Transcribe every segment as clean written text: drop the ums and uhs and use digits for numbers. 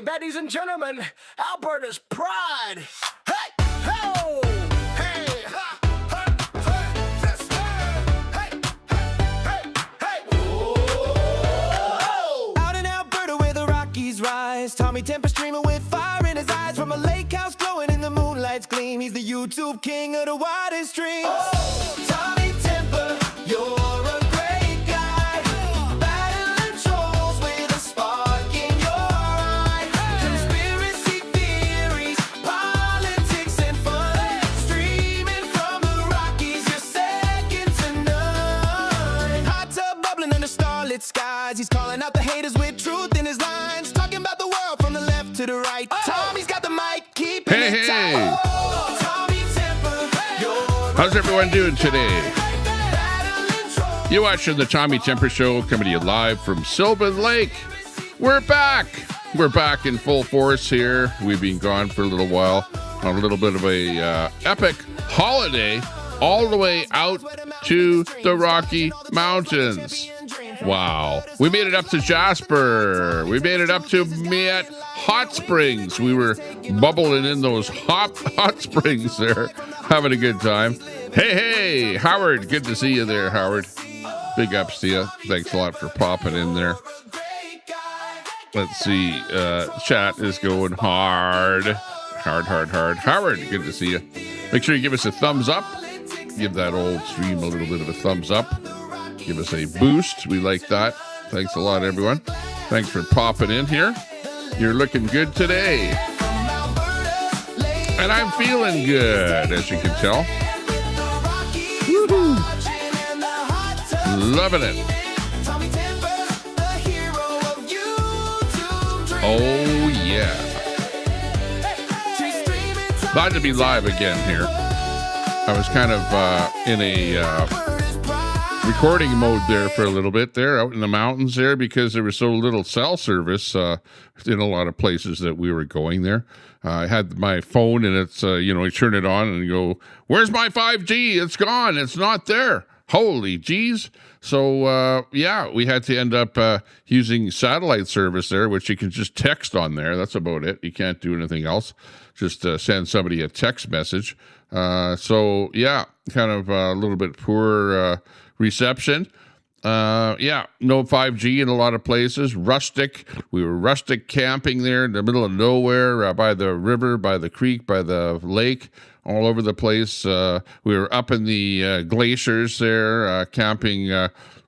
ladies and gentlemen, Alberta's pride. Hey, ho, hey, ha, ha, hey, this, hey, hey, hey, whoa. Out in Alberta where the Rockies rise, Tommy Temper streaming with fire in his eyes, from a lake house glowing in the moonlight's gleam. He's the YouTube king of the widest streams. Oh, Tommy Temper, you're a great guy, battling trolls with a spark in your eye. Conspiracy theories, politics and fun, streaming from the Rockies, you're second to none. Hot tub bubbling under starlit skies, he's calling out the haters with truth in his lines, talking about the world from the left to the right. Tommy's got the mic, keeping it tight. Oh, Tommy Temper, you're How's everyone doing today? You're watching the Tommy Temper Show, coming to you live from Sylvan Lake. We're back. We're back in full force here. We've been gone for a little while on a little bit of a epic holiday all the way out to the Rocky Mountains. Wow. We made it up to Jasper. We made it up to Miette Hot Springs. We were bubbling in those hot springs there, having a good time. Hey, Howard. Good to see you there, Howard. Big ups to you. Thanks a lot for popping in there. Let's see. Chat is going hard. Howard, good to see you. Make sure you give us a thumbs up. Give that old stream a little bit of a thumbs up. Give us a boost. We like that. Thanks a lot, everyone. Thanks for popping in here. You're looking good today. And I'm feeling good, as you can tell. Woo-hoo. Loving it. Oh, yeah. Glad to be live again here. I was kind of in a recording mode there for a little bit there out in the mountains there because there was so little cell service in a lot of places that we were going there. I had my phone and it's, you turn it on and you go, where's my 5G? It's gone. It's not there. Holy geez. So, we had to end up using satellite service there, which you can just text on there. That's about it. You can't do anything else. Just send somebody a text message. Kind of a little bit poor reception. No 5G in a lot of places. Rustic. We were rustic camping there in the middle of nowhere, by the river, by the creek, by the lake, all over the place. We were up in the glaciers there, camping,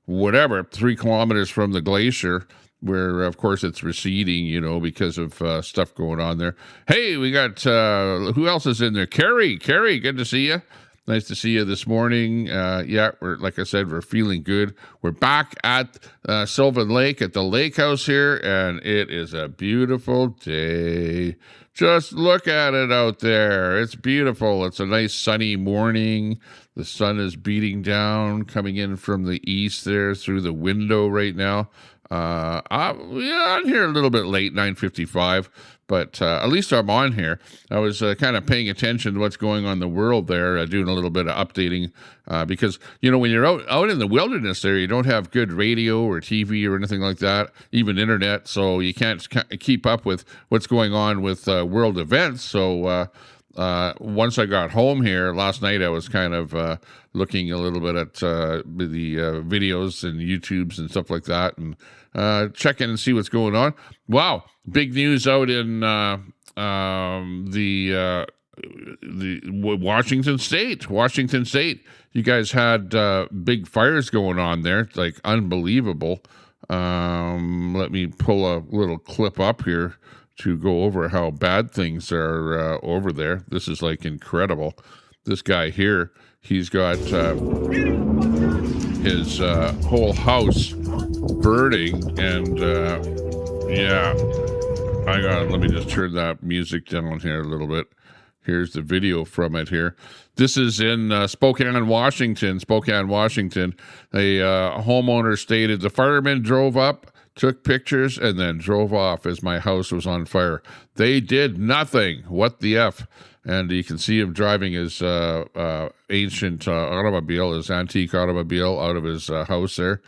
3 kilometers from the glacier, where, of course, it's receding, because of stuff going on there. Hey, we got, who else is in there? Carrie, good to see you. Nice to see you this morning. We're, like I said, we're feeling good. We're back at Sylvan Lake at the lake house here, and it is a beautiful day. Just look at it out there. It's beautiful. It's a nice sunny morning. The sun is beating down, coming in from the east there through the window right now. I'm here a little bit late, 9:55. But at least I'm on here. I was kind of paying attention to what's going on in the world there, doing a little bit of updating because, when you're out in the wilderness there, you don't have good radio or TV or anything like that, even internet, so you can't keep up with what's going on with world events. So once I got home here last night, I was kind of looking a little bit at the videos and YouTubes and stuff like that and checking and see what's going on. Wow. Big news out in the Washington State. You guys had big fires going on there, like unbelievable. Let me pull a little clip up here to go over how bad things are over there. This is like incredible. This guy here, he's got his whole house burning, and let me just turn that music down here a little bit. Here's the video from it here. This is in Spokane, Washington. A homeowner stated, the firemen drove up, took pictures, and then drove off as my house was on fire. They did nothing. What the F? And you can see him driving his ancient automobile, his antique automobile out of his house there.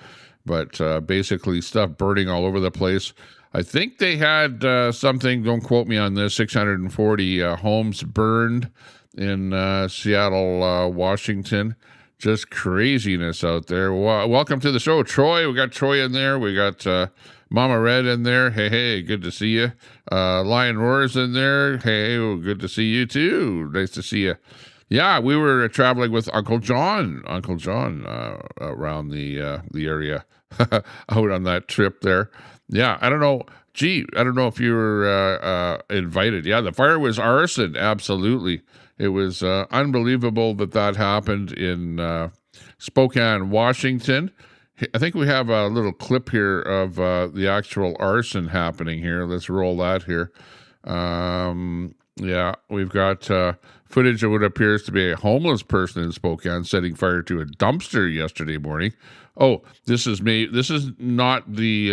But basically stuff burning all over the place. I think they had something, don't quote me on this, 640 homes burned in Seattle, Washington. Just craziness out there. Welcome to the show, Troy. We got Troy in there. We got Mama Red in there. Hey, good to see you. Lion Roar's in there. Hey, good to see you too. Nice to see you. Yeah, we were traveling with Uncle John around the area out on that trip there. Yeah, I don't know. Gee, I don't know if you were invited. Yeah, the fire was arson. Absolutely. It was unbelievable that happened in Spokane, Washington. I think we have a little clip here of the actual arson happening here. Let's roll that here. Yeah, we've got footage of what appears to be a homeless person in Spokane setting fire to a dumpster yesterday morning. Oh, this is me. This is not the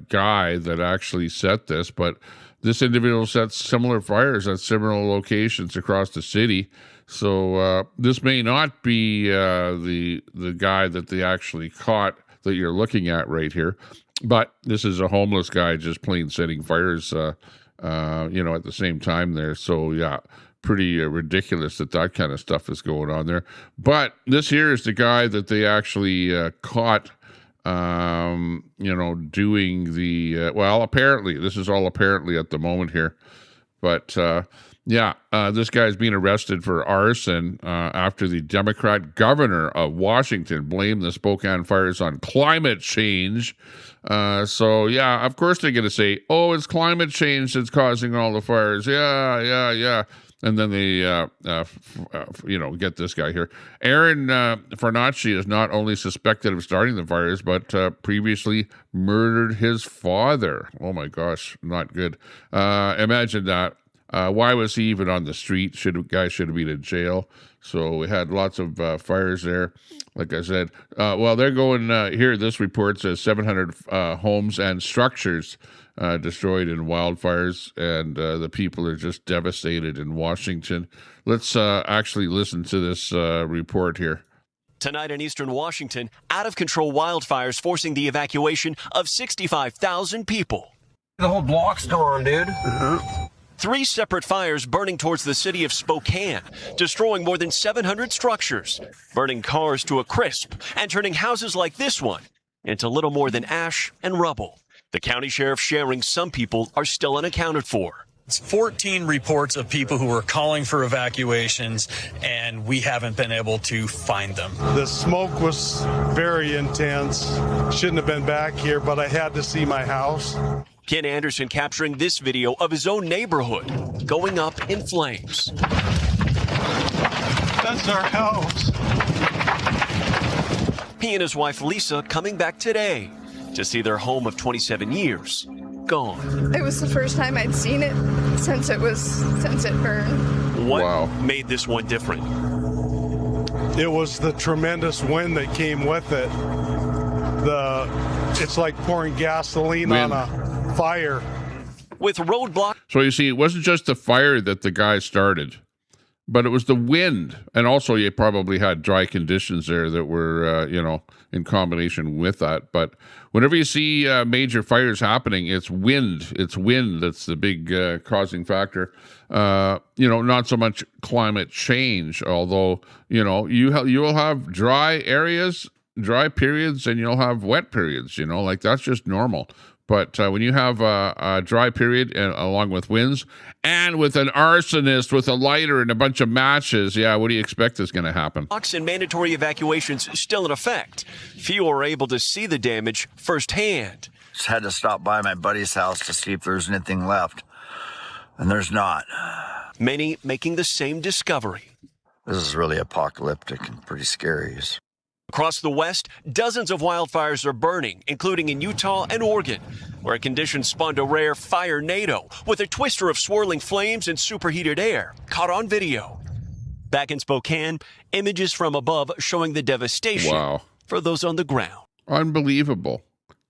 guy that actually set this, but this individual sets similar fires at similar locations across the city. So this may not be the guy that they actually caught that you're looking at right here, but this is a homeless guy just plain setting fires, at the same time there. So yeah, pretty ridiculous that kind of stuff is going on there. But this here is the guy that they actually caught. Doing the, apparently, this is all apparently at the moment here, but, this guy's being arrested for arson, after the Democrat governor of Washington blamed the Spokane fires on climate change. So yeah, of course they're going to say, oh, it's climate change that's causing all the fires. Yeah. And then they, get this guy here. Aaron Farnacci is not only suspected of starting the fires, but previously murdered his father. Oh my gosh, not good. Imagine that. Why was he even on the street? Guy should have been in jail. So we had lots of fires there. Like I said, they're going here. This report says 700 homes and structures destroyed in wildfires, and the people are just devastated in Washington. Let's actually listen to this report here. Tonight in eastern Washington, out-of-control wildfires forcing the evacuation of 65,000 people. The whole block's gone, dude. 3 separate fires burning towards the city of Spokane, destroying more than 700 structures, burning cars to a crisp, and turning houses like this one into little more than ash and rubble. The county sheriff sharing some people are still unaccounted for. It's 14 reports of people who are calling for evacuations, and we haven't been able to find them. The smoke was very intense. Shouldn't have been back here, but I had to see my house. Ken Anderson capturing this video of his own neighborhood going up in flames. That's our house. He and his wife Lisa coming back today to see their home of 27 years gone. It was the first time I'd seen it since it burned. What made this one different? It was the tremendous wind that came with it. It's like pouring gasoline on a fire. With roadblock. So you see, it wasn't just the fire that the guy started, but it was the wind. And also you probably had dry conditions there that were, in combination with that. But whenever you see major fires happening, it's wind. It's wind that's the big causing factor. Not so much climate change, although, you will have dry areas, dry periods, and you'll have wet periods, like that's just normal. But when you have a dry period and along with winds and with an arsonist with a lighter and a bunch of matches, what do you expect is going to happen? And mandatory evacuations still in effect. Few are able to see the damage firsthand. Just had to stop by my buddy's house to see if there's anything left, and there's not. Many making the same discovery. This is really apocalyptic and pretty scary. Across the West, dozens of wildfires are burning, including in Utah and Oregon, where conditions spawned a rare fire NATO with a twister of swirling flames and superheated air caught on video. Back in Spokane, images from above showing the devastation for those on the ground. Unbelievable.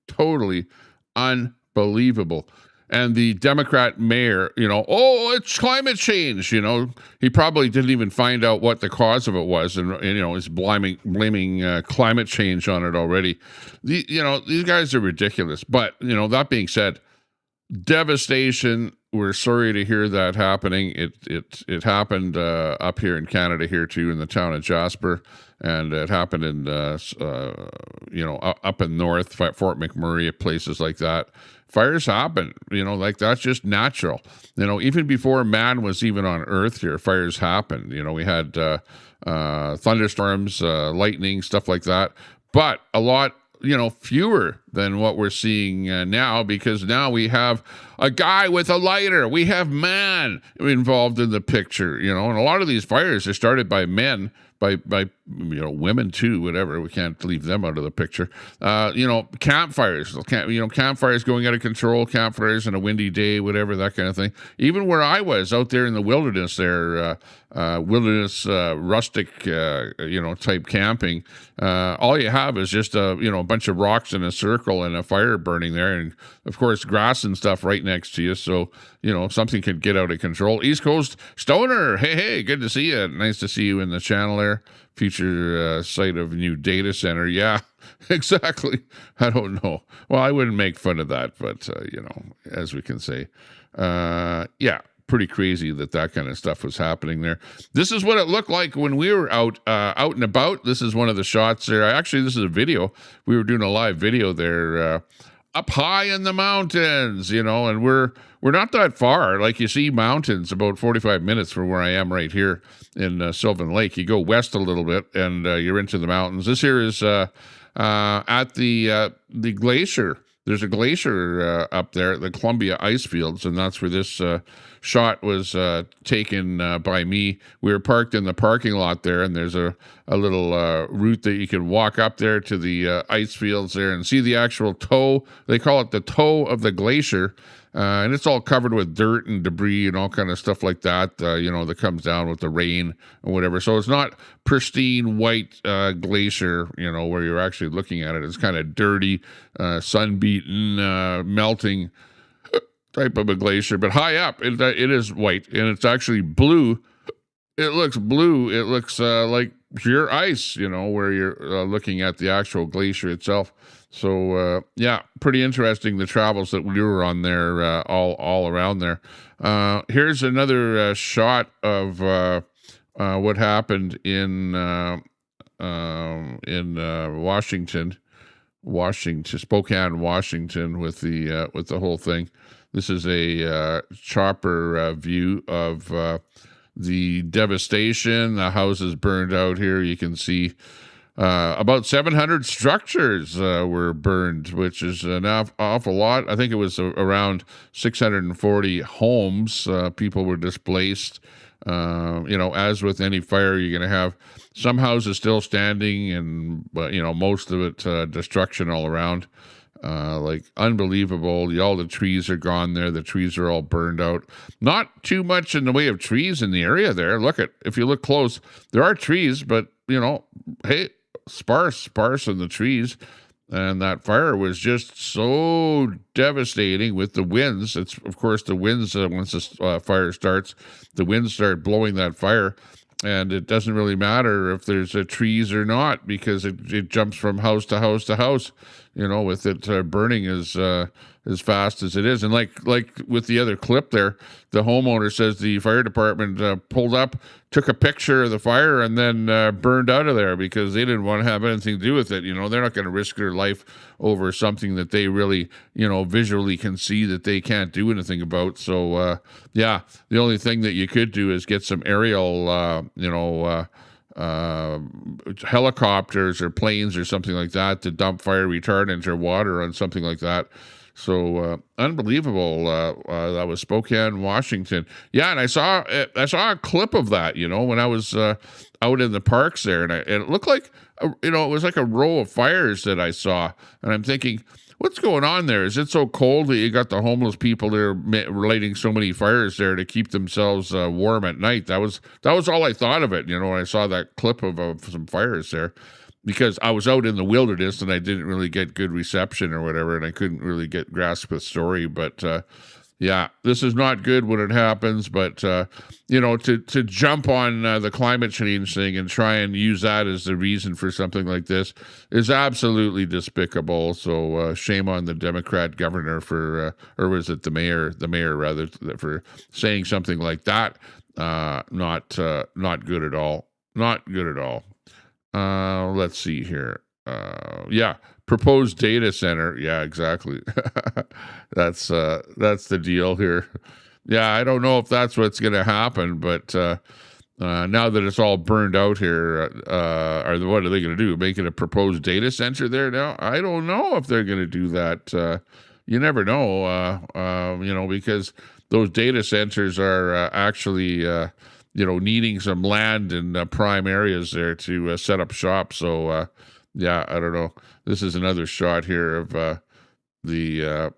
Totally unbelievable. And the Democrat mayor, it's climate change, he probably didn't even find out what the cause of it was. And is blaming climate change on it already. These guys are ridiculous. But, that being said, devastation. We're sorry to hear that happening. It happened up here in Canada here too, in the town of Jasper, and it happened in up in north, Fort McMurray, places like that. Fires happen, like that's just natural. Even before man was even on Earth here, fires happened. We had thunderstorms, lightning, stuff like that, but a lot fewer than what we're seeing now, because now we have a guy with a lighter. We have man involved in the picture, and a lot of these fires are started by men, by women too, whatever. We can't leave them out of the picture. Campfires, campfires going out of control, campfires on a windy day, whatever, that kind of thing. Even where I was out there in the wilderness there, rustic, type camping, all you have is just a bunch of rocks in a circle and a fire burning there, and of course grass and stuff right next to you, so something could get out of control. East Coast Stoner, hey, good to see you. Nice to see you in the channel there. Future site of new data center. Yeah, exactly. I don't know. Well, I wouldn't make fun of that, but as we can say, yeah, pretty crazy that kind of stuff was happening there. This is what it looked like when we were out and about. This is one of the shots there. Actually, this is a video. We were doing a live video there up high in the mountains, and we're not that far. Like, you see mountains about 45 minutes from where I am right here in Sylvan Lake. You go west a little bit and you're into the mountains. This here is at the glacier. There's a glacier up there at the Columbia ice fields, and that's where this shot was taken by me. We were parked in the parking lot there, and there's a little route that you can walk up there to the ice fields there and see the actual toe. They call it the toe of the glacier, and it's all covered with dirt and debris and all kind of stuff like that, that comes down with the rain or whatever. So it's not pristine white glacier, where you're actually looking at it. It's kind of dirty, sun-beaten, melting type of a glacier. But high up, it is white, and it's actually blue. It looks blue. It looks like pure ice, where you're looking at the actual glacier itself. So, yeah, pretty interesting, the travels that we were on there, all around there. Here's another shot of what happened in Washington, Spokane, Washington, with the whole thing. This is a chopper view of the devastation. The houses burned out here. You can see about 700 structures were burned, which is an awful lot. I think it was around 640 homes. People were displaced. As with any fire, you're going to have some houses still standing, and most of it destruction all around. Like, unbelievable. All the trees are gone there. The trees are all burned out. Not too much in the way of trees in the area there. If you look close, there are trees, but hey, sparse in the trees. And that fire was just so devastating with the winds. It's, of course, the winds, once this fire starts, the winds start blowing that fire. And it doesn't really matter if there's trees or not, because it jumps from house to house to house, with it burning as fast as it is. And like with the other clip there, the homeowner says the fire department pulled up, took a picture of the fire, and then burned out of there because they didn't want to have anything to do with it. They're not going to risk their life over something that they really, visually can see that they can't do anything about. So, yeah, the only thing that you could do is get some aerial, helicopters or planes or something like that to dump fire retardant or water on something like that. So unbelievable. That was Spokane, Washington. Yeah, and I saw a clip of that, when I was out in the parks there, and it looked like it was like a row of fires that I saw, and I'm thinking, what's going on there? Is it so cold that you got the homeless people there lighting so many fires there to keep themselves warm at night? That was all I thought of it, when I saw that clip of some fires there, because I was out in the wilderness and I didn't really get good reception or whatever, and I couldn't really grasp the story. But yeah, this is not good when it happens, but you know, to jump on the climate change thing and try and use that as the reason for something like this is absolutely despicable. So shame on the Democrat governor for, or was it the mayor rather, for saying something like that. Not good at all. Not good at all. Let's see here. Yeah, proposed data center. Yeah, exactly. That's the deal here. Yeah, I don't know if that's what's going to happen, but now that it's all burned out here, what are they going to do? Make it a proposed data center there now? I don't know if they're going to do that. You never know, you know, because those data centers are actually, you know, needing some land in prime areas there to set up shop. So, yeah, I don't know. This is another shot here of the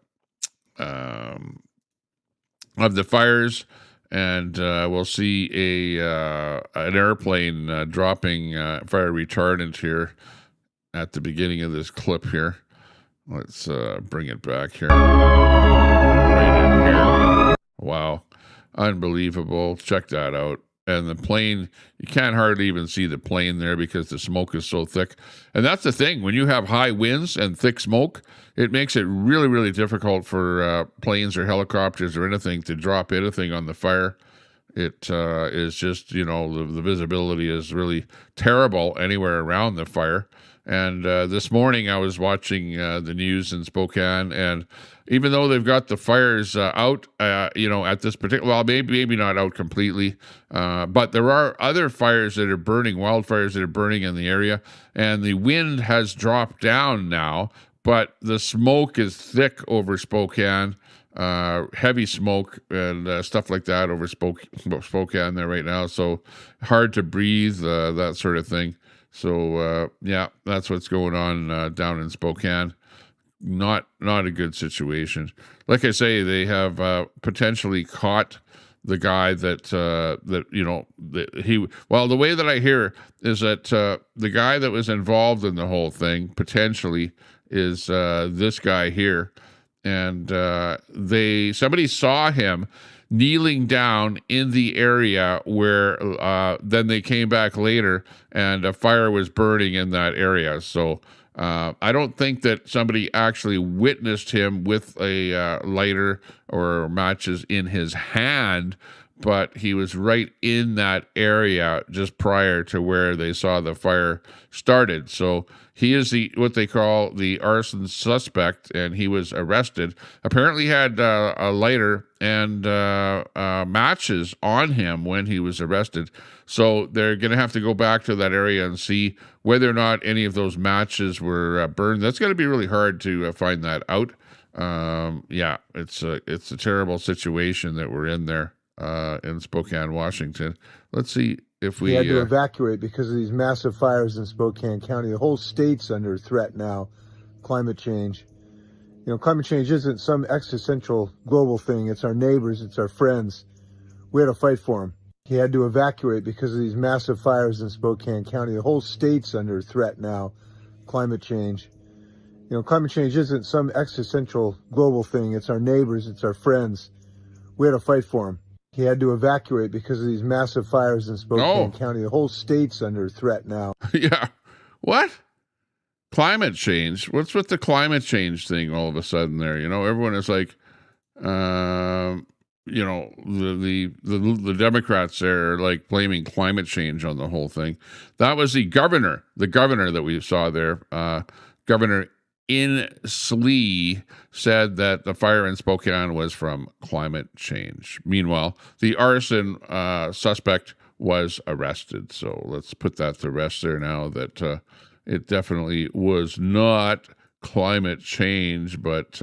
fires, and we'll see an airplane dropping fire retardant here at the beginning of this clip here. Let's bring it back here. Right in here. Wow, unbelievable! Check that out. And the plane, you can't hardly even see the plane there because the smoke is so thick. And that's the thing, when you have high winds and thick smoke, it makes it really, really difficult for planes or helicopters or anything to drop anything on the fire. It is just, you know, the visibility is really terrible anywhere around the fire. And this morning I was watching the news in Spokane, and even though they've got the fires out, you know, at this particular, well, maybe not out completely, but there are other fires that are burning, wildfires that are burning in the area, and the wind has dropped down now, but the smoke is thick over Spokane, heavy smoke and stuff like that over Spokane there right now, so hard to breathe, that sort of thing. So, yeah, that's what's going on down in Spokane. Not a good situation. Like I say, they have potentially caught the guy that you know, the way that I hear is that the guy that was involved in the whole thing potentially is this guy here, and somebody saw him kneeling down in the area where then they came back later and a fire was burning in that area. So I don't think that somebody actually witnessed him with a lighter or matches in his hand, but he was right in that area just prior to where they saw the fire started. So he is what they call the arson suspect, and he was arrested. Apparently he had a lighter and matches on him when he was arrested. So they're going to have to go back to that area and see whether or not any of those matches were burned. That's going to be really hard to find that out. Yeah, it's a terrible situation that we're in there in Spokane, Washington. Let's see if we had to evacuate because of these massive fires in Spokane County. The whole state's under threat now. Climate change. You know, climate change isn't some existential global thing. It's our neighbors. It's our friends. We had to fight for them. He had to evacuate because of these massive fires in Spokane County. The whole state's under threat now. Climate change. You know, climate change isn't some existential global thing. It's our neighbors. It's our friends. We had to fight for them. He had to evacuate because of these massive fires in Spokane County. The whole state's under threat now. Yeah. What? Climate change? What's with the climate change thing all of a sudden there? You know, everyone is like, you know, the Democrats there are like blaming climate change on the whole thing. That was the governor that we saw there, Governor Inslee, said that the fire in Spokane was from climate change. Meanwhile, the arson suspect was arrested. So let's put that to rest there now that it definitely was not climate change, but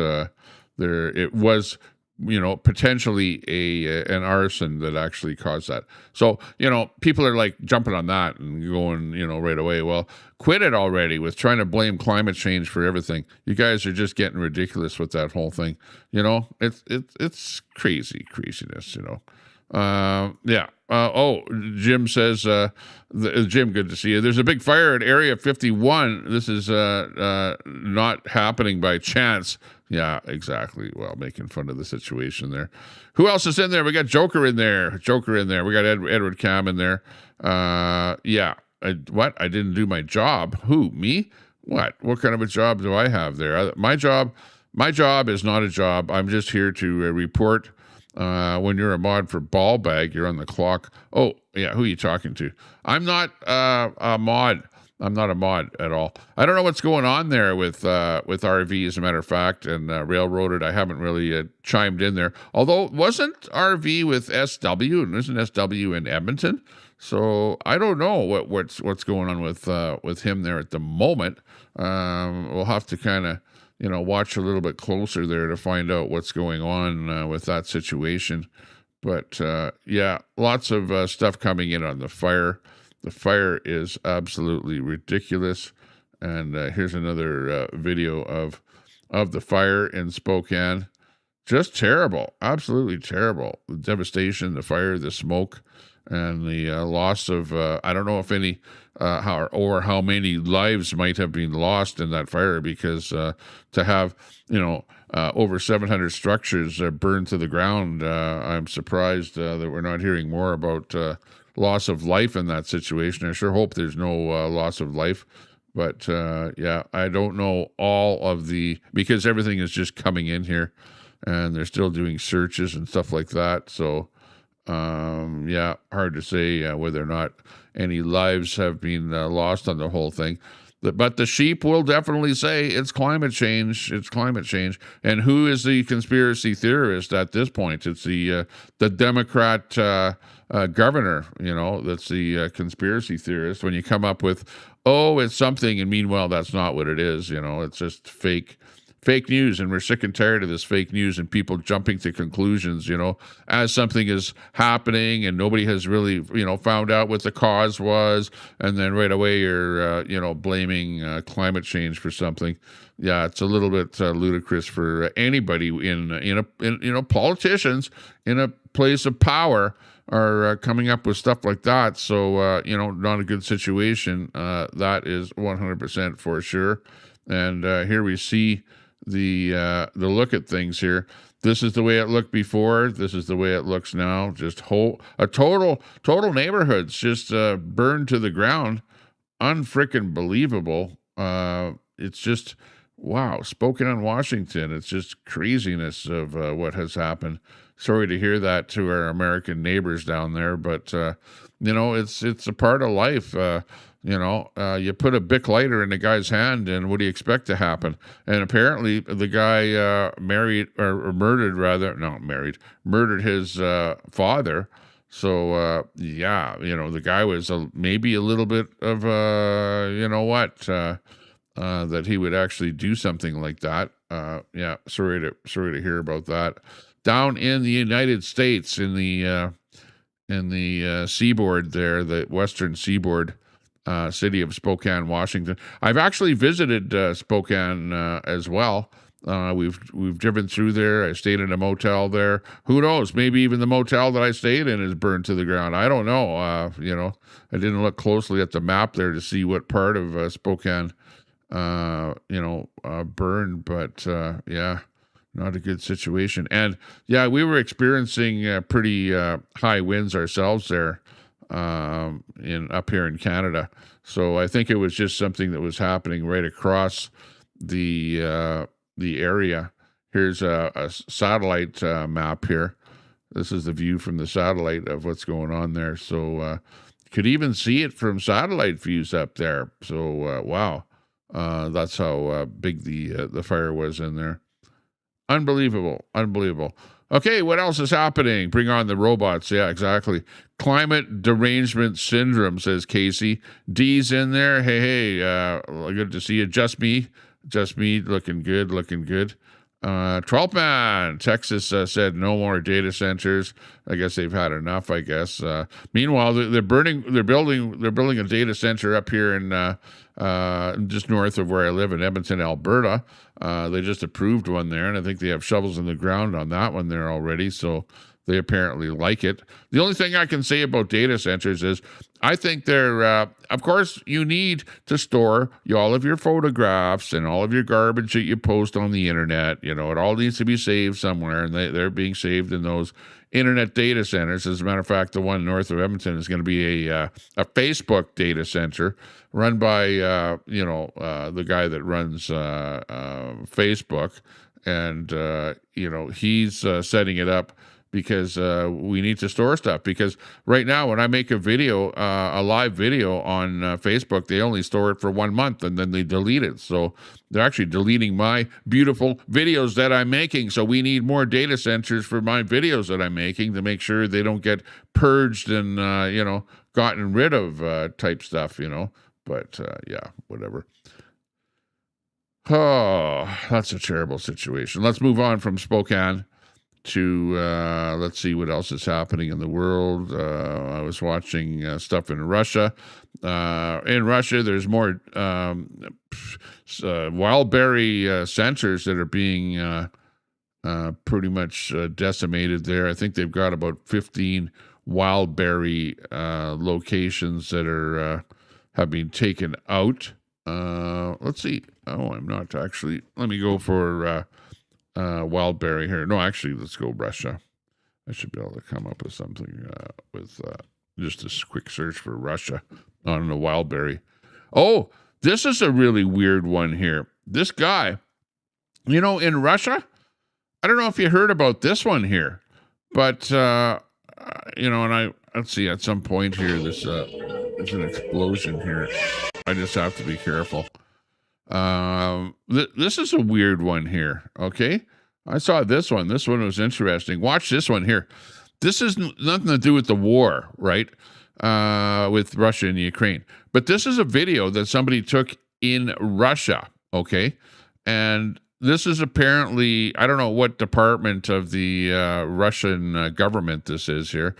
it was, you know, potentially an arson that actually caused that. So, you know, people are like jumping on that and going, you know, right away, well, quit it already with trying to blame climate change for everything. You guys are just getting ridiculous with that whole thing. You know, it's craziness, you know. Yeah. Jim says, Jim, good to see you. There's a big fire at Area 51. This is not happening by chance. Yeah, exactly. Well, making fun of the situation there. Who else is in there? We got Joker in there. We got Edward Cam in there. Yeah. What? I didn't do my job. Who? Me? What? What kind of a job do I have there? My job is not a job. I'm just here to report. When you're a mod for Ball Bag, you're on the clock. Oh, yeah, who are you talking to? I'm not a mod. I'm not a mod at all. I don't know what's going on there with RV, as a matter of fact, and Railroaded. I haven't really chimed in there. Although, wasn't RV with SW, and isn't SW in Edmonton? So I don't know what's going on with him there at the moment. We'll have to kind of watch a little bit closer there to find out what's going on with that situation. But yeah, lots of stuff coming in on the fire. The fire is absolutely ridiculous. And here's another video of the fire in Spokane. Just terrible, absolutely terrible. The devastation, the fire, the smoke, and the loss of, I don't know if any, how many lives might have been lost in that fire, because to have, over 700 structures burned to the ground, I'm surprised that we're not hearing more about loss of life in that situation. I sure hope there's no loss of life. But yeah, I don't know because everything is just coming in here, and they're still doing searches and stuff like that. So, yeah, hard to say whether or not any lives have been lost on the whole thing. But the sheep will definitely say it's climate change. It's climate change. And who is the conspiracy theorist at this point? It's the Democrat governor, that's the conspiracy theorist. When you come up with, it's something, and meanwhile, that's not what it is. It's just fake news, and we're sick and tired of this fake news and people jumping to conclusions, as something is happening and nobody has really, found out what the cause was, and then right away you're, blaming climate change for something. Yeah, it's a little bit ludicrous for anybody in politicians in a place of power are coming up with stuff like that. So, not a good situation. That is 100% for sure. And here we see the look at things here. This is the way it looked before. This is the way it looks now. Just total neighborhoods just burned to the ground. Unfrickin' believable. It's just, wow. Spokane, Washington. It's just craziness of what has happened. Sorry to hear that to our American neighbors down there, but it's a part of life. You put a Bic lighter in the guy's hand, and what do you expect to happen? And apparently the guy murdered his father. So, yeah, the guy was maybe a little bit of, that he would actually do something like that. Yeah, sorry to hear about that. Down in the United States, in the seaboard there, the western seaboard, city of Spokane, Washington. I've actually visited Spokane as well. We've driven through there. I stayed in a motel there. Who knows? Maybe even the motel that I stayed in is burned to the ground. I don't know. I didn't look closely at the map there to see what part of Spokane, burned. But yeah, not a good situation. And yeah, we were experiencing pretty high winds ourselves there. Up here in Canada. So I think it was just something that was happening right across the area. Here's a satellite map here. This is the view from the satellite of what's going on there. So could even see it from satellite views up there. So wow, that's how big the fire was in there. Unbelievable. Okay, what else is happening? Bring on the robots. Yeah, exactly. Climate derangement syndrome, says Casey. D's in there. Hey, good to see you. Just me, looking good. 12th man, Texas said no more data centers. I guess they've had enough. I guess. Meanwhile, they're building a data center up here in just north of where I live in Edmonton, Alberta. They just approved one there, and I think they have shovels in the ground on that one there already. So They apparently like it. The only thing I can say about data centers is I think they're, of course, you need to store all of your photographs and all of your garbage that you post on the internet. You know, it all needs to be saved somewhere, and they're being saved in those internet data centers. As a matter of fact, the one north of Edmonton is going to be a Facebook data center run by, the guy that runs Facebook. And, he's setting it up because we need to store stuff. Because right now, when I make a video, a live video on Facebook, they only store it for 1 month and then they delete it. So they're actually deleting my beautiful videos that I'm making. So we need more data centers for my videos that I'm making to make sure they don't get purged and, gotten rid of type stuff, But, whatever. Oh, that's a terrible situation. Let's move on from Spokane to, let's see what else is happening in the world. I was watching stuff in Russia. In Russia, there's more wildberry centers that are being pretty much decimated there. I think they've got about 15 wildberry locations that are have been taken out. Let's see. Oh, I'm not actually. Let me go for wildberry here. No, actually, let's go Russia. I should be able to come up with something with just a quick search for Russia on the wildberry. Oh, this is a really weird one here. This guy, in Russia, I don't know if you heard about this one here, but, let's see, at some point here, there's an explosion here. I just have to be careful. This is a weird one here, okay? I saw this one. This one was interesting. Watch this one here. This is nothing to do with the war, right? With Russia and Ukraine. But this is a video that somebody took in Russia, okay? And this is apparently, I don't know what department of the Russian government this is here,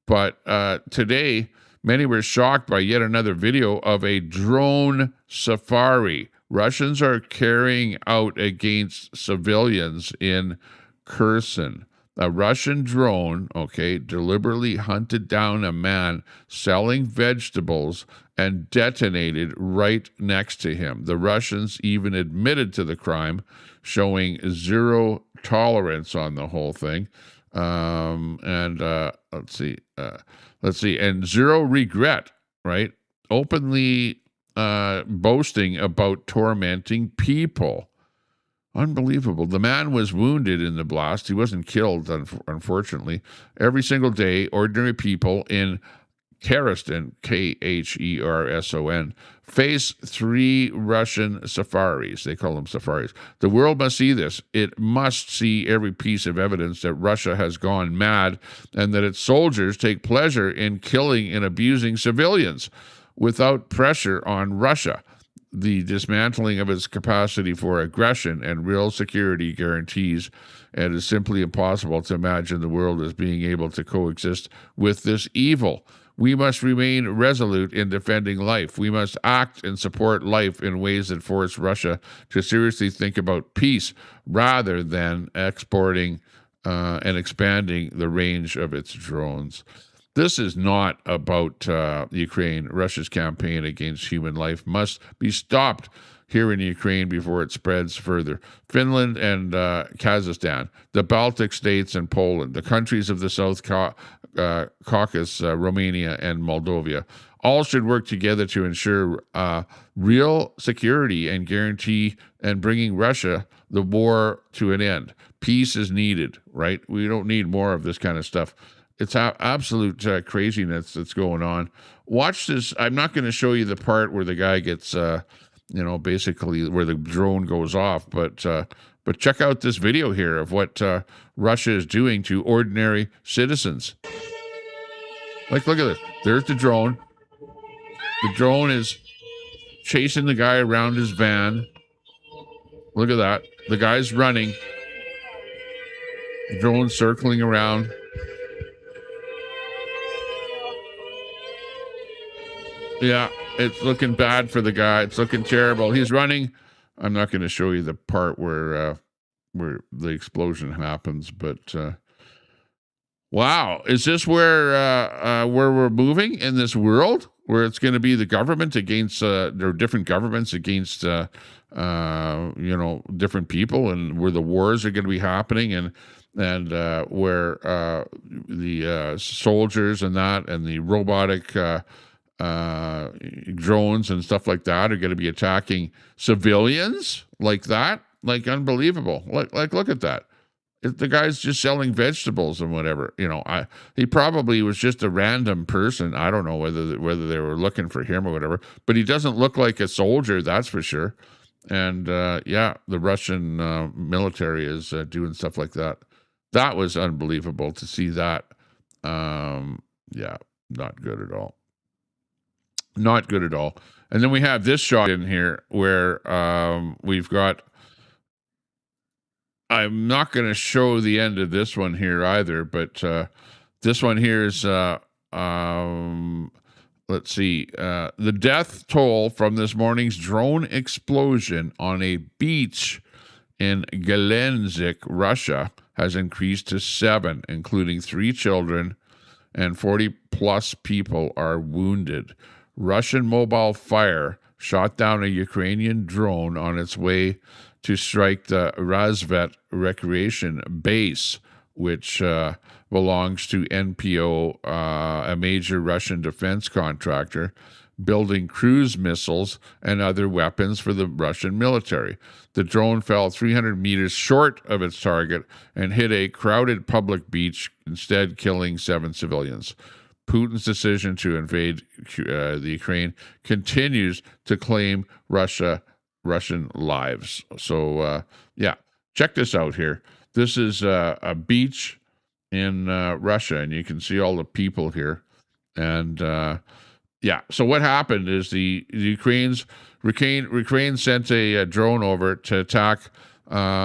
but today, many were shocked by yet another video of a drone safari Russians are carrying out against civilians in Kherson. A Russian drone, deliberately hunted down a man selling vegetables and detonated right next to him. The Russians even admitted to the crime, showing zero tolerance on the whole thing. Let's see, and zero regret, right? Openly boasting about tormenting people. Unbelievable. The man was wounded in the blast. He wasn't killed, unfortunately. Every single day, ordinary people in Kherson, Kherson, face 3 Russian safaris. They call them safaris. The world must see this. It must see every piece of evidence that Russia has gone mad and that its soldiers take pleasure in killing and abusing civilians without pressure on Russia. The dismantling of its capacity for aggression and real security guarantees, and it is simply impossible to imagine the world as being able to coexist with this evil. We must remain resolute in defending life. We must act and support life in ways that force Russia to seriously think about peace rather than exporting and expanding the range of its drones. This is not about Ukraine. Russia's campaign against human life must be stopped here in Ukraine before it spreads further. Finland and Kazakhstan, the Baltic states and Poland, the countries of the South Caucasus, Romania and Moldova, all should work together to ensure real security and guarantee and bringing Russia the war to an end. Peace is needed, right? We don't need more of this kind of stuff. It's absolute craziness that's going on. Watch this. I'm not going to show you the part where the guy gets, basically where the drone goes off. But check out this video here of what Russia is doing to ordinary citizens. Look at this. There's the drone. The drone is chasing the guy around his van. Look at that. The guy's running. The drone's circling around. Yeah, it's looking bad for the guy. It's looking terrible. He's running. I'm not going to show you the part where the explosion happens, but Wow. Is this where we're moving in this world, where it's going to be the government against there are different governments against different people, and where the wars are going to be happening, and where the soldiers and the robotic drones and stuff like that are going to be attacking civilians like that? Like, unbelievable. Like look at that. The guy's just selling vegetables and whatever. He probably was just a random person. I don't know whether they were looking for him or whatever, but he doesn't look like a soldier, that's for sure. And the Russian military is doing stuff like that. That was unbelievable to see that. Not good at all. Not good at all. And then we have this shot in here where we've got, I'm not going to show the end of this one here either, but this one here is, let's see, the death toll from this morning's drone explosion on a beach in Gelendzhik, Russia, has increased to 7, including 3 children, and 40-plus people are wounded. Russian mobile fire shot down a Ukrainian drone on its way to strike the Razvet recreation base, which belongs to NPO, a major Russian defense contractor, building cruise missiles and other weapons for the Russian military. The drone fell 300 meters short of its target and hit a crowded public beach, instead killing 7 civilians. Putin's decision to invade the Ukraine continues to claim Russian lives. So, check this out here. This is a beach in Russia, and you can see all the people here. And, so what happened is the Ukraine sent a drone over to attack, valid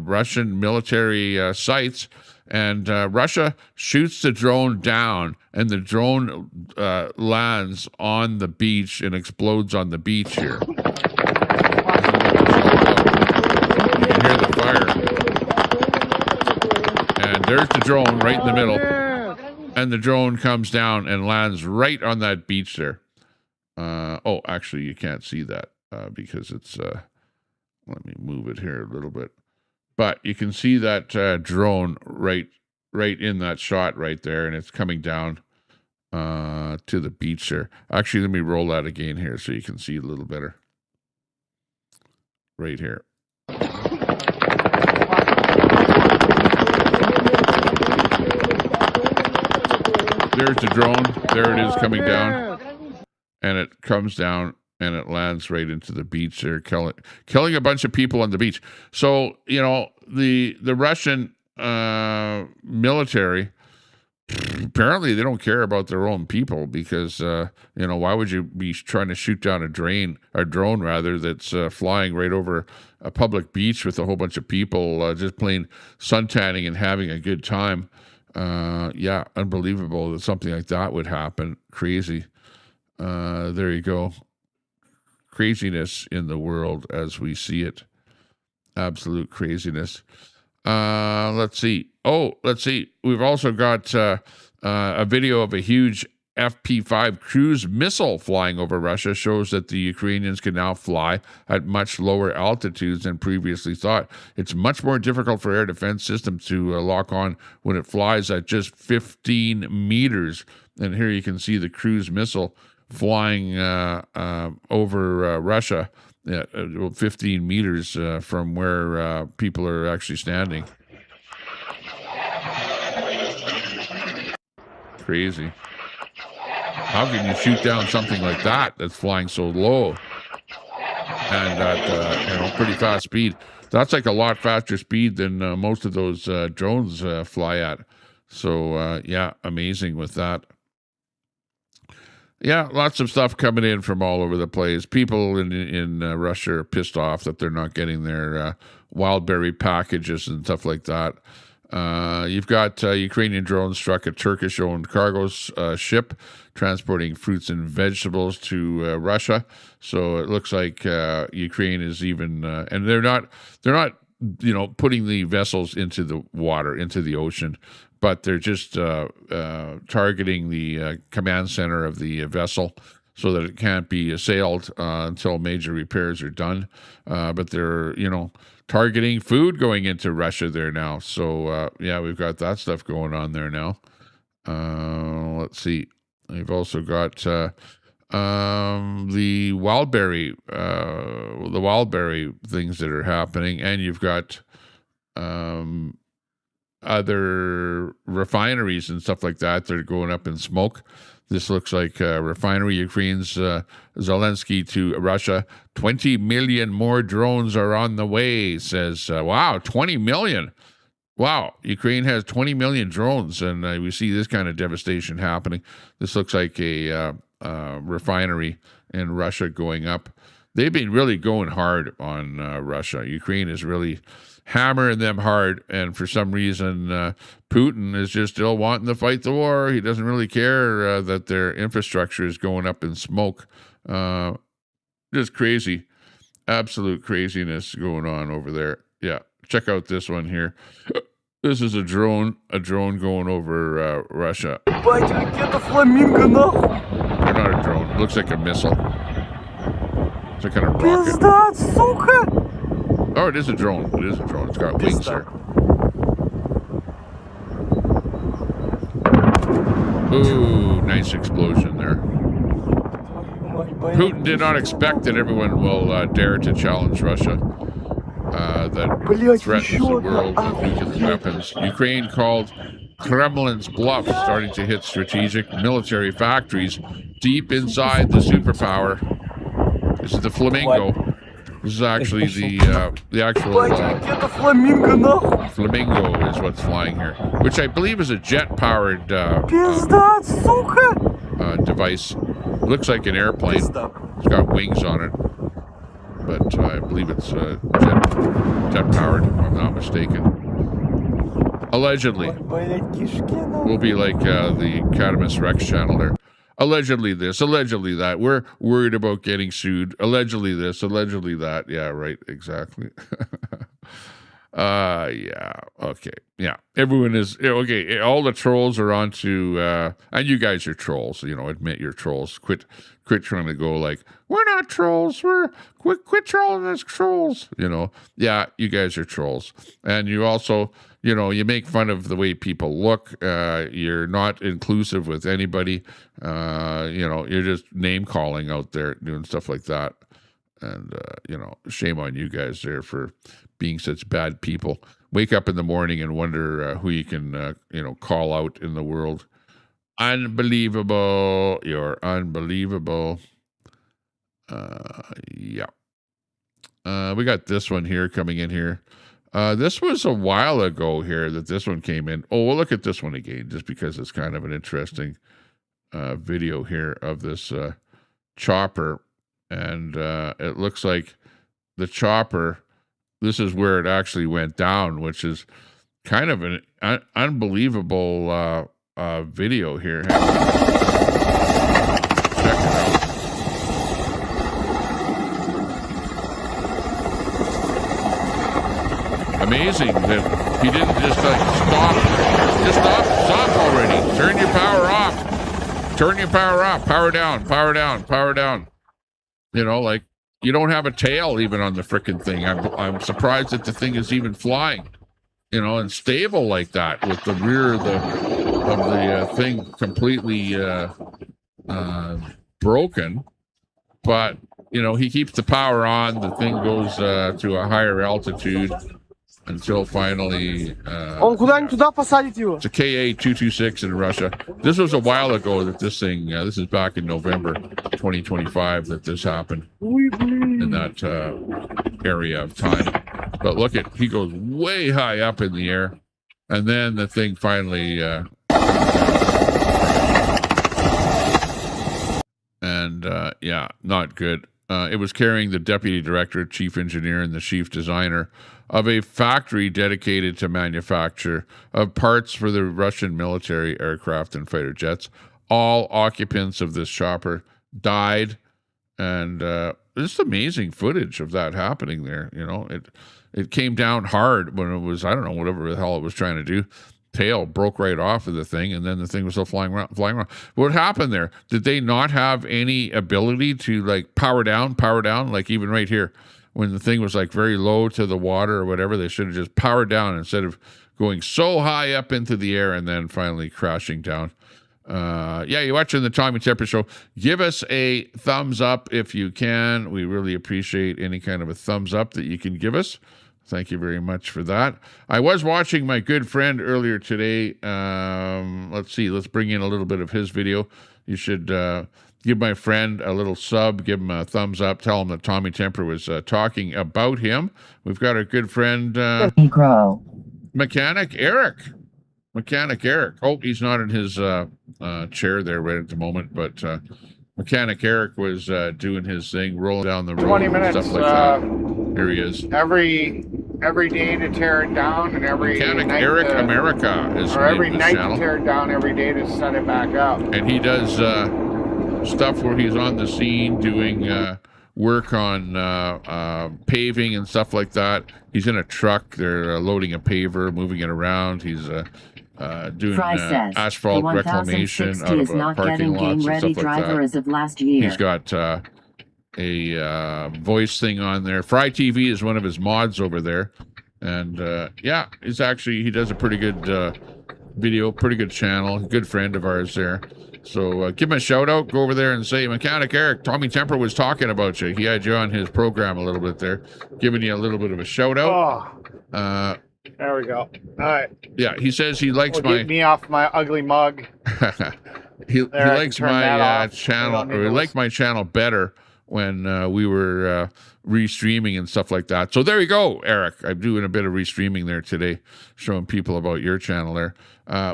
Russian military sites, and Russia shoots the drone down, and the drone lands on the beach and explodes on the beach here. You can hear the fire. And there's the drone right in the middle. And the drone comes down and lands right on that beach there. Actually, you can't see that because it's... let me move it here a little bit. But you can see that drone right in that shot right there, and it's coming down to the beach there. Actually, let me roll that again here so you can see a little better. Right here. There's the drone. There it is coming down. And it comes down and it lands right into the beach there, killing a bunch of people on the beach. So, the Russian military, apparently they don't care about their own people because, why would you be trying to shoot down a drone that's flying right over a public beach with a whole bunch of people just plain suntanning and having a good time? Unbelievable that something like that would happen. Crazy. There you go. Craziness in the world as we see it. Absolute craziness. Let's see. We've also got a video of a huge FP5 cruise missile flying over Russia. Shows that the Ukrainians can now fly at much lower altitudes than previously thought. It's much more difficult for air defense systems to lock on when it flies at just 15 meters. And here you can see the cruise missile flying over Russia at 15 meters from where people are actually standing. Crazy. How can you shoot down something like that that's flying so low and at pretty fast speed? That's like a lot faster speed than most of those drones fly at. So, amazing with that. Yeah, lots of stuff coming in from all over the place. People in Russia are pissed off that they're not getting their wildberry packages and stuff like that. You've got Ukrainian drones struck a Turkish-owned cargo ship transporting fruits and vegetables to Russia. So it looks like Ukraine is even, and they're not putting the vessels into the water, into the ocean, but they're just targeting the command center of the vessel so that it can't be assailed until major repairs are done. But they're, targeting food going into Russia there now. So, we've got that stuff going on there now. Let's see. We've also got the wildberry things that are happening, and you've got other refineries and stuff like that are going up in smoke. This looks like a refinery. Ukraine's Zelensky to Russia. 20 million more drones are on the way, says, wow, 20 million. Wow, Ukraine has 20 million drones, and we see this kind of devastation happening. This looks like a refinery in Russia going up. They've been really going hard on Russia. Ukraine is really hammering them hard, and for some reason, Putin is just still wanting to fight the war. He doesn't really care that their infrastructure is going up in smoke. Just crazy, absolute craziness going on over there. Yeah, check out this one here. This is a drone going over Russia. They're not a drone. It looks like a missile. It's a kind of rocket. Oh, it is a drone. It is a drone. It's got wings there. Ooh, nice explosion there. Putin did not expect that everyone will dare to challenge Russia. That threatens the world with nuclear weapons. Ukraine called Kremlin's bluff, starting to hit strategic military factories deep inside the superpower. This is the Flamingo. This is actually the actual Flamingo is what's flying here, which I believe is a jet-powered device. Looks like an airplane. It's got wings on it, but I believe it's jet-powered, if I'm not mistaken. Allegedly. Will be like the Cadamus Rex channel there. Allegedly this, allegedly that. We're worried about getting sued. Allegedly this, allegedly that. Yeah, right, exactly. Yeah, okay. Yeah, everyone is, okay, all the trolls are onto, and you guys are trolls, admit you're trolls. Quit trying to go like, we're not trolls, quit trolling us trolls, Yeah, you guys are trolls. And you also, you make fun of the way people look. You're not inclusive with anybody. You're just name calling out there, doing stuff like that. And, shame on you guys there for being such bad people. Wake up in the morning and wonder who you can, call out in the world. Unbelievable. You're unbelievable. Yeah. We got this one here coming in here. This was a while ago here that this one came in. Oh, we'll look at this one again, just because it's kind of an interesting video here of this chopper. And it looks like the chopper, this is where it actually went down, which is kind of an unbelievable video here. Check it out. Amazing that he didn't just stop. Just stop already. Turn your power off. Turn your power off. Power down. Power down. Power down. You don't have a tail even on the frickin' thing. I'm surprised that the thing is even flying, and stable like that with the rear of the thing completely broken. But he keeps the power on. The thing goes to a higher altitude until finally it's a Ka-226 in Russia. This was a while ago that this thing, this is back in November 2025 that this happened in that area of time. But look he goes way high up in the air, and then the thing finally and not good. It was carrying the deputy director, chief engineer, and the chief designer of a factory dedicated to manufacture of parts for the Russian military aircraft and fighter jets. All occupants of this chopper died, and just amazing footage of that happening there. it came down hard when it was, I don't know, whatever the hell it was trying to do. Tail broke right off of the thing, and then the thing was still flying around. What happened there? Did they not have any ability to like power down? Like even right here, when the thing was like very low to the water or whatever, they should have just powered down instead of going so high up into the air and then finally crashing down. Yeah, you're watching the Tommy Temper Show. Give us a thumbs up if you can. We really appreciate any kind of a thumbs up that you can give us. Thank you very much for that. I was watching my good friend earlier today. Let's see. Let's bring in a little bit of his video. You should give my friend a little sub. Give him a thumbs up. Tell him that Tommy Temper was talking about him. We've got our good friend Mechanic Eric. Oh, he's not in his chair there right at the moment, but Mechanic Eric was doing his thing, rolling down the road, 20 minutes, stuff like that. Here he is. Every day to tear it down, and every Mechanic night Eric to, America is or every his night channel. to tear it down, every day to set it back up. And he does stuff where he's on the scene doing work on paving and stuff like that. He's in a truck. They're loading a paver, moving it around. He's doing asphalt reclamation out of a parking lot and stuff like that. As of last year. He's got a voice thing on there. Fry TV is one of his mods over there, and yeah, he does a pretty good video, pretty good channel, good friend of ours there. So give him a shout out. Go over there and say, Mechanic Eric, Tommy Temper was talking about you. He had you on his program a little bit there, giving you a little bit of a shout out. There we go. All right. Yeah, he says he likes Get me off my ugly mug. he likes my channel, or he liked my channel better when we were restreaming and stuff like that. So there you go, Eric. I'm doing a bit of restreaming there today, showing people about your channel there,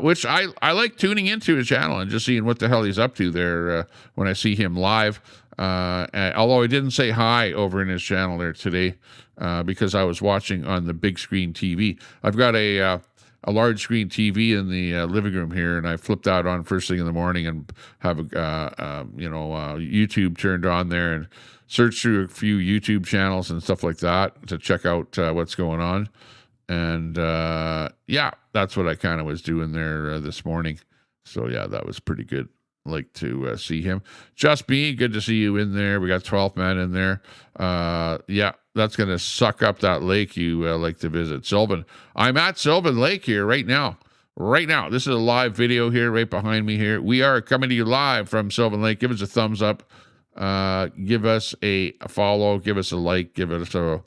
which I like tuning into his channel and just seeing what the hell he's up to there when I see him live. Although I didn't say hi over in his channel there today because I was watching on the big screen TV. I've got a large screen TV in the living room here, and I flipped out on first thing in the morning and have YouTube turned on there and search through a few YouTube channels and stuff like that to check out what's going on. And yeah, that's what I kind of was doing there this morning. So yeah, that was pretty good. Like to see him. Just me, good to see you in there. We got 12 men in there. Yeah, that's going to suck up that lake you like to visit. Sylvan. I'm at Sylvan Lake here right now. This is a live video here right behind me here. We are coming to you live from Sylvan Lake. Give us a thumbs up. Give us a follow. Give us a like. Give us a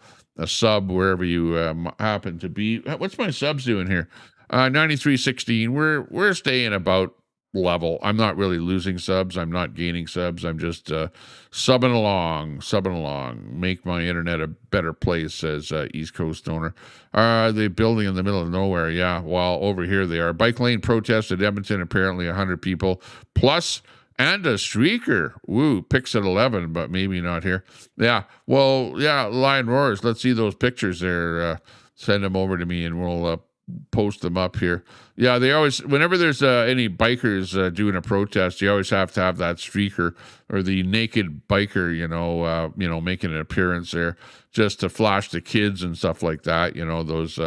sub wherever you happen to be. What's my subs doing here? 9316. We're staying about level. I'm not really losing subs. I'm not gaining subs. I'm just subbing along. Make my internet a better place, says East Coast owner. They building in the middle of nowhere? Yeah, while over here they are. Bike lane protest at Edmonton, apparently 100 people plus and a streaker. Woo, pics at 11, but maybe not here. Yeah, well, yeah, Lion Roars. Let's see those pictures there. Send them over to me and we'll post them up here. Yeah, they always, whenever there's any bikers doing a protest, you always have to have that streaker or the naked biker, making an appearance there just to flash the kids and stuff like that. Those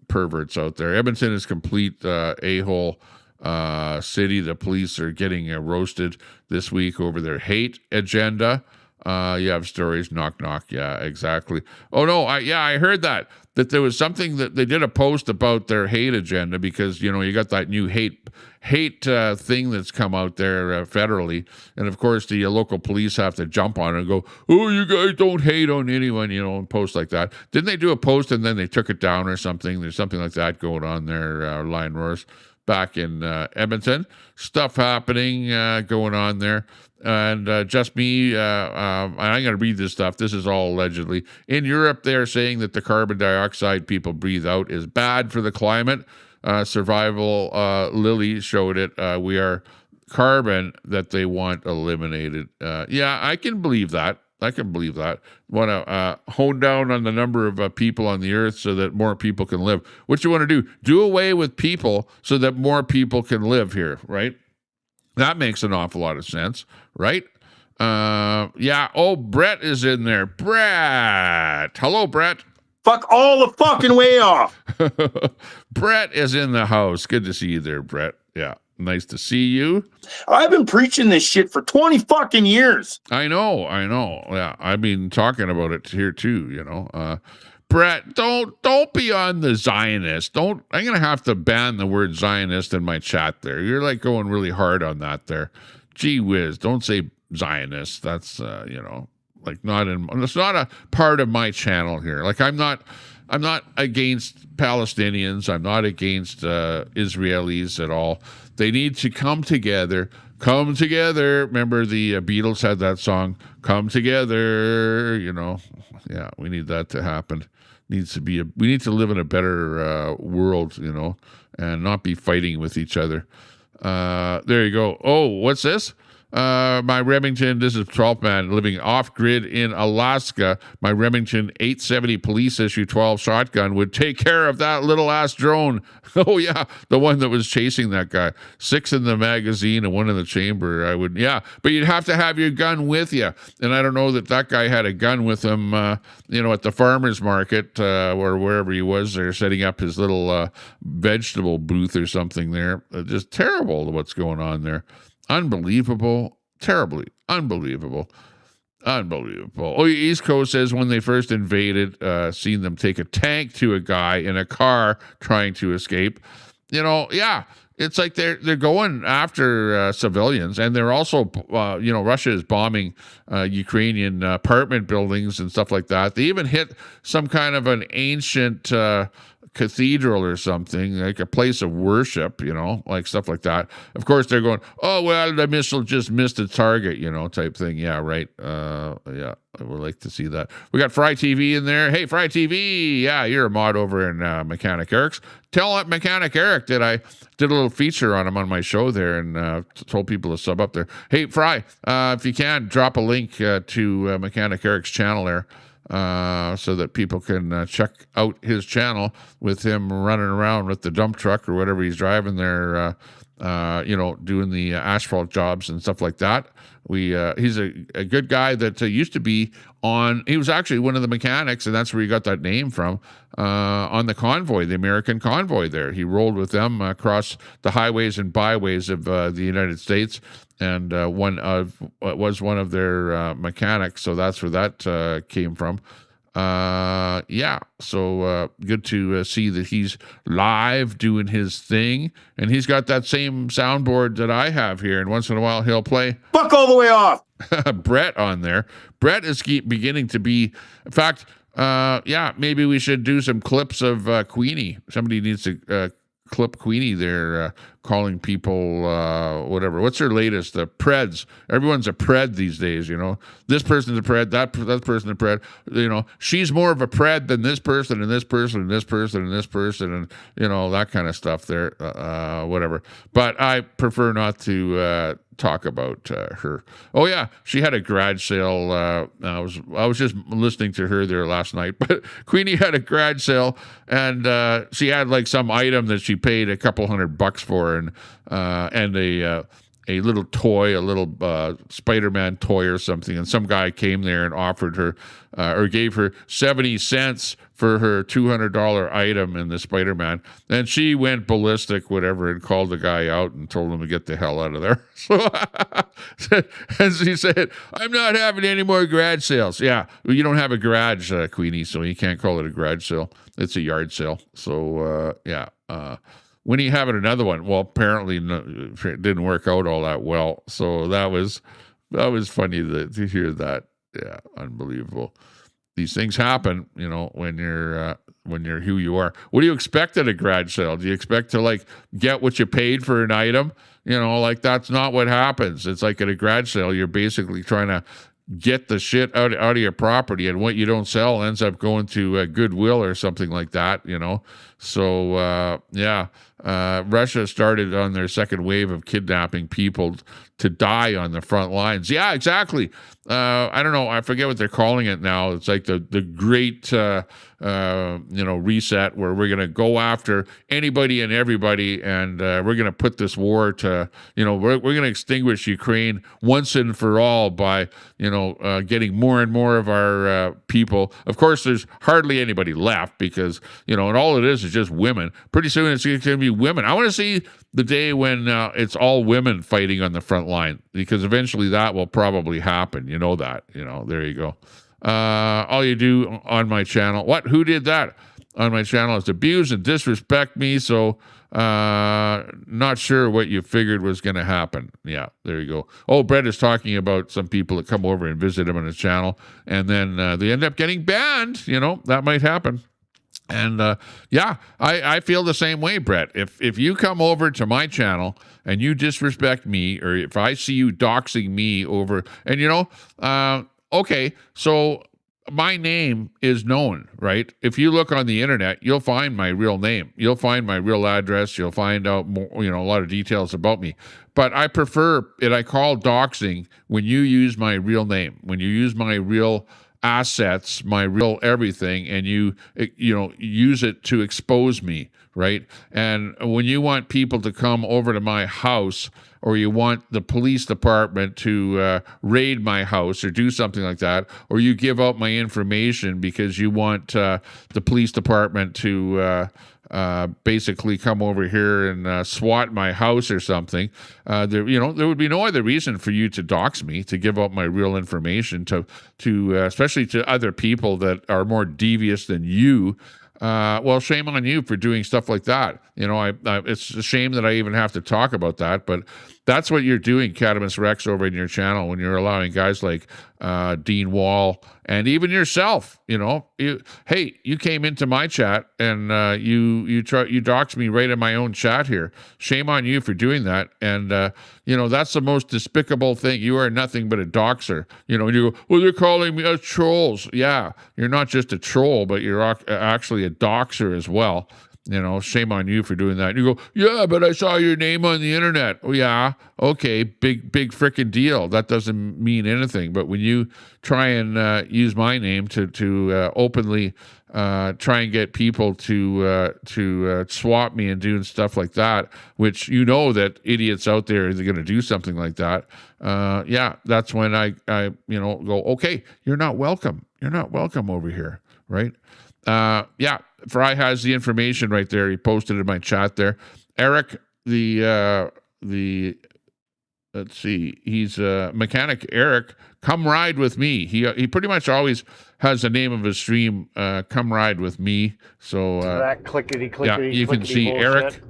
perverts out there. Edmonton is complete a-hole city. The police are getting roasted this week over their hate agenda. You have stories, knock, knock. Yeah, exactly. Oh no, I heard that there was something that they did a post about their hate agenda because, you got that new hate thing that's come out there federally. And of course the local police have to jump on it and go, oh, you guys don't hate on anyone, and post like that. Didn't they do a post and then they took it down or something? There's something like that going on there, Lion Roars. Back in Edmonton, stuff happening going on there, and just me. I'm going to read this stuff. This is all allegedly. In Europe, they're saying that the carbon dioxide people breathe out is bad for the climate. Survival Lily showed it. We are carbon that they want eliminated. Yeah, I can believe that. Want to hone down on the number of people on the earth so that more people can live. What you want to do away with people so that more people can live here, right? That makes an awful lot of sense, right? Yeah. Oh, Brett is in there. Brett. Hello, Brett. Fuck all the fucking way off. Brett is in the house. Good to see you there, Brett. Yeah, nice to see you. I've been preaching this shit for 20 fucking years. I know. Yeah, I've been talking about it here too, you know. Brett, don't be on the Zionist. I'm gonna have to ban the word Zionist in my chat there. You're like going really hard on that there. Gee whiz, don't say Zionist. That's you know, like it's not a part of my channel here. Like I'm not against Palestinians. I'm not against Israelis at all. They need to come together. Come together. Remember the Beatles had that song, "Come Together." You know, yeah, we need that to happen. We need to live in a better world, you know, and not be fighting with each other. There you go. Oh, what's this? My Remington, this is 12th man living off-grid in Alaska. My Remington 870 police issue 12 shotgun would take care of that little ass drone. Oh yeah, the one that was chasing that guy. 6 in the magazine and 1 in the chamber. Yeah, but you'd have to have your gun with you. And I don't know that guy had a gun with him, you know, at the farmer's market or wherever he was there, setting up his little vegetable booth or something there. Just terrible what's going on there. Unbelievable. Terribly unbelievable. Oh, East Coast says when they first invaded, seen them take a tank to a guy in a car trying to escape. You know, yeah, it's like they're going after civilians, and they're also, you know, Russia is bombing Ukrainian apartment buildings and stuff like that. They even hit some kind of an ancient cathedral or something, like a place of worship, you know, like stuff like that. Of course, they're going, oh, well, the missile just missed a target, you know, type thing. Yeah, right. Yeah, I would like to see that. We got Fry TV in there. Hey, Fry TV. Yeah, you're a mod over in Mechanic Eric's. Tell Mechanic Eric that I did a little feature on him on my show there and told people to sub up there. Hey, Fry, if you can, drop a link to Mechanic Eric's channel there. So that people can check out his channel with him running around with the dump truck or whatever he's driving there, you know, doing the asphalt jobs and stuff like that. He's a good guy that used to be on, he was actually one of the mechanics, and that's where he got that name from, on the convoy, the American convoy there. He rolled with them across the highways and byways of the United States, and was one of their mechanics, so that's where that came from. Yeah, so good to see that he's live doing his thing, and he's got that same soundboard that I have here, and once in a while he'll play fuck all the way off Brett on there. Brett is beginning to be, in fact, yeah, maybe we should do some clips of Queenie. Somebody needs to clip Queenie there, calling people whatever. What's her latest? The Preds. Everyone's a Pred these days, you know. This person's a Pred, that person's a Pred. You know, she's more of a Pred than this person and this person and this person and this person, and you know, that kind of stuff there. Whatever. But I prefer not to talk about her. Oh yeah, she had a garage sale. I was just listening to her there last night, but Queenie had a garage sale, and she had like some item that she paid a couple $100 for, and a little toy, a little Spider-Man toy or something, and some guy came there and offered her or gave her 70 cents for her $200 item in the Spider-Man, and she went ballistic, whatever, and called the guy out and told him to get the hell out of there. So, as she said, I'm not having any more garage sales. Yeah, well, you don't have a garage, Queenie, so you can't call it a garage sale. It's a yard sale. So, yeah. When are you having another one? Well, apparently it didn't work out all that well. So that was funny to hear that. Yeah, unbelievable. These things happen, you know, when you're who you are. What do you expect at a garage sale? Do you expect to like get what you paid for an item? You know, like that's not what happens. It's like at a garage sale, you're basically trying to get the shit out of your property, and what you don't sell ends up going to Goodwill or something like that, you know. So, Russia started on their second wave of kidnapping people to die on the front lines. Yeah, exactly. I don't know. I forget what they're calling it now. It's like the great, reset, where we're going to go after anybody and everybody, and we're going to put this war to, we're going to extinguish Ukraine once and for all by, getting more and more of our people. Of course, there's hardly anybody left because, and all it is just women. Pretty soon it's going to be women. I want to see the day when it's all women fighting on the front line, because eventually that will probably happen. You know that. There you go. All you do on my channel. What? Who did that? On my channel is abuse and disrespect me. So not sure what you figured was going to happen. Yeah, there you go. Oh, Brett is talking about some people that come over and visit him on his channel, and then they end up getting banned. That might happen. And I feel the same way, Brett. If you come over to my channel and you disrespect me, or if I see you doxing me over, and okay, so my name is known, right? If you look on the internet, you'll find my real name. You'll find my real address. You'll find out more, a lot of details about me. But I prefer it. I call doxing when you use my real name, when you use my real assets, my real everything, and you use it to expose me, right? And when you want people to come over to my house, or you want the police department to raid my house or do something like that, or you give out my information because you want the police department to basically come over here and SWAT my house or something, there would be no other reason for you to dox me, to give out my real information to especially to other people that are more devious than you. Well, shame on you for doing stuff like that. It's a shame that I even have to talk about that, but that's what you're doing, Catamus Rex, over in your channel, when you're allowing guys like Dean Wall and even yourself. You came into my chat and you doxed me right in my own chat here. Shame on you for doing that. And that's the most despicable thing. You are nothing but a doxer. And you go, well, they're calling me trolls. Yeah, you're not just a troll, but you're actually a doxer as well. Shame on you for doing that. And you go, yeah, but I saw your name on the internet. Oh, yeah, okay, big freaking deal. That doesn't mean anything. But when you try and use my name to openly try and get people to swap me and doing stuff like that, which that idiots out there are going to do something like that. That's when I go, okay, you're not welcome. You're not welcome over here, right? Fry has the information right there. He posted in my chat there. Eric, let's see, he's Mechanic Eric. Come ride with me. He pretty much always has the name of his stream. Come ride with me. So that clickety. Yeah, you can see bullshit. Eric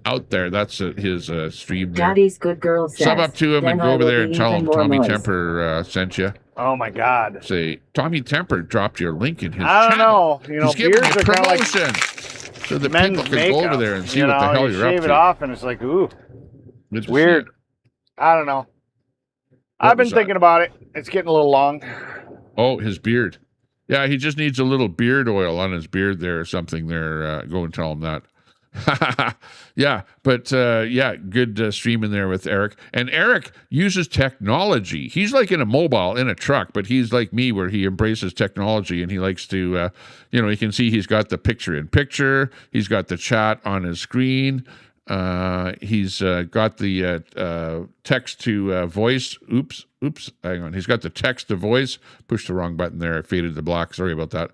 out there. That's his stream there. Daddy's good girl says, sub up to him and go over there and tell him Tommy Temper sent you. Oh my God! Say Tommy Temper dropped your link in his I don't channel. know. He's giving you promotion, like so that people can go over there and see what the hell you're up to. Shave it off, and it's like, ooh, it's weird. I don't know. I've been thinking about it. It's getting a little long. Oh, his beard. Yeah, he just needs a little beard oil on his beard there or something there. Go and tell him that. Yeah, but good stream in there with Eric. And Eric uses technology. He's like in a mobile, in a truck, but he's like me where he embraces technology and he likes to, you can see he's got the picture-in-picture. He's got the chat on his screen. He's got the text to voice. Oops, hang on. He's got the text to voice. Pushed the wrong button there. I faded the black. Sorry about that.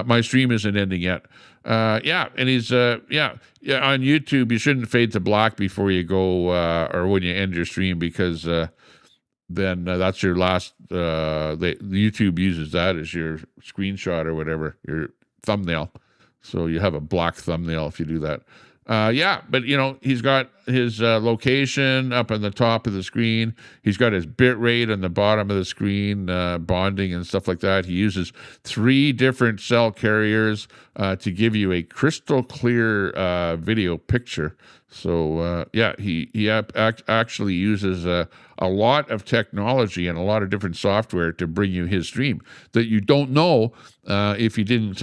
My stream isn't ending yet. And he's on YouTube. You shouldn't fade to black before you go or when you end your stream, because then that's your last. The YouTube uses that as your screenshot or whatever, your thumbnail. So you have a black thumbnail if you do that. Yeah, but you know, he's got his location up on the top of the screen. He's got his bit rate on the bottom of the screen, bonding and stuff like that. He uses 3 different cell carriers to give you a crystal clear video picture. So yeah, he actually uses a lot of technology and a lot of different software to bring you his stream that you don't know if you didn't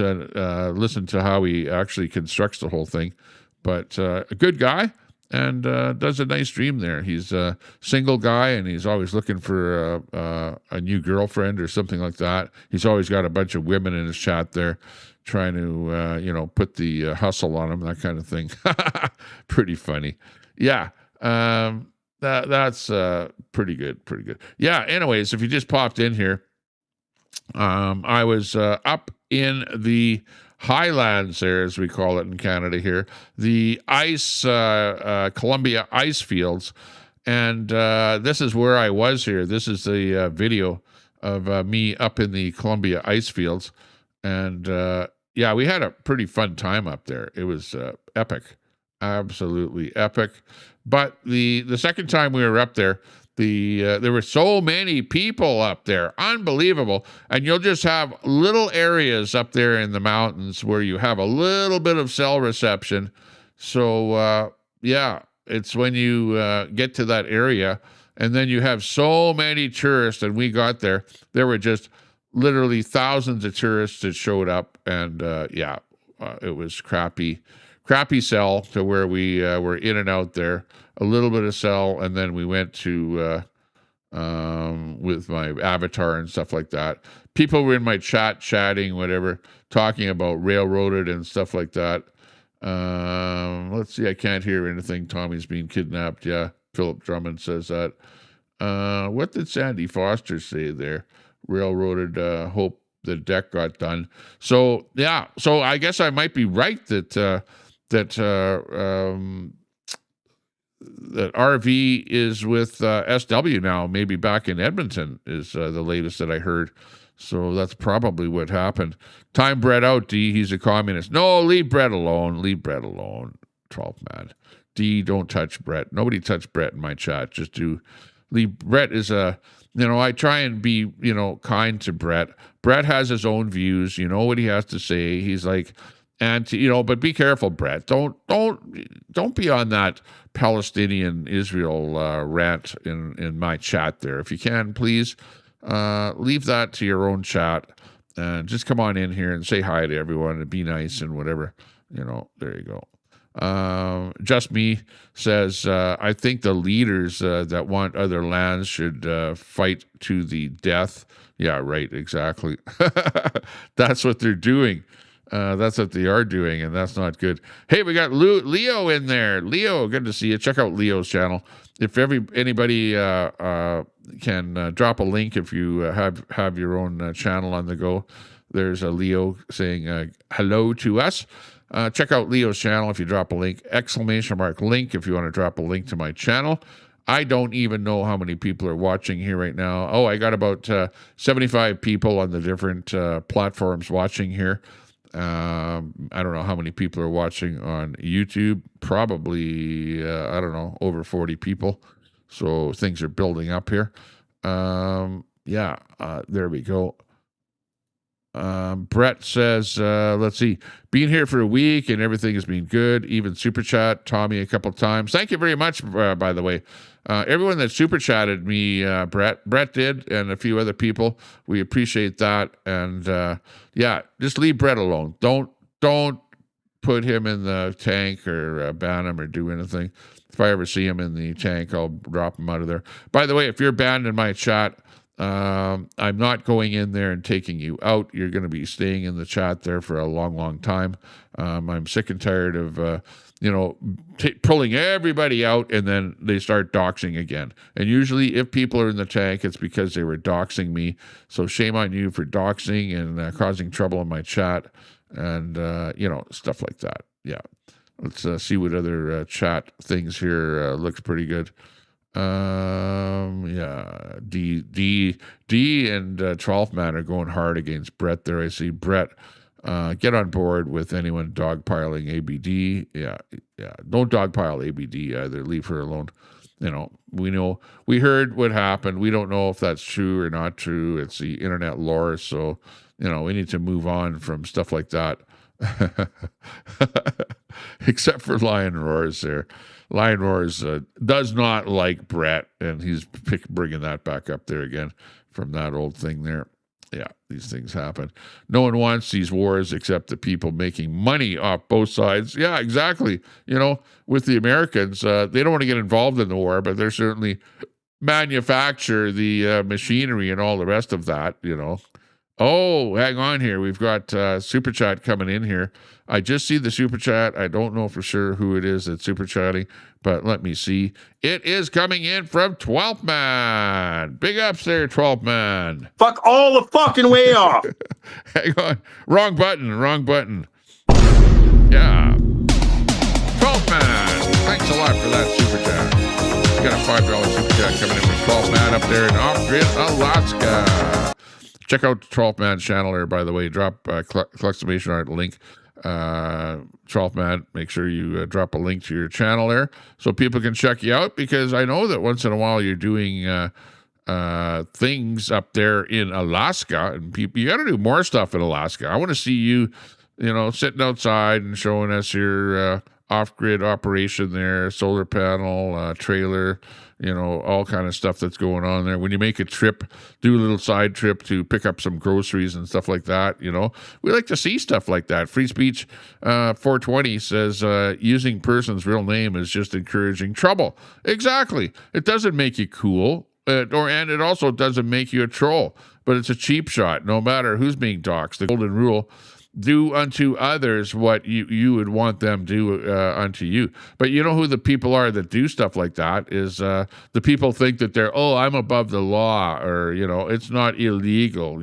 listen to how he actually constructs the whole thing. But a good guy, and does a nice stream there. He's a single guy, and he's always looking for a new girlfriend or something like that. He's always got a bunch of women in his chat there trying to, you know, put the hustle on him, that kind of thing. Pretty funny. Yeah, that's pretty good, pretty good. Yeah, anyways, if you just popped in here, I was up in the Highlands there, as we call it in Canada here, the Columbia ice fields. And this is where I was here. This is the video of me up in the Columbia ice fields. And yeah, we had a pretty fun time up there. It was epic, absolutely epic. But the second time we were up there, there were so many people up there, unbelievable. And you'll just have little areas up there in the mountains where you have a little bit of cell reception. So yeah, it's when you get to that area, and then you have so many tourists. And we got there were just literally thousands of tourists that showed up, and yeah, it was crappy cell to where we were in and out there. A little bit of cell, and then we went to with my avatar and stuff like that. People were in my chatting, whatever, talking about Railroaded and stuff like that. Let's see, I can't hear anything. Tommy's being kidnapped. Yeah, Philip Drummond says that. What did Sandy Foster say there? Railroaded, hope the deck got done. So yeah, so I guess I might be right that that RV is with SW now, maybe back in Edmonton is the latest that I heard. So that's probably what happened. Time Brett out, D. He's a communist. No, leave Brett alone. Leave Brett alone. 12th man. D, don't touch Brett. Nobody touch Brett in my chat. Just leave. Brett is a, you know, I try and be, you know, kind to Brett. Brett has his own views. You know what he has to say. He's like, and you know, but be careful, Brett. Don't be on that Palestinian Israel rant in my chat there. If you can, please leave that to your own chat and just come on in here and say hi to everyone and be nice and whatever. You know, there you go. Just Me says, I think the leaders that want other lands should fight to the death. Yeah, right, exactly. That's what they're doing. That's what they are doing, and that's not good. Hey, we got Leo in there. Leo, good to see you. Check out Leo's channel. If anybody can drop a link if you have your own channel on the go, there's a Leo saying hello to us. Check out Leo's channel if you drop a link. ! Link if you want to drop a link to my channel. I don't even know how many people are watching here right now. Oh, I got about 75 people on the different platforms watching here. I don't know how many people are watching on YouTube. Probably, I don't know, over 40 people. So things are building up here. Yeah, there we go. Brett says, let's see, being here for a week and everything has been good. Even super chat Tommy a couple times. Thank you very much, by the way. Everyone that super chatted me, Brett did, and a few other people. We appreciate that. And yeah, just leave Brett alone. Don't put him in the tank or ban him or do anything. If I ever see him in the tank, I'll drop him out of there. By the way, if you're banned in my chat, I'm not going in there and taking you out. You're going to be staying in the chat there for a long, long time. I'm sick and tired of, pulling everybody out and then they start doxing again. And usually if people are in the tank, it's because they were doxing me. So shame on you for doxing and causing trouble in my chat and, stuff like that. Yeah. Let's see what other chat things here looks pretty good. Yeah, D and 12th man are going hard against Brett there. I see Brett get on board with anyone dogpiling ABD. Yeah. Don't dogpile ABD either. Leave her alone. We heard what happened. We don't know if that's true or not true. It's the internet lore. So, we need to move on from stuff like that. Except for Lion Roars there. Lion Roars does not like Brett, and he's bringing that back up there again from that old thing there. Yeah, these things happen. No one wants these wars except the people making money off both sides. Yeah, exactly. With the Americans, they don't want to get involved in the war, but they're certainly manufacture the machinery and all the rest of that, Oh, hang on here. We've got Super Chat coming in here. I just see the Super Chat. I don't know for sure who it is that's Super Chatting, but let me see. It is coming in from 12th Man. Big ups there, 12th Man. Fuck all the fucking way off. Hang on. Wrong button. Yeah. 12th Man. Thanks a lot for that Super Chat. We got a $5 Super Chat coming in from 12th Man up there in Off-Grid, Alaska. Check out the 12th Man channel there, by the way. Drop exclamation art link. 12th Man, make sure you drop a link to your channel there so people can check you out, because I know that once in a while you're doing things up there in Alaska, and you got to do more stuff in Alaska. I want to see you, sitting outside and showing us your off-grid operation there, solar panel, trailer, all kind of stuff that's going on there. When you make a trip, do a little side trip to pick up some groceries and stuff like that, We like to see stuff like that. Free Speech 420 says, using person's real name is just encouraging trouble. Exactly. It doesn't make you cool, and it also doesn't make you a troll, but it's a cheap shot, no matter who's being doxxed. The golden rule: do unto others what you would want them do unto you. But you know who the people are that do stuff like that is the people think that they're, I'm above the law, or, it's not illegal,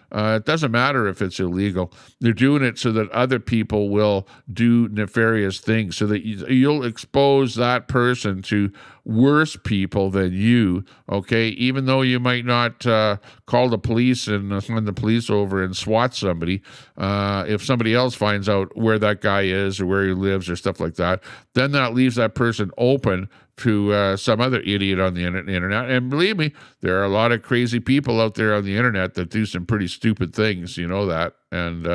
It doesn't matter if it's illegal. They're doing it so that other people will do nefarious things, so that you'll expose that person to worse people than you, okay? Even though you might not call the police and send the police over and SWAT somebody, if somebody else finds out where that guy is or where he lives or stuff like that, then that leaves that person open to some other idiot on the internet. And believe me, there are a lot of crazy people out there on the internet that do some pretty stupid things, that. And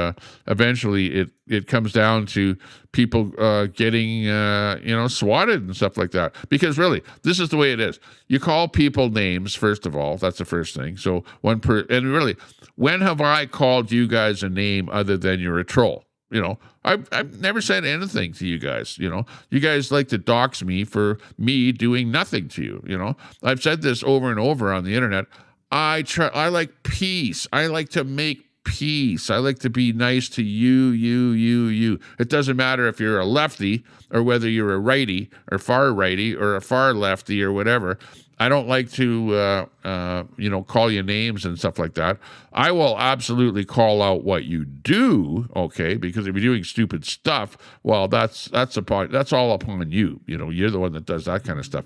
eventually it comes down to people getting, swatted and stuff like that. Because really, this is the way it is. You call people names, first of all. That's the first thing. So and really, when have I called you guys a name other than you're a troll? I've never said anything to you guys. You guys like to dox me for me doing nothing to you. I've said this over and over on the internet. I like peace. I like to make peace. I like to be nice to you. It doesn't matter if you're a lefty or whether you're a righty or far righty or a far lefty or whatever. I don't like to, call you names and stuff like that. I will absolutely call out what you do, okay? Because if you're doing stupid stuff, well, that's all upon you. You're the one that does that kind of stuff.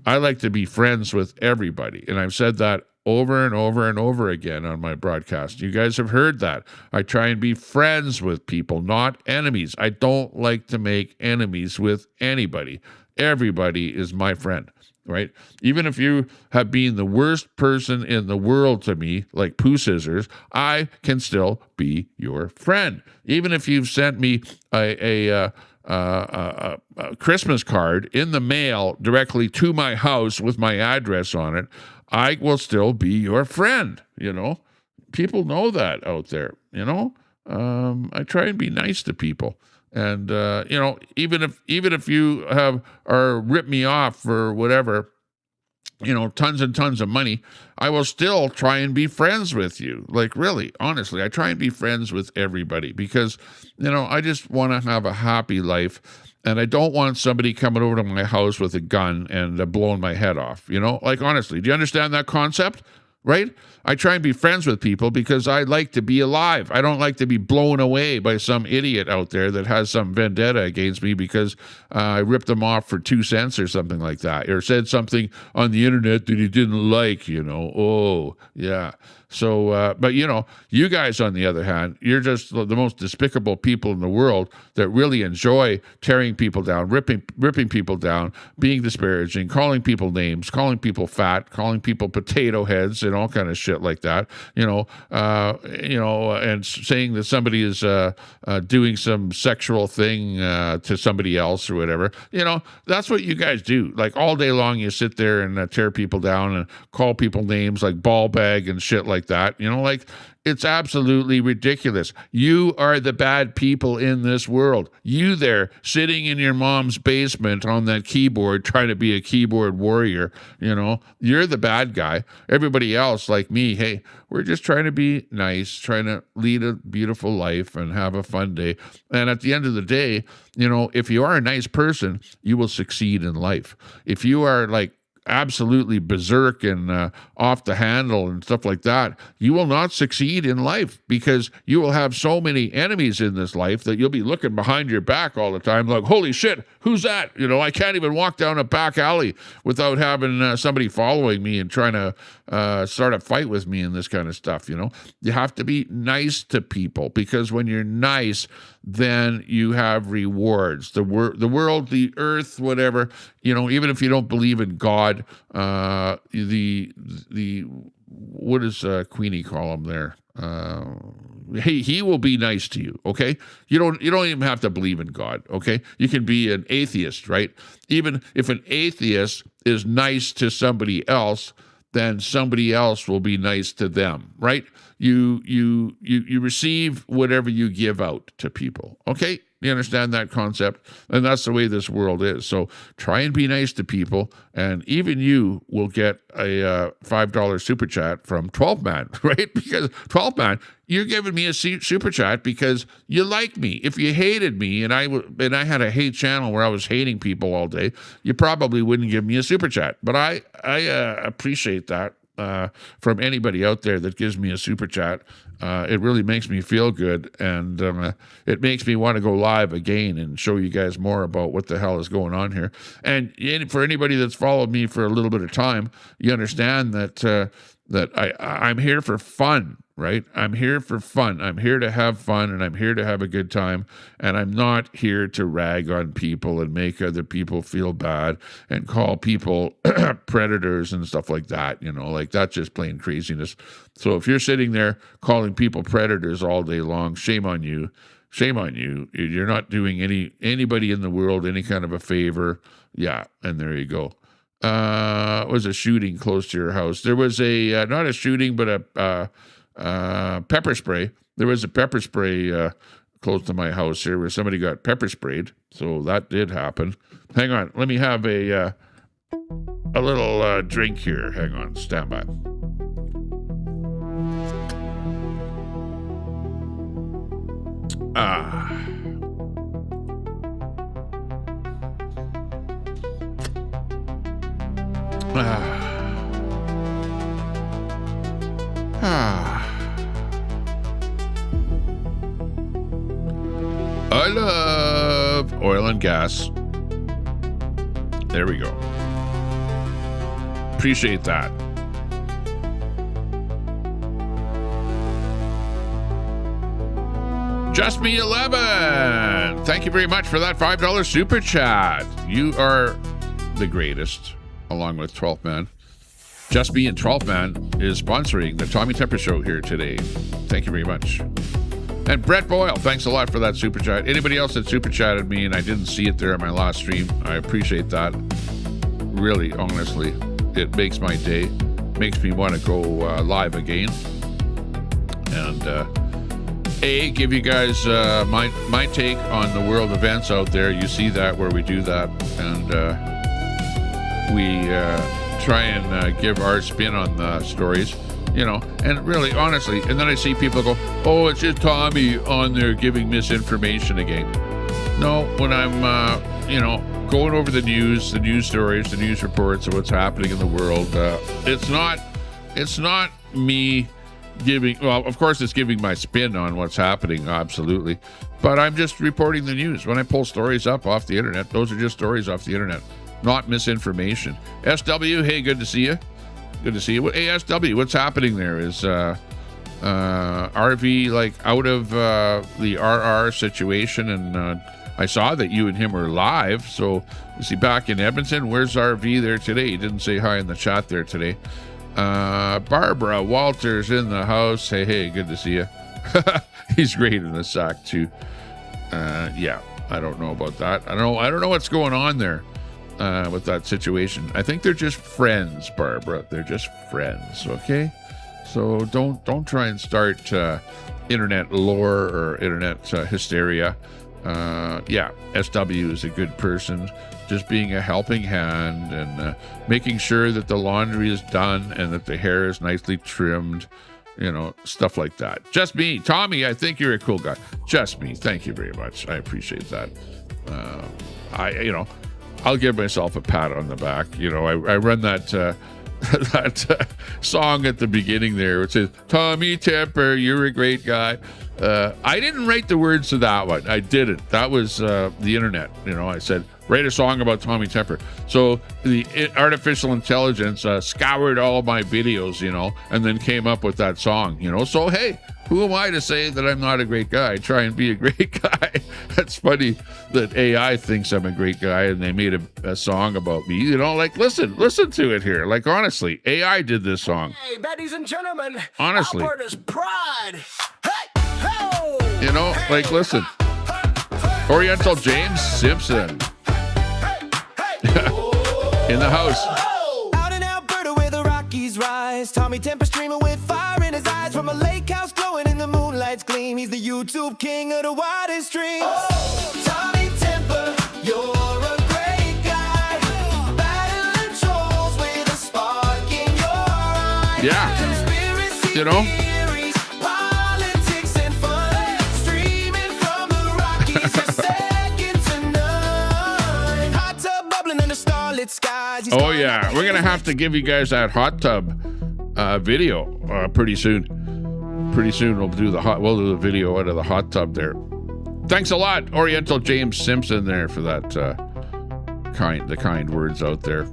I like to be friends with everybody, and I've said that over and over and over again on my broadcast. You guys have heard that. I try and be friends with people, not enemies. I don't like to make enemies with anybody. Everybody is my friend. Right? Even if you have been the worst person in the world to me, like Pooh Scissors, I can still be your friend. Even if you've sent me a Christmas card in the mail directly to my house with my address on it, I will still be your friend. People know that out there. I try and be nice to people. And even if you are rip me off for whatever, tons and tons of money, I will still try and be friends with you. Like, really, honestly, I try and be friends with everybody because, I just want to have a happy life, and I don't want somebody coming over to my house with a gun and blowing my head off. Like, honestly, do you understand that concept? Right? I try and be friends with people because I like to be alive. I don't like to be blown away by some idiot out there that has some vendetta against me because I ripped them off for 2 cents or something like that, or said something on the internet that he didn't like, Oh, yeah. So, but you know, you guys on the other hand, you're just the most despicable people in the world that really enjoy tearing people down, ripping people down, being disparaging, calling people names, calling people fat, calling people potato heads, and all kind of shit like that. You know, and saying that somebody is doing some sexual thing to somebody else or whatever. You know, that's what you guys do. Like all day long, you sit there and tear people down and call people names like ball bag and shit like that. You know, like it's absolutely ridiculous. You are the bad people in this world. You there sitting in your mom's basement on that keyboard trying to be a keyboard warrior, you know, you're the bad guy. Everybody else like me, hey, we're just trying to be nice, trying to lead a beautiful life and have a fun day. And at the end of the day, you know, if you are a nice person, you will succeed in life. If you are like absolutely berserk and off the handle and stuff like that, you will not succeed in life because you will have so many enemies in this life that you'll be looking behind your back all the time like, holy shit, who's that? You know, I can't even walk down a back alley without having somebody following me and trying to start a fight with me and this kind of stuff. You know, you have to be nice to people because when you're nice, then you have rewards. The world, the earth, whatever, you know, even if you don't believe in God, the what does Queenie call him there? He will be nice to you, okay? You don't even have to believe in God, okay? You can be an atheist, right? Even if an atheist is nice to somebody else, then somebody else will be nice to them, right? You receive whatever you give out to people, okay? You understand that concept? And that's the way this world is. So try and be nice to people, and even you will get a $5 super chat from 12 Man, right? Because 12 Man, you're giving me a super chat because you like me. If you hated me and I had a hate channel where I was hating people all day, you probably wouldn't give me a super chat. But I appreciate that. From anybody out there that gives me a super chat. It really makes me feel good, and it makes me want to go live again and show you guys more about what the hell is going on here. And for anybody that's followed me for a little bit of time, you understand that I'm here for fun, right? I'm here for fun. I'm here to have fun, and I'm here to have a good time, and I'm not here to rag on people and make other people feel bad and call people predators and stuff like that, you know, like that's just plain craziness. So if you're sitting there calling people predators all day long, shame on you. Shame on you. You're not doing anybody in the world any kind of a favor. Yeah, and there you go. Was a shooting close to your house. There was a, not a shooting, but a pepper spray. There was a pepper spray close to my house here where somebody got pepper sprayed. So that did happen. Hang on. Let me have a little drink here. Hang on. Stand by. I love oil and gas. There we go. Appreciate that. Just Me 11. Thank you very much for that $5 super chat. You are the greatest, along with 12 Man. Just Me and 12 Man is sponsoring the Tommy Temper Show here today. Thank you very much. And Brett Boyle, thanks a lot for that super chat. Anybody else that super chatted me and I didn't see it there on my last stream, I appreciate that. Really, honestly, it makes my day. Makes me want to go live again. And give you guys my take on the world events out there. You see that where we do that, and we try and give our spin on the stories, you know. And really, honestly, and then I see people go, "Oh, it's just Tommy on there giving misinformation again." No, when I'm, going over the news stories, the news reports of what's happening in the world, it's not me giving, well, of course it's giving my spin on what's happening, absolutely, but I'm just reporting the news. When I pull stories up off the internet, those are just stories off the internet, not misinformation. SW, hey, good to see you. Good to see you. ASW, what's happening there? Is RV like out of the RR situation? And I saw that you and him were live. So is he back in Edmonton? Where's RV there today? He didn't say hi in the chat there today. Barbara Walters in the house. Hey, good to see you. He's great in the sack too. Yeah, I don't know about that. I don't know what's going on there with that situation. I think they're just friends, Barbara. They're just friends, okay? So don't try and start internet lore or internet hysteria. Yeah, SW is a good person, just being a helping hand and making sure that the laundry is done and that the hair is nicely trimmed, you know, stuff like that. Just me. Tommy, I think you're a cool guy. Just me. Thank you very much. I appreciate that. I'll give myself a pat on the back. You know, I run that song at the beginning there. It says, Tommy Temper, you're a great guy. I didn't write the words to that one. I didn't. That was the internet. You know, I said, write a song about Tommy Temper. So the artificial intelligence scoured all of my videos, you know, and then came up with that song, you know. So, hey, who am I to say that I'm not a great guy? I try and be a great guy. That's funny that AI thinks I'm a great guy and they made a song about me. You know, like, listen to it here. Like, honestly, AI did this song. Hey, ladies and gentlemen. Honestly. Alberta's pride. Hey, ho! You know, like, listen. Oriental James Simpson. In the house. Out in Alberta where the Rockies rise, Tommy Temper streaming with fire in his eyes from a lake house glowing in the moonlight's gleam. He's the YouTube king of the widest streams. Oh, Tommy Temper, you're a great guy. Battling trolls with a spark in your eye. Yeah. Conspiracy You know? theories, politics and fun. Streaming from the Rockies, you're second to none. Hot tub bubbling under starlit skies. He's Oh yeah, we're gonna have to give you guys that hot tub video pretty soon. Pretty soon we'll do the video out of the hot tub there. Thanks a lot, Oriental James Simpson, there for that kind words out there.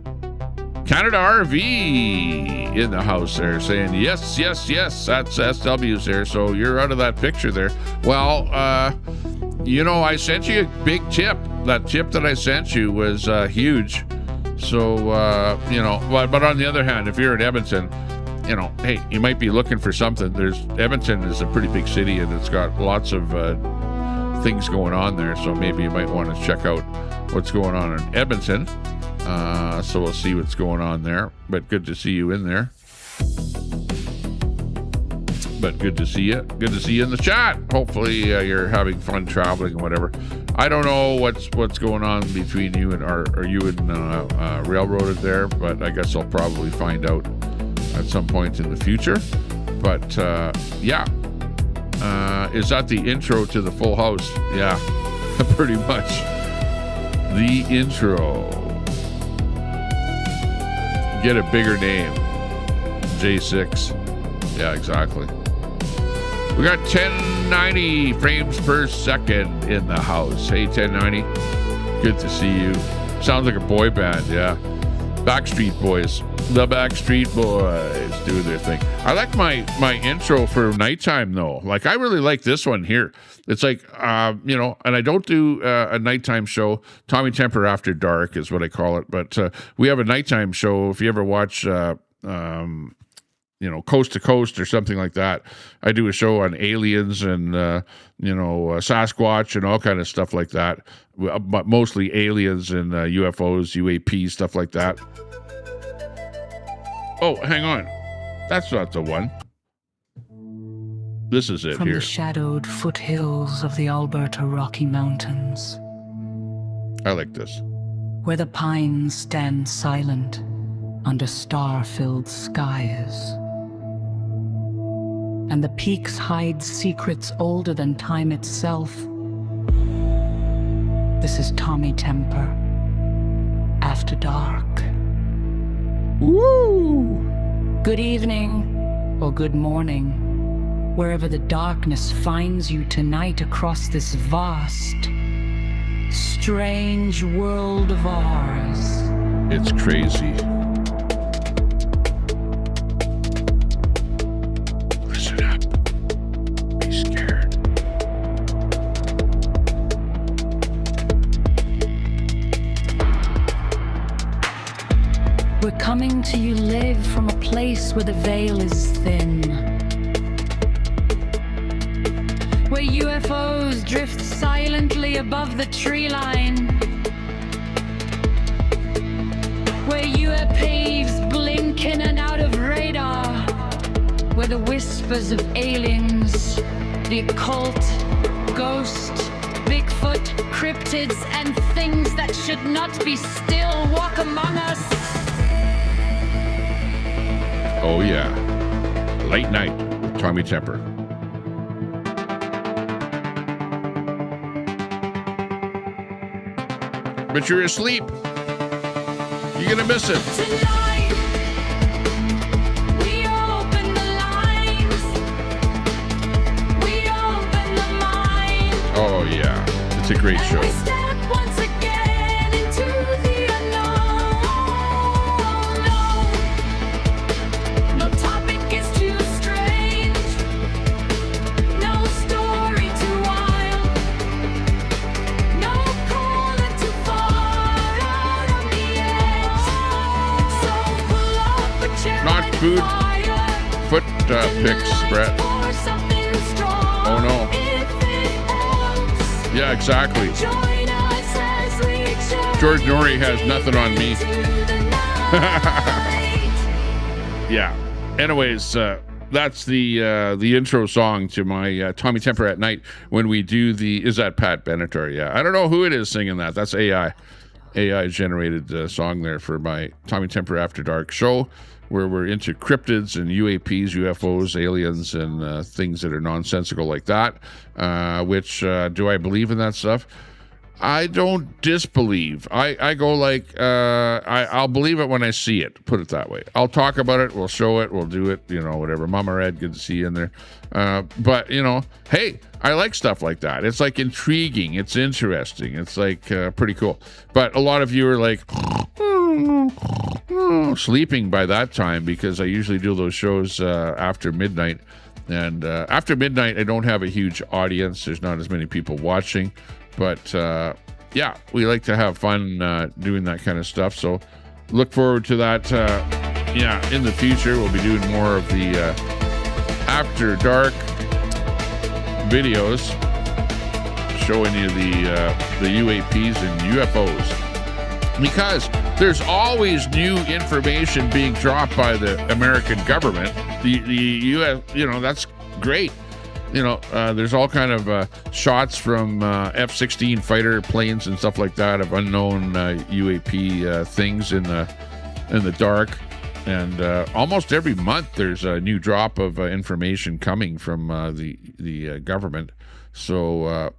Canada RV in the house there, saying yes. That's SW's there. So you're out of that picture there. Well, you know, I sent you a big tip. That tip that I sent you was huge. So, you know, but on the other hand, if you're in Edmonton, you know, hey, you might be looking for something. Edmonton is a pretty big city and it's got lots of things going on there. So maybe you might want to check out what's going on in Edmonton. So we'll see what's going on there. But good to see you in there. But good to see you. Good to see you in the chat. Hopefully you're having fun traveling and whatever. I don't know what's going on between you and Railroaded there, but I guess I'll probably find out at some point in the future. But yeah, is that the intro to the Full House? Yeah, pretty much the intro. Get a bigger name, J6. Yeah, exactly. We got 1090 frames per second in the house. Hey, 1090. Good to see you. Sounds like a boy band, yeah. Backstreet Boys. The Backstreet Boys doing their thing. I like my intro for nighttime, though. Like, I really like this one here. It's like, you know, and I don't do a nighttime show. Tommy Temper After Dark is what I call it. But we have a nighttime show. If you ever watch... you know, Coast to Coast or something like that. I do a show on aliens and, you know, Sasquatch and all kind of stuff like that. But mostly aliens and UFOs, UAP, stuff like that. Oh, hang on. That's not the one. This is it From here. the shadowed foothills of the Alberta Rocky Mountains. I like this. Where the pines stand silent under star-filled skies. And the peaks hide secrets older than time itself. This is Tommy Temper After Dark. Woo! Good evening or good morning, wherever the darkness finds you tonight across this vast, strange world of ours. It's crazy. We're coming to you live from a place where the veil is thin, where UFOs drift silently above the tree line, where UAPs blink in and out of radar, where the whispers of aliens, the occult, ghost, Bigfoot, cryptids, and things that should not be still walk among us. Oh yeah, Late Night with Tommy Temper. But you're asleep. You're gonna miss it. Tonight, we open the lines. We open the mind. Oh yeah, it's a great show. We step once again into the unknown. No topic is too strange. No story too wild. No corner too far out on the edge. So pull up a chair Not by the food. fire. Foot picks, Brett. Pour something strong. Oh no. If it helps. Yeah, exactly. Join us as we George Norrie has nothing on me. Yeah. Anyways, that's the intro song to my Tommy Temper at night when we do the. Is that Pat Benatar? Yeah. I don't know who it is singing that. That's AI. AI generated song there for my Tommy Temper After Dark show, where we're into cryptids and UAPs, UFOs, aliens, and things that are nonsensical like that. Which do I believe in that stuff? I don't disbelieve. I go like, I'll believe it when I see it, put it that way. I'll talk about it, we'll show it, we'll do it, whatever. Mama Red, good to see you in there. But, hey, I like stuff like that. It's like intriguing. It's interesting. It's like pretty cool. But a lot of you are like sleeping by that time because I usually do those shows after midnight. And after midnight, I don't have a huge audience. There's not as many people watching. But, yeah, we like to have fun doing that kind of stuff. So look forward to that. In the future, we'll be doing more of the After Dark videos showing you the UAPs and UFOs. Because there's always new information being dropped by the American government. The U.S., that's great. There's all kind of shots from F-16 fighter planes and stuff like that of unknown UAP things in the dark. And almost every month there's a new drop of information coming from the government. So,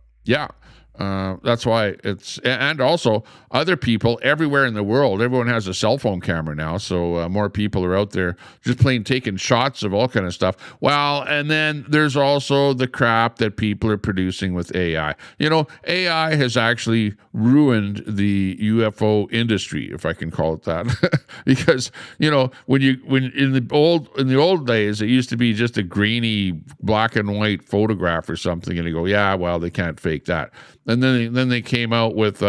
that's why it's, and also other people everywhere in the world, everyone has a cell phone camera now. So more people are out there just plain taking shots of all kind of stuff. Well, and then there's also the crap that people are producing with AI. AI has actually ruined the UFO industry, if I can call it that, because, when in the old days, it used to be just a grainy black and white photograph or something. And you go, yeah, well, they can't fake that. And then they came out with,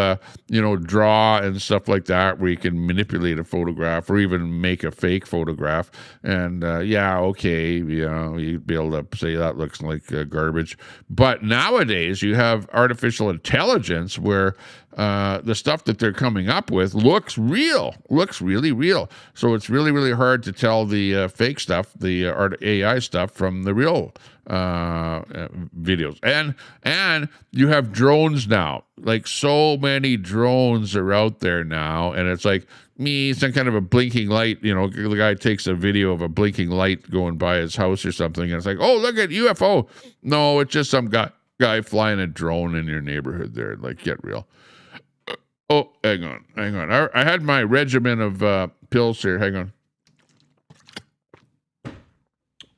draw and stuff like that, where you can manipulate a photograph or even make a fake photograph. And you'd be able to say that looks like garbage. But nowadays you have artificial intelligence where the stuff that they're coming up with looks real, looks really real. So it's really, really hard to tell the fake stuff, the AI stuff, from the real videos. And you have drones now. Like, so many drones are out there now, and it's like some kind of a blinking light. The guy takes a video of a blinking light going by his house or something, and it's like, oh, look at UFO. No, it's just some guy flying a drone in your neighborhood there. Like, get real. Oh, hang on. I had my regimen of pills here. Hang on.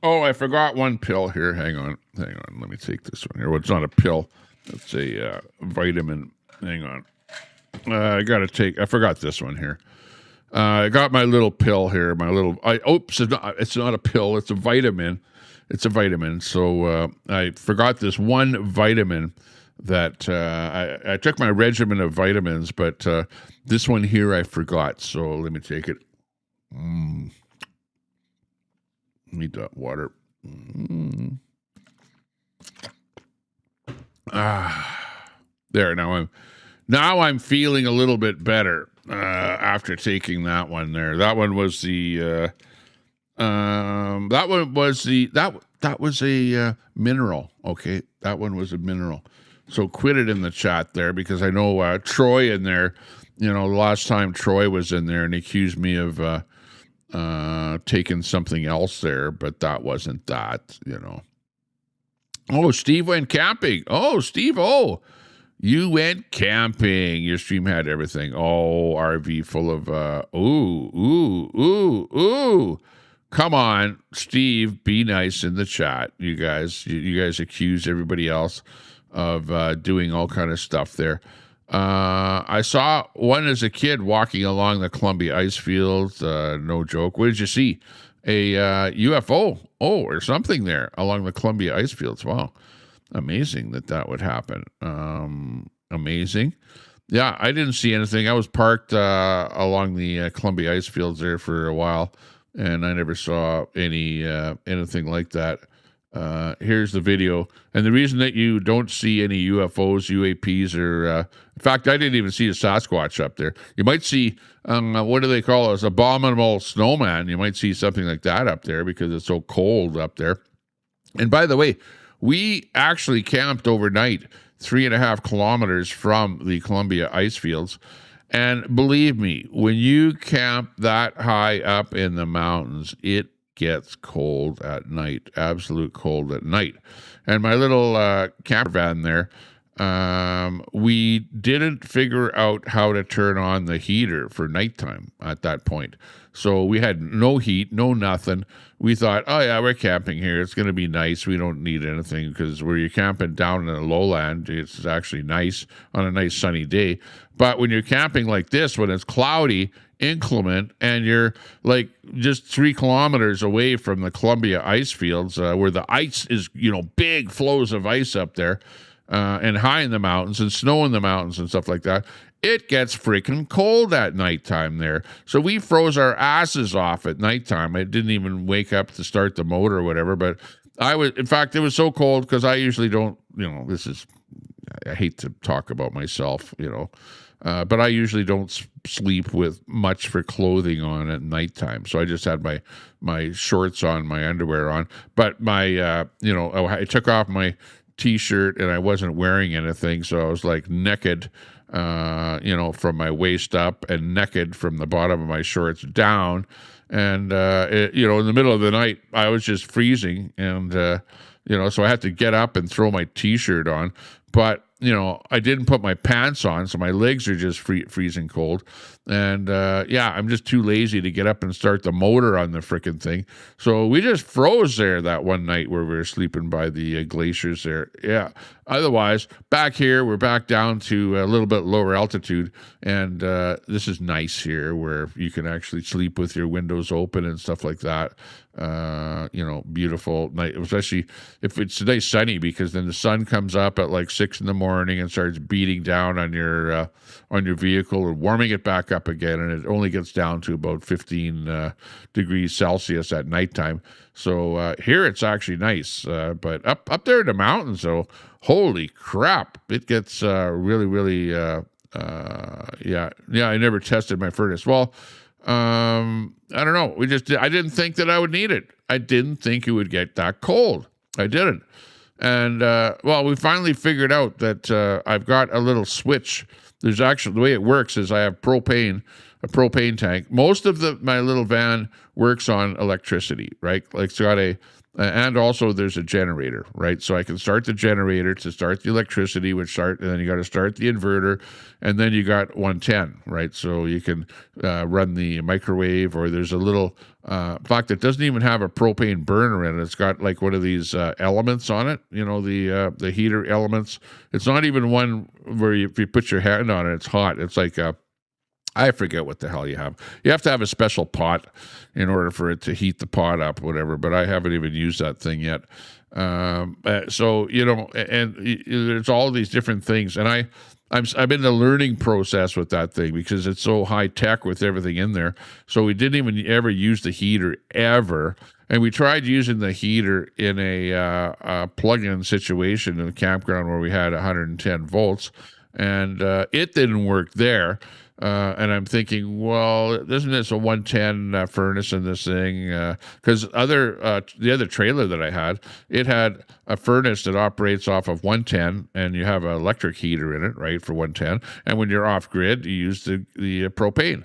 Oh, I forgot one pill here. Hang on. Let me take this one here. Well, it's not a pill. It's a vitamin. Hang on. I forgot this one here. I got my little pill here. It's not a pill. It's a vitamin. It's a vitamin. So I forgot this one vitamin that I took my regimen of vitamins, but this one here I forgot. So let me take it. Need that water. There, now I'm feeling a little bit better after taking that one there. That one was the that was a mineral. Okay, that one was a mineral. So quit it in the chat there, because I know Troy in there. You know, the last time Troy was in there and he accused me of taking something else there, but that wasn't that. You know. Oh, Steve went camping. Oh, Steve. Oh, you went camping. Your stream had everything. Oh, RV full of ooh. Come on, Steve, be nice in the chat. You guys accuse everybody else of doing all kind of stuff there. I saw one as a kid walking along the Columbia ice fields. No joke. What did you see? A UFO, or something there along the Columbia ice fields. Wow, amazing that would happen. Amazing. Yeah, I didn't see anything. I was parked along the Columbia ice fields there for a while, and I never saw anything like that. Here's the video. And the reason that you don't see any UFOs, UAPs, or in fact, I didn't even see a Sasquatch up there. You might see, what do they call it? Abominable snowman. You might see something like that up there because it's so cold up there. And by the way, we actually camped overnight 3.5 kilometers from the Columbia ice fields. And believe me, when you camp that high up in the mountains, it gets cold at night, absolute cold at night. And my little camper van there, we didn't figure out how to turn on the heater for nighttime at that point. So we had no heat, no nothing. We thought, oh yeah, we're camping here. It's going to be nice. We don't need anything, because where you're camping down in the lowland, it's actually nice on a nice sunny day. But when you're camping like this, when it's cloudy, inclement, and you're like just 3 kilometers away from the Columbia ice fields, where the ice is, big flows of ice up there, and high in the mountains and snow in the mountains and stuff like that, it gets freaking cold at nighttime there. So we froze our asses off at nighttime. I didn't even wake up to start the motor or whatever, but in fact, it was so cold, because I usually don't, I hate to talk about myself, but I usually don't sleep with much for clothing on at nighttime. So I just had my shorts on, my underwear on. But I took off my T-shirt and I wasn't wearing anything, so I was like naked, from my waist up, and naked from the bottom of my shorts down. And in the middle of the night, I was just freezing, and so I had to get up and throw my T-shirt on. But I didn't put my pants on, so my legs are just freezing cold. And I'm just too lazy to get up and start the motor on the frickin' thing. So we just froze there that one night where we were sleeping by the glaciers there. Yeah. Otherwise, back here, we're back down to a little bit lower altitude. And this is nice here, where you can actually sleep with your windows open and stuff like that. Beautiful night, especially if it's nice sunny, because then the sun comes up at like 6 in the morning and starts beating down on your vehicle and warming it back up again, and it only gets down to about 15 degrees Celsius at nighttime. So here it's actually nice, but up there in the mountains, though, holy crap, it gets really I never tested my furnace. Well, I don't know. I didn't think that I would need it. I didn't think it would get that cold. I didn't. And, we finally figured out that I've got a little switch. There's actually, the way it works is I have a propane tank. Most of my little van works on electricity, right? Like it's got and also there's a generator, right? So I can start the generator to start the electricity, and then you got to start the inverter, and then you got 110, right? So you can run the microwave, or there's a little, in fact, it doesn't even have a propane burner in it. It's got like one of these elements on it, the heater elements. It's not even one where if you put your hand on it, it's hot. It's like I forget what the hell you have. You have to have a special pot in order for it to heat the pot up, whatever, but I haven't even used that thing yet. So, and there's all these different things. And I'm in the learning process with that thing because it's so high tech with everything in there. So we didn't even ever use the heater ever. And we tried using the heater in a plug-in situation in a campground where we had 110 volts, and it didn't work there. And I'm thinking, well, isn't this a 110 furnace in this thing? Because the other trailer that I had, it had a furnace that operates off of 110, and you have an electric heater in it, right, for 110. And when you're off grid, you use the propane,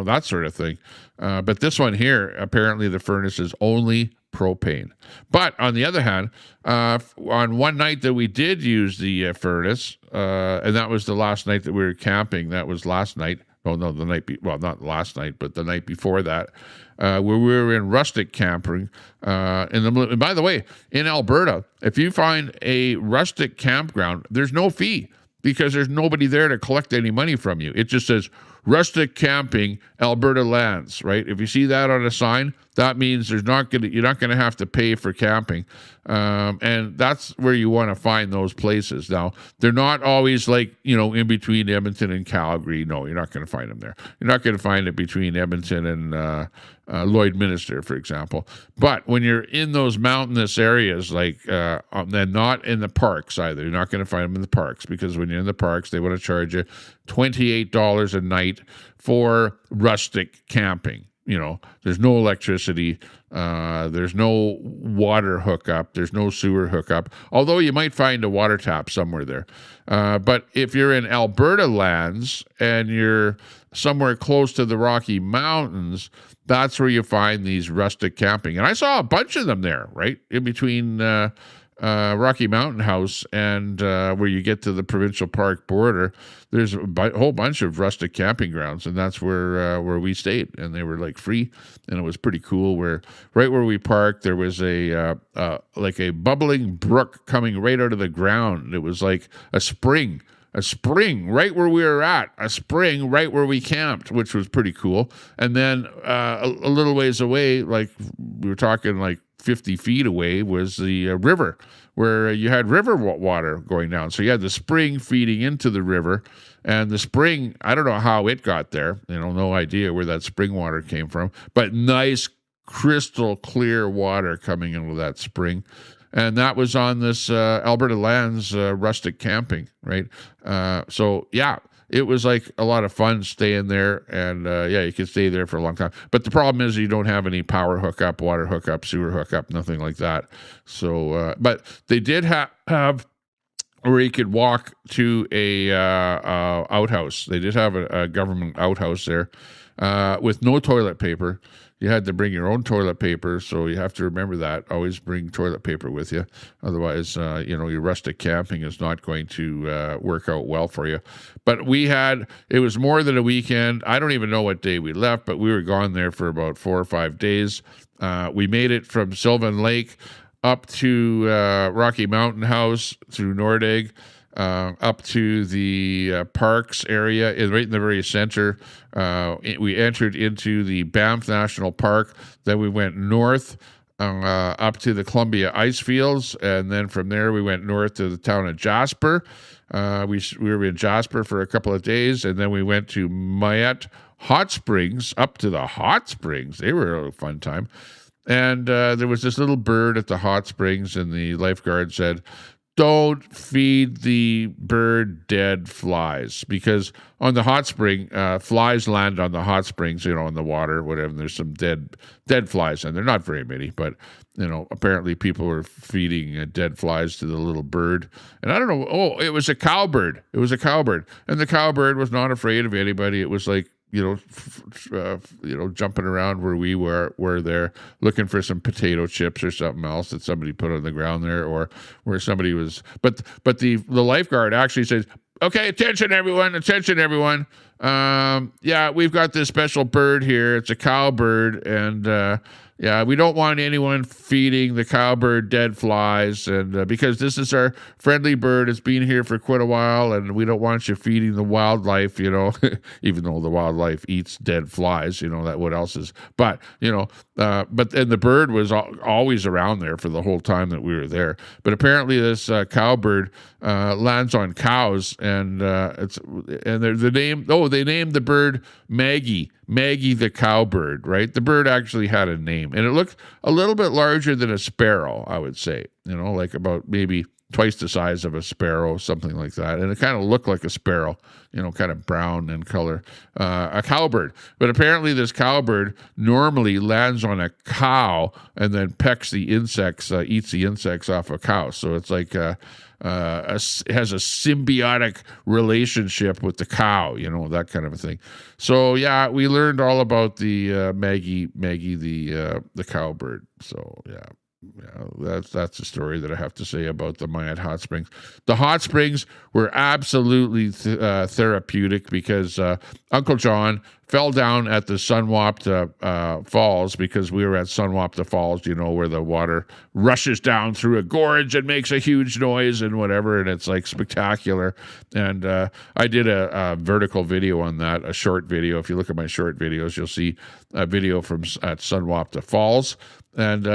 that sort of thing. But this one here, apparently the furnace is only propane. But on the other hand, on one night that we did use the furnace, and that was the last night that we were camping. That was last night. Oh no, not last night, but the night before that, where we were in rustic camping. And by the way, in Alberta, if you find a rustic campground, there's no fee because there's nobody there to collect any money from you. It just says rustic camping, Alberta lands, right? If you see that on a sign, that means you're not gonna have to pay for camping, and that's where you want to find those places. Now, they're not always like in between Edmonton and Calgary. No, you're not going to find them there. You're not going to find it between Edmonton and Lloydminster, for example. But when you're in those mountainous areas, like then not in the parks either. You're not going to find them in the parks because when you're in the parks, they want to charge you $28 a night for rustic camping. There's no electricity, there's no water hookup, there's no sewer hookup, although you might find a water tap somewhere there. But if you're in Alberta lands and you're somewhere close to the Rocky Mountains, that's where you find these rustic camping. And I saw a bunch of them there, right, in between Rocky Mountain House and where you get to the provincial park border. There's a whole bunch of rustic camping grounds, and that's where we stayed, and they were like free, and it was pretty cool. Right where we parked, there was a bubbling brook coming right out of the ground. It was like a spring right where we were at, a spring right where we camped, which was pretty cool. And then a little ways away, like we were talking like 50 feet away, was the river where you had river water going down. So you had the spring feeding into the river, and the spring, I don't know how it got there. No idea where that spring water came from, but nice crystal clear water coming into that spring. And that was on this Alberta Lands rustic camping, right? So, yeah, it was like a lot of fun staying there. And, you could stay there for a long time. But the problem is you don't have any power hookup, water hookup, sewer hookup, nothing like that. So, but they did have where you could walk to a outhouse. They did have a government outhouse there with no toilet paper. You had to bring your own toilet paper, so you have to remember that. Always bring toilet paper with you. Otherwise, your rustic camping is not going to work out well for you. But it was more than a weekend. I don't even know what day we left, but we were gone there for about 4 or 5 days. We made it from Sylvan Lake up to Rocky Mountain House through Nordegg, up to the parks area, right in the very center. We entered into the Banff National Park. Then we went north up to the Columbia Ice Fields, and then from there we went north to the town of Jasper. We were in Jasper for a couple of days, and then we went to Mayette Hot Springs, up to the Hot Springs. They were a fun time. And there was this little bird at the hot springs, and the lifeguard said, don't feed the bird dead flies, because on the hot spring, flies land on the hot springs, in the water, whatever. And there's some dead flies, and they're not very many, but apparently people were feeding dead flies to the little bird. And I don't know. Oh, it was a cowbird. And the cowbird was not afraid of anybody. It was like, jumping around where we were there, looking for some potato chips or something else that somebody put on the ground there, or where somebody was. But the lifeguard actually says, "Okay, attention everyone! Yeah, we've got this special bird here. It's a cowbird, and yeah, we don't want anyone feeding the cowbird dead flies, and because this is our friendly bird, it's been here for quite a while, and we don't want you feeding the wildlife, you know, even though the wildlife eats dead flies, you know, that what else is, but, you know, and the bird was always around there for the whole time that we were there. But apparently this cowbird lands on cows, and they named the bird Maggie the cowbird, right? The bird actually had a name, and it looked a little bit larger than a sparrow, I would say, you know, like about maybe twice the size of a sparrow, something like that. And it kind of looked like a sparrow, you know, kind of brown in color, a cowbird. But apparently this cowbird normally lands on a cow and then pecks the insects, eats the insects off a cow. So it's like it has a symbiotic relationship with the cow, you know, that kind of a thing. So yeah, we learned all about the Maggie the cowbird. So yeah. Yeah, that's the story that I have to say about the Myatt Hot Springs. The hot springs were absolutely therapeutic because Uncle John fell down at the Sunwapta Falls, because we were at Sunwapta Falls, you know, where the water rushes down through a gorge and makes a huge noise and whatever, and it's like spectacular. And I did a vertical video on that, a short video. If you look at my short videos, you'll see a video from at Sunwapta Falls. And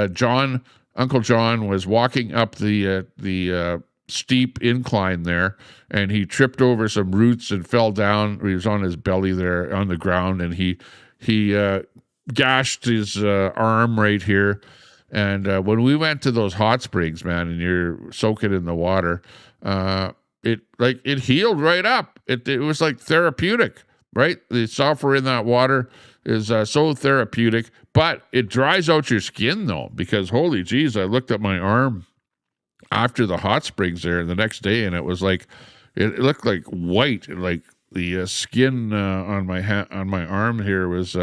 Uncle John was walking up the steep incline there, and he tripped over some roots and fell down. He was on his belly there on the ground, and he gashed his arm right here. And when we went to those hot springs, man, and you're soaking in the water, it healed right up. It was like therapeutic, right? The sulfur in that water is so therapeutic, but it dries out your skin though, because holy jeez, I looked at my arm after the hot springs there the next day, and it was like, it looked like white, like the skin on my arm here was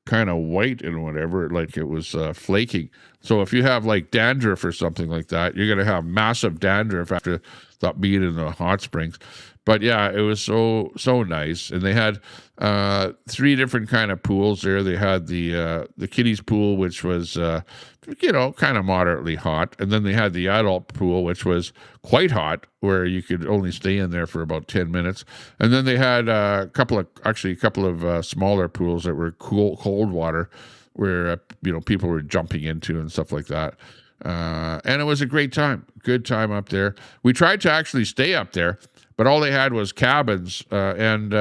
kind of white and whatever, like it was flaking. So if you have like dandruff or something like that, you're going to have massive dandruff after that being in the hot springs. But yeah, it was so nice. And they had 3 different kind of pools there. They had the kiddies pool, which was kind of moderately hot, and then they had the adult pool, which was quite hot, where you could only stay in there for about 10 minutes. And then they had a couple of smaller pools that were cold water, where people were jumping into and stuff like that. And it was a great time, good time up there. We tried to actually stay up there, but all they had was cabins. And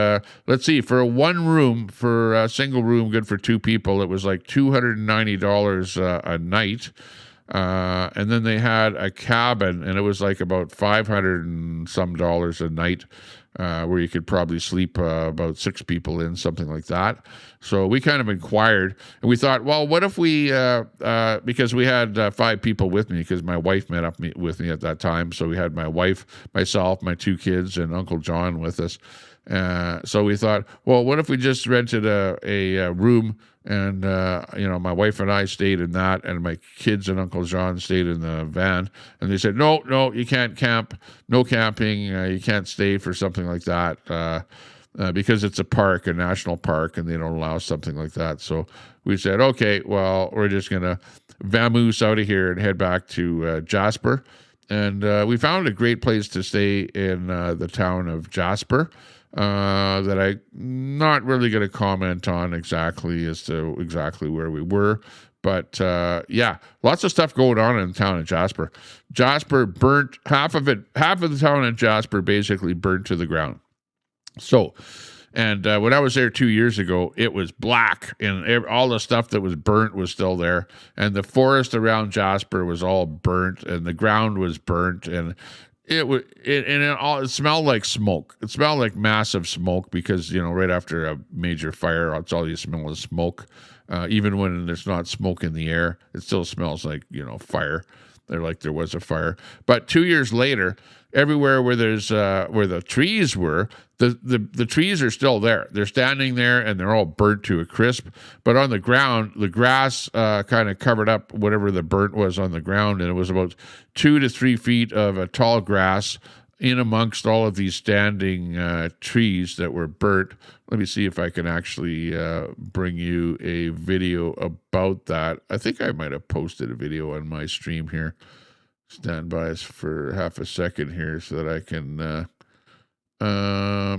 let's see, for a single room, good for 2 people, it was like $290 a night. And then they had a cabin, and it was like about $500 and some dollars a night, where you could probably sleep about 6 people in, something like that. So we kind of inquired, and we thought, well, what if we, because we had 5 people with me, because my wife met up with me at that time. So we had my wife, myself, my 2 kids, and Uncle John with us. So we thought, well, what if we just rented a room, and my wife and I stayed in that, and my kids and Uncle John stayed in the van. And they said, no, you can't camp, no camping, you can't stay for something like that, because it's a national park, and they don't allow something like that. So we said, okay, well, we're just gonna vamoose out of here and head back to Jasper. And we found a great place to stay in the town of Jasper, that I'm not really going to comment on exactly where we were. But yeah, lots of stuff going on in the town of Jasper. Jasper burnt half of the town of Jasper basically burnt to the ground. So, and when I was there 2 years ago, it was black, and all the stuff that was burnt was still there. And the forest around Jasper was all burnt, and the ground was burnt, and it smelled like smoke. It smelled like massive smoke, because right after a major fire, that's all you smell is smoke. Even when there's not smoke in the air, it still smells like fire. They're like there was a fire. But 2 years later, everywhere where there's where the trees were, the trees are still there. They're standing there, and they're all burnt to a crisp. But on the ground, the grass kind of covered up whatever the burnt was on the ground, and it was about 2 to 3 feet of a tall grass in amongst all of these standing trees that were burnt. Let me see if I can actually bring you a video about that. I think I might have posted a video on my stream here. Stand by us for half a second here so that I can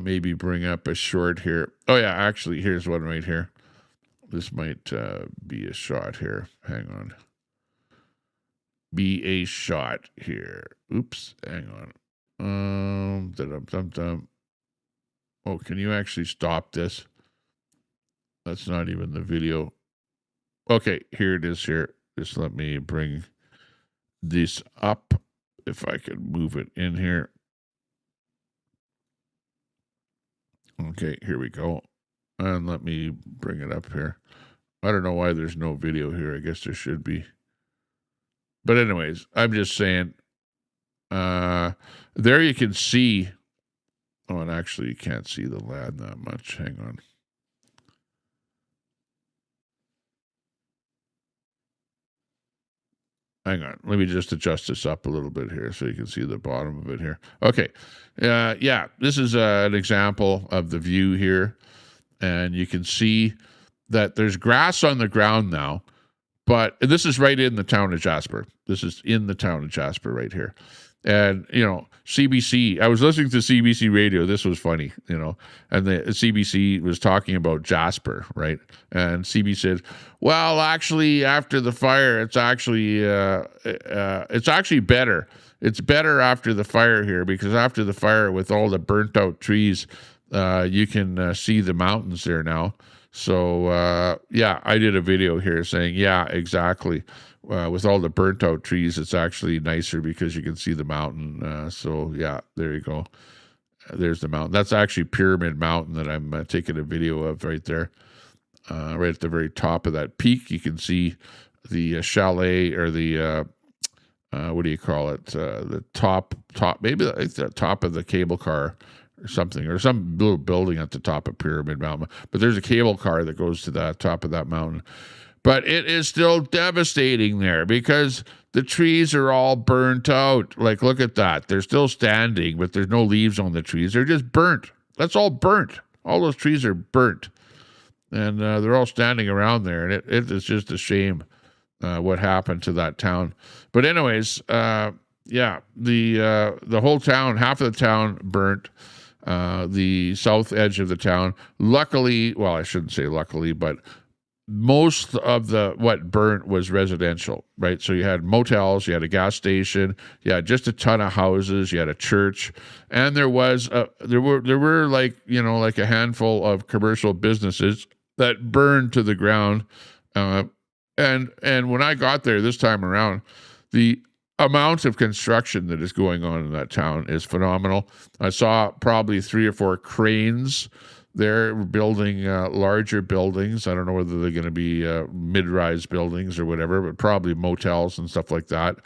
maybe bring up a short here. Oh, yeah, actually, here's one right here. This might be a shot here. Hang on. Be a shot here. Oops, hang on. Oh, can you actually stop this? That's not even the video. Okay, here it is here. Just let me bring this up. If I can move it in here. Okay, here we go. And let me bring it up here. I don't know why there's no video here. I guess there should be. But anyways, I'm just saying, there you can see, oh, and actually you can't see the land that much. Hang on. Hang on. Let me just adjust this up a little bit here so you can see the bottom of it here. Okay. Yeah, this is an example of the view here. And you can see that there's grass on the ground now. But this is right in the town of Jasper. This is in the town of Jasper right here. And, you know, CBC, I was listening to CBC radio. This was funny, you know, and the CBC was talking about Jasper, right? And CB said, well, actually, after the fire, it's actually better. It's better after the fire here because after the fire with all the burnt out trees, you can see the mountains there now. So, yeah, I did a video here saying, yeah, exactly. With all the burnt out trees, it's actually nicer because you can see the mountain. So, yeah, there you go. There's the mountain. That's actually Pyramid Mountain that I'm taking a video of right there. Right at the very top of that peak, you can see the chalet or the, what do you call it? The top, maybe it's the top of the cable car or something, or some little building at the top of Pyramid Mountain. But there's a cable car that goes to the top of that mountain. But it is still devastating there because the trees are all burnt out. Like, look at that. They're still standing, but there's no leaves on the trees. They're just burnt. That's all burnt. All those trees are burnt. And they're all standing around there. And it is just a shame what happened to that town. But anyways, yeah, the whole town, half of the town burnt. The south edge of the town. Luckily, well, I shouldn't say luckily, but most of what burnt was residential, right? So you had motels, you had a gas station, you had just a ton of houses, you had a church, and there were like, you know, like a handful of commercial businesses that burned to the ground. And when I got there this time around, the amount of construction that is going on in that town is phenomenal. I saw probably 3 or 4 cranes there building larger buildings. I don't know whether they're going to be mid-rise buildings or whatever, but probably motels and stuff like that.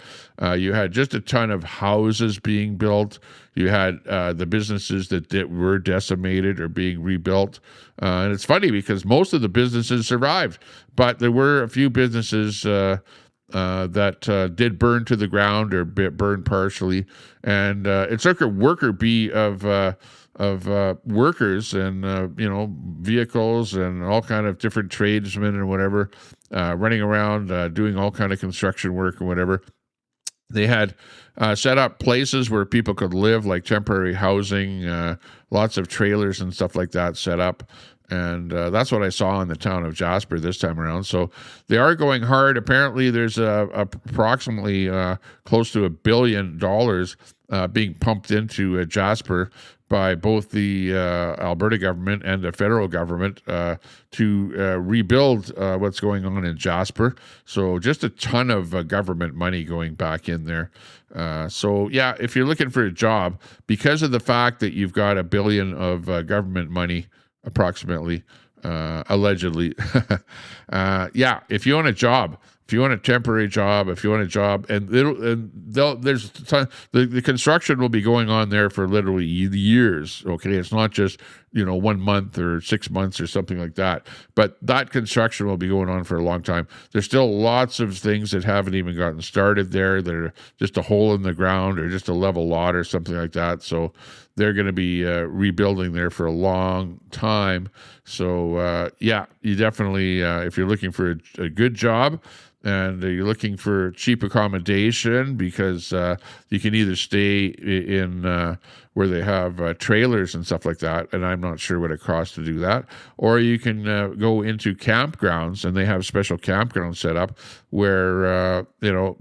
You had just a ton of houses being built. You had the businesses that were decimated or being rebuilt. And it's funny because most of the businesses survived, but there were a few businesses that did burn to the ground or burn partially. And it took a worker bee of workers and, you know, vehicles and all kind of different tradesmen and whatever, running around, doing all kind of construction work and whatever. They had set up places where people could live, like temporary housing, lots of trailers and stuff like that set up. And that's what I saw in the town of Jasper this time around. So they are going hard. Apparently, there's approximately close to $1 billion being pumped into Jasper by both the Alberta government and the federal government to rebuild what's going on in Jasper. So just a ton of government money going back in there. So yeah, if you're looking for a job, because of the fact that you've got $1 billion of government money, approximately, allegedly, yeah, if you want a job, If you want a temporary job, if you want a job, and there's a ton, the construction will be going on there for literally years. Okay, it's not just 1 month or 6 months or something like that. But that construction will be going on for a long time. There's still lots of things that haven't even gotten started there. That are just a hole in the ground or just a level lot or something like that. So they're going to be rebuilding there for a long time. So yeah, you definitely, if you're looking for a good job, and you're looking for cheap accommodation, because you can either stay in where they have trailers and stuff like that, and I'm not sure what it costs to do that, or you can go into campgrounds, and they have special campgrounds set up where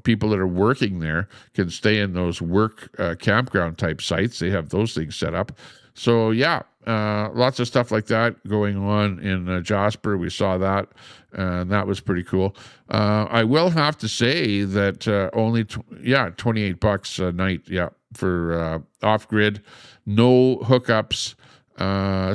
people that are working there can stay in those work campground type sites. They have those things set up. So yeah, lots of stuff like that going on in Jasper. We saw that, and that was pretty cool. I will have to say that only $28 a night, for off-grid, no hookups,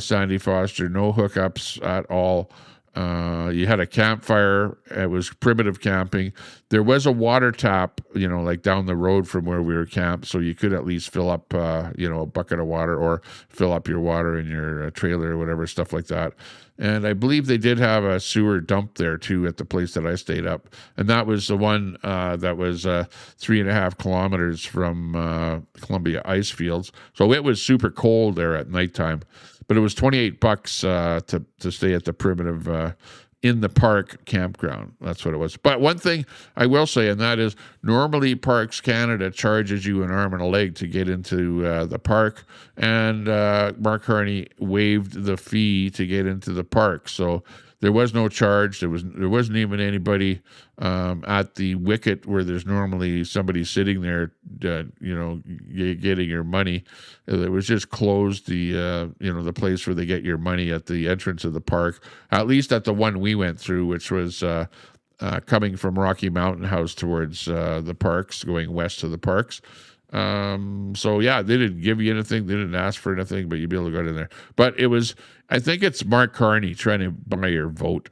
Sandy Foster, no hookups at all. You had a campfire. It was primitive camping. There was a water tap, like down the road from where we were camped, so you could at least fill up, a bucket of water, or fill up your water in your trailer or whatever, stuff like that. And I believe they did have a sewer dump there too at the place that I stayed up. And that was the one that was 3.5 kilometers from Columbia ice fields. So it was super cold there at nighttime. But it was $28 to stay at the primitive in the park campground. That's what it was. But one thing I will say, and that is, normally Parks Canada charges you an arm and a leg to get into the park, and Mark Harney waived the fee to get into the park. So there was no charge. There wasn't even anybody at the wicket where there's normally somebody sitting there, getting your money. It was just closed, the place where they get your money at the entrance of the park. At least at the one we went through, which was coming from Rocky Mountain House towards the parks, going west to the parks. So yeah, they didn't give you anything. They didn't ask for anything, but you'd be able to go in there. But it was, I think it's Mark Carney trying to buy your vote,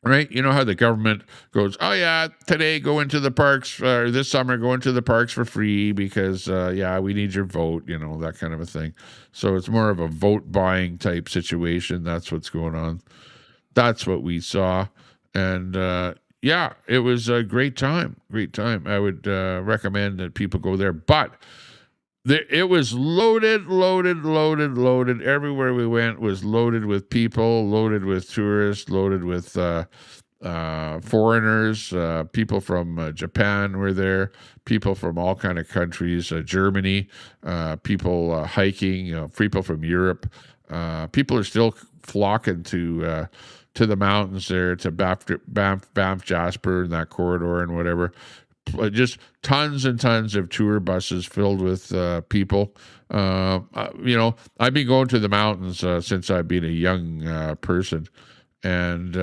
right? You know how the government goes, oh yeah, today go into the parks, or this summer go into the parks for free because, we need your vote, that kind of a thing. So it's more of a vote buying type situation. That's what's going on. That's what we saw. And, it was a great time. Great time. I would recommend that people go there. But it was loaded. Everywhere we went was loaded with people, loaded with tourists, loaded with foreigners. People from Japan were there. People from all kind of countries. Germany. People hiking. People from Europe. People are still flocking to the mountains there, to Banff, Jasper, and that corridor and whatever. Just tons and tons of tour buses filled with people. I've been going to the mountains since I've been a young person. And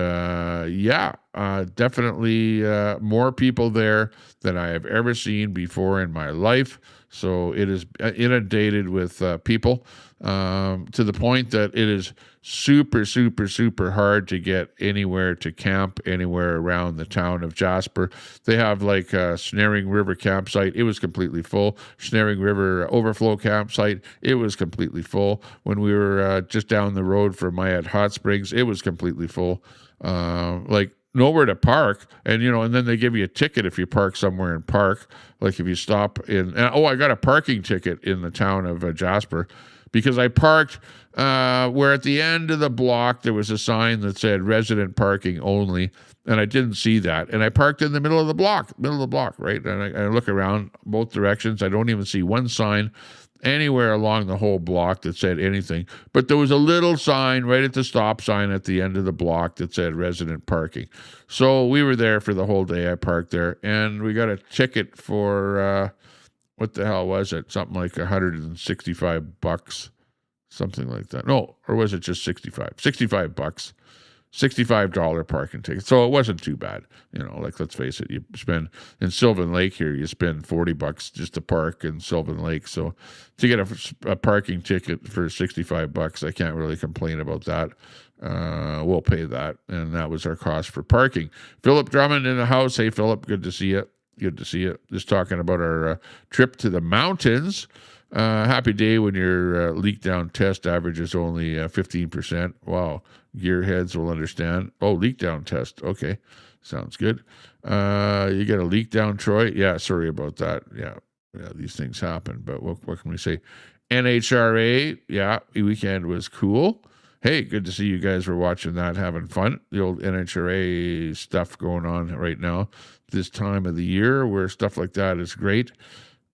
definitely more people there than I have ever seen before in my life. So it is inundated with people to the point that it is super, super, super hard to get anywhere to camp anywhere around the town of Jasper. They have like a Snaring River campsite. It was completely full. Snaring River overflow campsite. It was completely full. When we were just down the road from Mayat Hot Springs, it was completely full. Nowhere to park, and and then they give you a ticket if you park somewhere in park. Like if you stop in, I got a parking ticket in the town of Jasper because I parked where at the end of the block there was a sign that said resident parking only, and I didn't see that, and I parked in the middle of the block, right? And I look around both directions. I don't even see one sign anywhere along the whole block that said anything, but there was a little sign right at the stop sign at the end of the block that said resident parking. So we were there for the whole day. I parked there, and we got a ticket for what the hell was it? Something like $165, something like that. No, or was it just $65? $65. $65 parking ticket. So it wasn't too bad. Let's face it, you spend in Sylvan Lake here, you spend $40 just to park in Sylvan Lake. So to get a parking ticket for $65, I can't really complain about that. we'll pay that. And that was our cost for parking. Philip Drummond in the house. Hey, Philip, good to see you. Good to see you. Just talking about our trip to the mountains. Happy day when your leak down test average is only 15%. Wow. Gearheads will understand. Oh, leak down test. Okay. Sounds good. You got a leak down, Troy? Yeah, sorry about that. Yeah, these things happen. But what can we say? NHRA, yeah, weekend was cool. Hey, good to see you guys were watching that, having fun. The old NHRA stuff going on right now, this time of the year where stuff like that is great.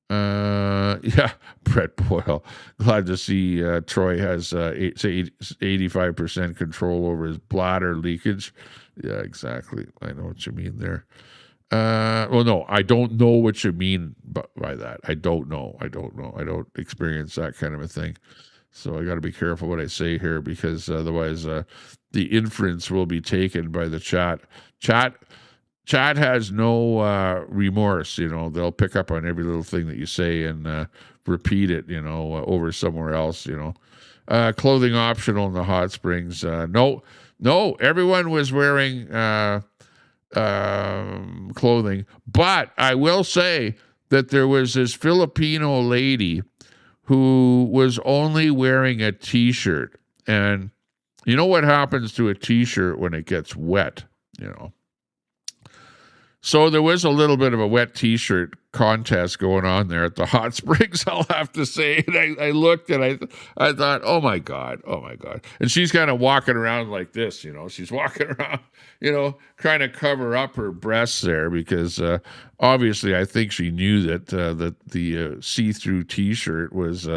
Yeah, Brett Boyle. Glad to see Troy has 85% control over his bladder leakage. Yeah, exactly. I know what you mean there. Well, no, I don't know what you mean by that. I don't know. I don't experience that kind of a thing. So I got to be careful what I say here, because otherwise the inference will be taken by the chat. Chat has no remorse. They'll pick up on every little thing that you say and repeat it, over somewhere else, Clothing optional in the hot springs. No, everyone was wearing clothing. But I will say that there was this Filipino lady who was only wearing a T-shirt. And you know what happens to a T-shirt when it gets wet, So there was a little bit of a wet T-shirt contest going on there at the hot springs, I'll have to say. And I looked and I thought, oh my God. And she's kind of walking around like this, She's walking around, trying to cover up her breasts there, because obviously I think she knew that the see-through T-shirt was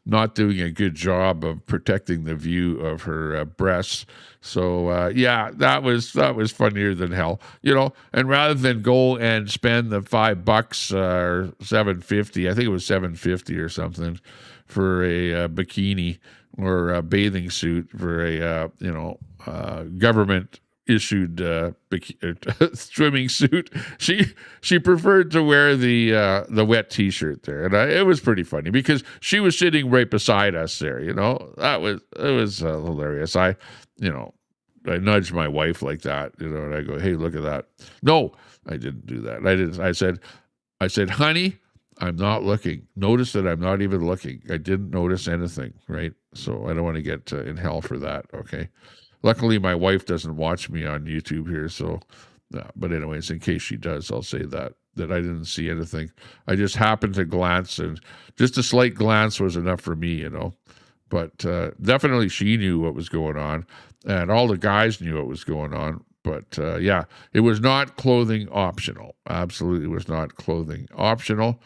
not doing a good job of protecting the view of her breasts. So yeah, that was funnier than hell, And rather than go and spend the $5 or $7.50, I think it was $7.50 or something for a bikini or a bathing suit for a government issued swimming suit, she preferred to wear the wet T-shirt there, and it was pretty funny because she was sitting right beside us there. It was hilarious. I nudged my wife like that, and I go, "Hey, look at that." No, I didn't do that. I didn't. I said, "Honey, I'm not looking. Notice that I'm not even looking. I didn't notice anything, right? So I don't want to get in hell for that, okay?" Luckily, my wife doesn't watch me on YouTube here, so. But anyways, in case she does, I'll say that I didn't see anything. I just happened to glance, and just a slight glance was enough for me, But definitely she knew what was going on, and all the guys knew what was going on. But yeah, it was not clothing optional. Absolutely was not clothing optional.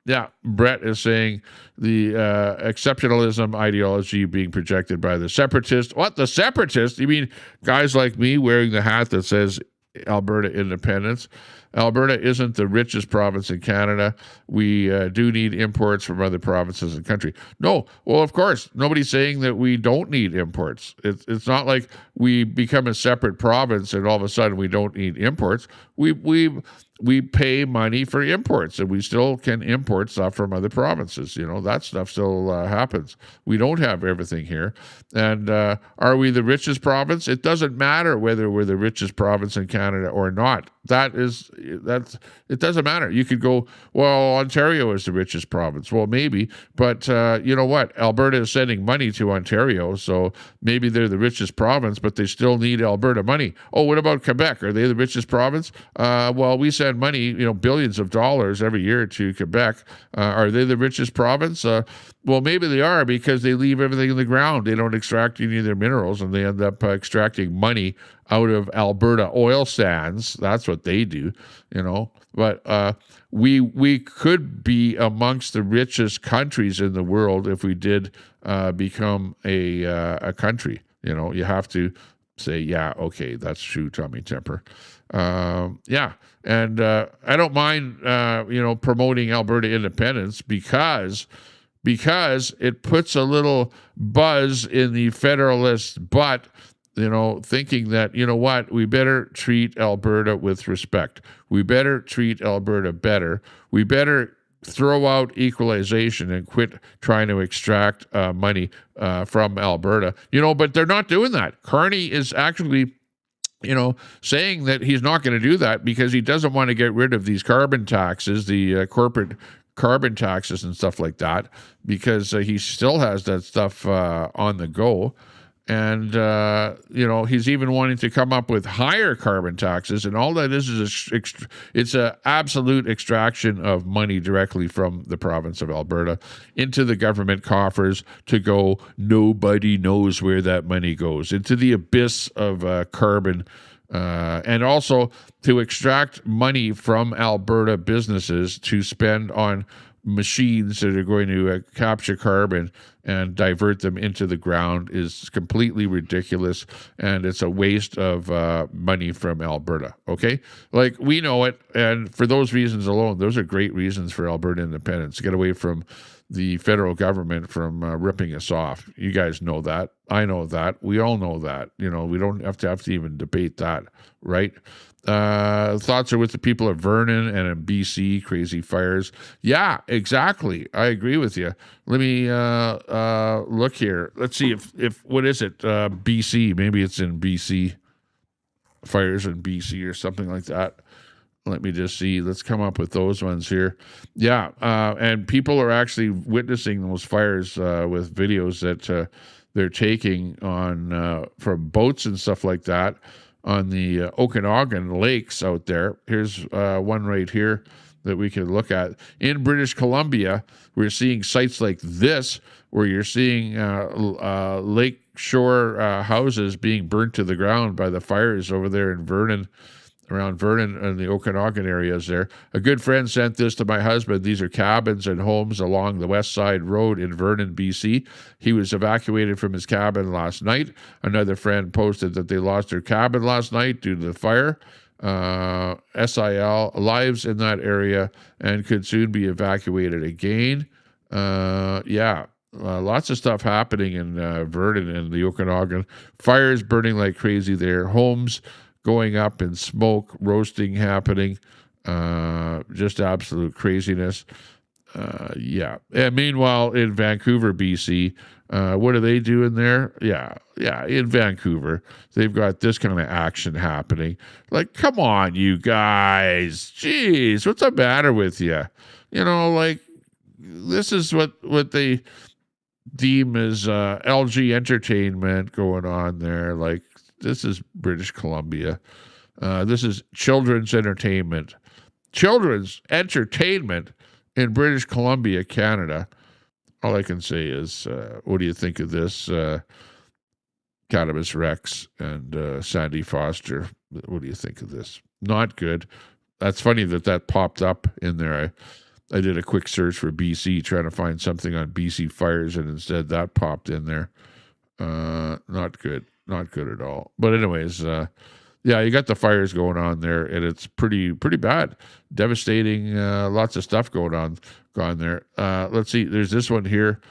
Yeah, Brett is saying the exceptionalism ideology being projected by the separatists. What, the separatists? You mean guys like me wearing the hat that says Alberta independence? Alberta isn't the richest province in Canada. We do need imports from other provinces and country. No, well, of course, nobody's saying that we don't need imports. It's not like we become a separate province and all of a sudden we don't need imports. We pay money for imports, and we still can import stuff from other provinces. That stuff still happens. We don't have everything here. And are we the richest province? It doesn't matter whether we're the richest province in Canada or not. It doesn't matter. You could go, well, Ontario is the richest province. Well, maybe, but you know what? Alberta is sending money to Ontario, so maybe they're the richest province, but they still need Alberta money. Oh, what about Quebec? Are they the richest province? Well, we send money, billions of dollars every year to Quebec. Are they the richest province? Well, maybe they are, because they leave everything in the ground. They don't extract any of their minerals, and they end up extracting money out of Alberta oil sands. That's what they do, But we could be amongst the richest countries in the world if we did become a country. You have to say, yeah, okay, that's true, Tommy Temper. Yeah, and I don't mind, promoting Alberta independence because it puts a little buzz in the federalist butt, thinking that, what, we better treat Alberta with respect. We better treat Alberta better. We better throw out equalization and quit trying to extract money from Alberta. But they're not doing that. Carney is actually, saying that he's not going to do that because he doesn't want to get rid of these carbon taxes, the corporate carbon taxes and stuff like that, because he still has that stuff on the go. And, he's even wanting to come up with higher carbon taxes. And all that is it's an absolute extraction of money directly from the province of Alberta into the government coffers to go, nobody knows where that money goes, into the abyss of carbon. And also to extract money from Alberta businesses to spend on machines that are going to capture carbon and divert them into the ground is completely ridiculous, and it's a waste of money from Alberta, okay? Like, we know it, and for those reasons alone, those are great reasons for Alberta independence, get away from the federal government from ripping us off. You guys know that. I know that. We all know that. We don't have to even debate that, right? Thoughts are with the people of Vernon and in BC, crazy fires. Yeah, exactly. I agree with you. Let me look here. Let's see if what is it? BC. Maybe it's in BC. Fires in BC or something like that. Let me just see. Let's come up with those ones here. Yeah, and people are actually witnessing those fires with videos that they're taking on from boats and stuff like that on the Okanagan lakes out there. Here's one right here that we can look at. In British Columbia, we're seeing sites like this where you're seeing lake shore houses being burnt to the ground by the fires over there in Vernon, around Vernon and the Okanagan areas there. A good friend sent this to my husband. These are cabins and homes along the West Side Road in Vernon, BC. He was evacuated from his cabin last night. Another friend posted that they lost their cabin last night due to the fire. SIL lives in that area and could soon be evacuated again. Lots of stuff happening in Vernon and the Okanagan. Fires burning like crazy there. Homes going up in smoke, roasting happening, just absolute craziness. And meanwhile, in Vancouver, BC, what are they doing there? Yeah, in Vancouver, they've got this kind of action happening. Like, come on, you guys. Jeez, what's the matter with you? This is what they deem as LG entertainment going on there. Like, this is British Columbia. This is children's entertainment. Children's entertainment in British Columbia, Canada. All I can say is, what do you think of this? Cannabis Rex and Sandy Foster. What do you think of this? Not good. That's funny that popped up in there. I did a quick search for BC, trying to find something on BC fires, and instead that popped in there. Not good. Not good at all. But anyways, you got the fires going on there, and it's pretty bad, devastating. Lots of stuff gone there. Let's see. There's this one here,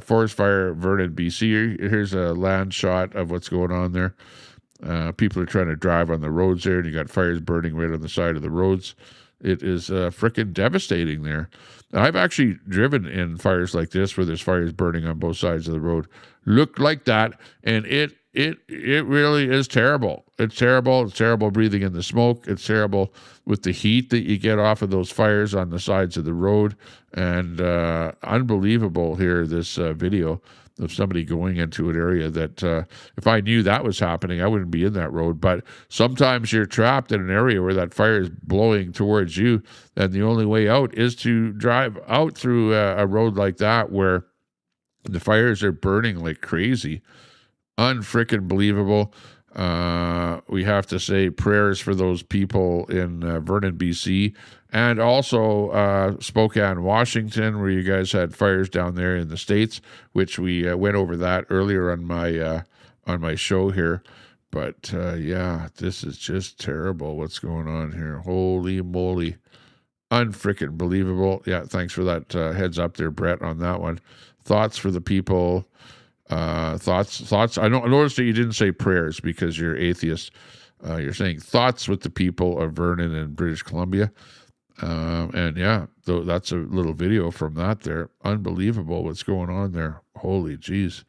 forest fire, Vernon, BC. Here's a land shot of what's going on there. People are trying to drive on the roads there, and you got fires burning right on the side of the roads. It is freaking devastating there. I've actually driven in fires like this where there's fires burning on both sides of the road. Looked like that, and it really is terrible. It's terrible. It's terrible breathing in the smoke. It's terrible with the heat that you get off of those fires on the sides of the road. And unbelievable here, this video of somebody going into an area that if I knew that was happening, I wouldn't be in that road. But sometimes you're trapped in an area where that fire is blowing towards you, and the only way out is to drive out through a road like that where the fires are burning like crazy. Unfrickin' believable. We have to say prayers for those people in Vernon, BC, and also Spokane, Washington, where you guys had fires down there in the States, which we went over that earlier on my show here. But this is just terrible what's going on here. Holy moly. Unfrickin' believable. Yeah, thanks for that heads up there, Brett, on that one. Thoughts for the people. Thoughts. I noticed that you didn't say prayers because you're atheist. You're saying thoughts with the people of Vernon and British Columbia. And yeah, that's a little video from that there. Unbelievable what's going on there. Holy jeez.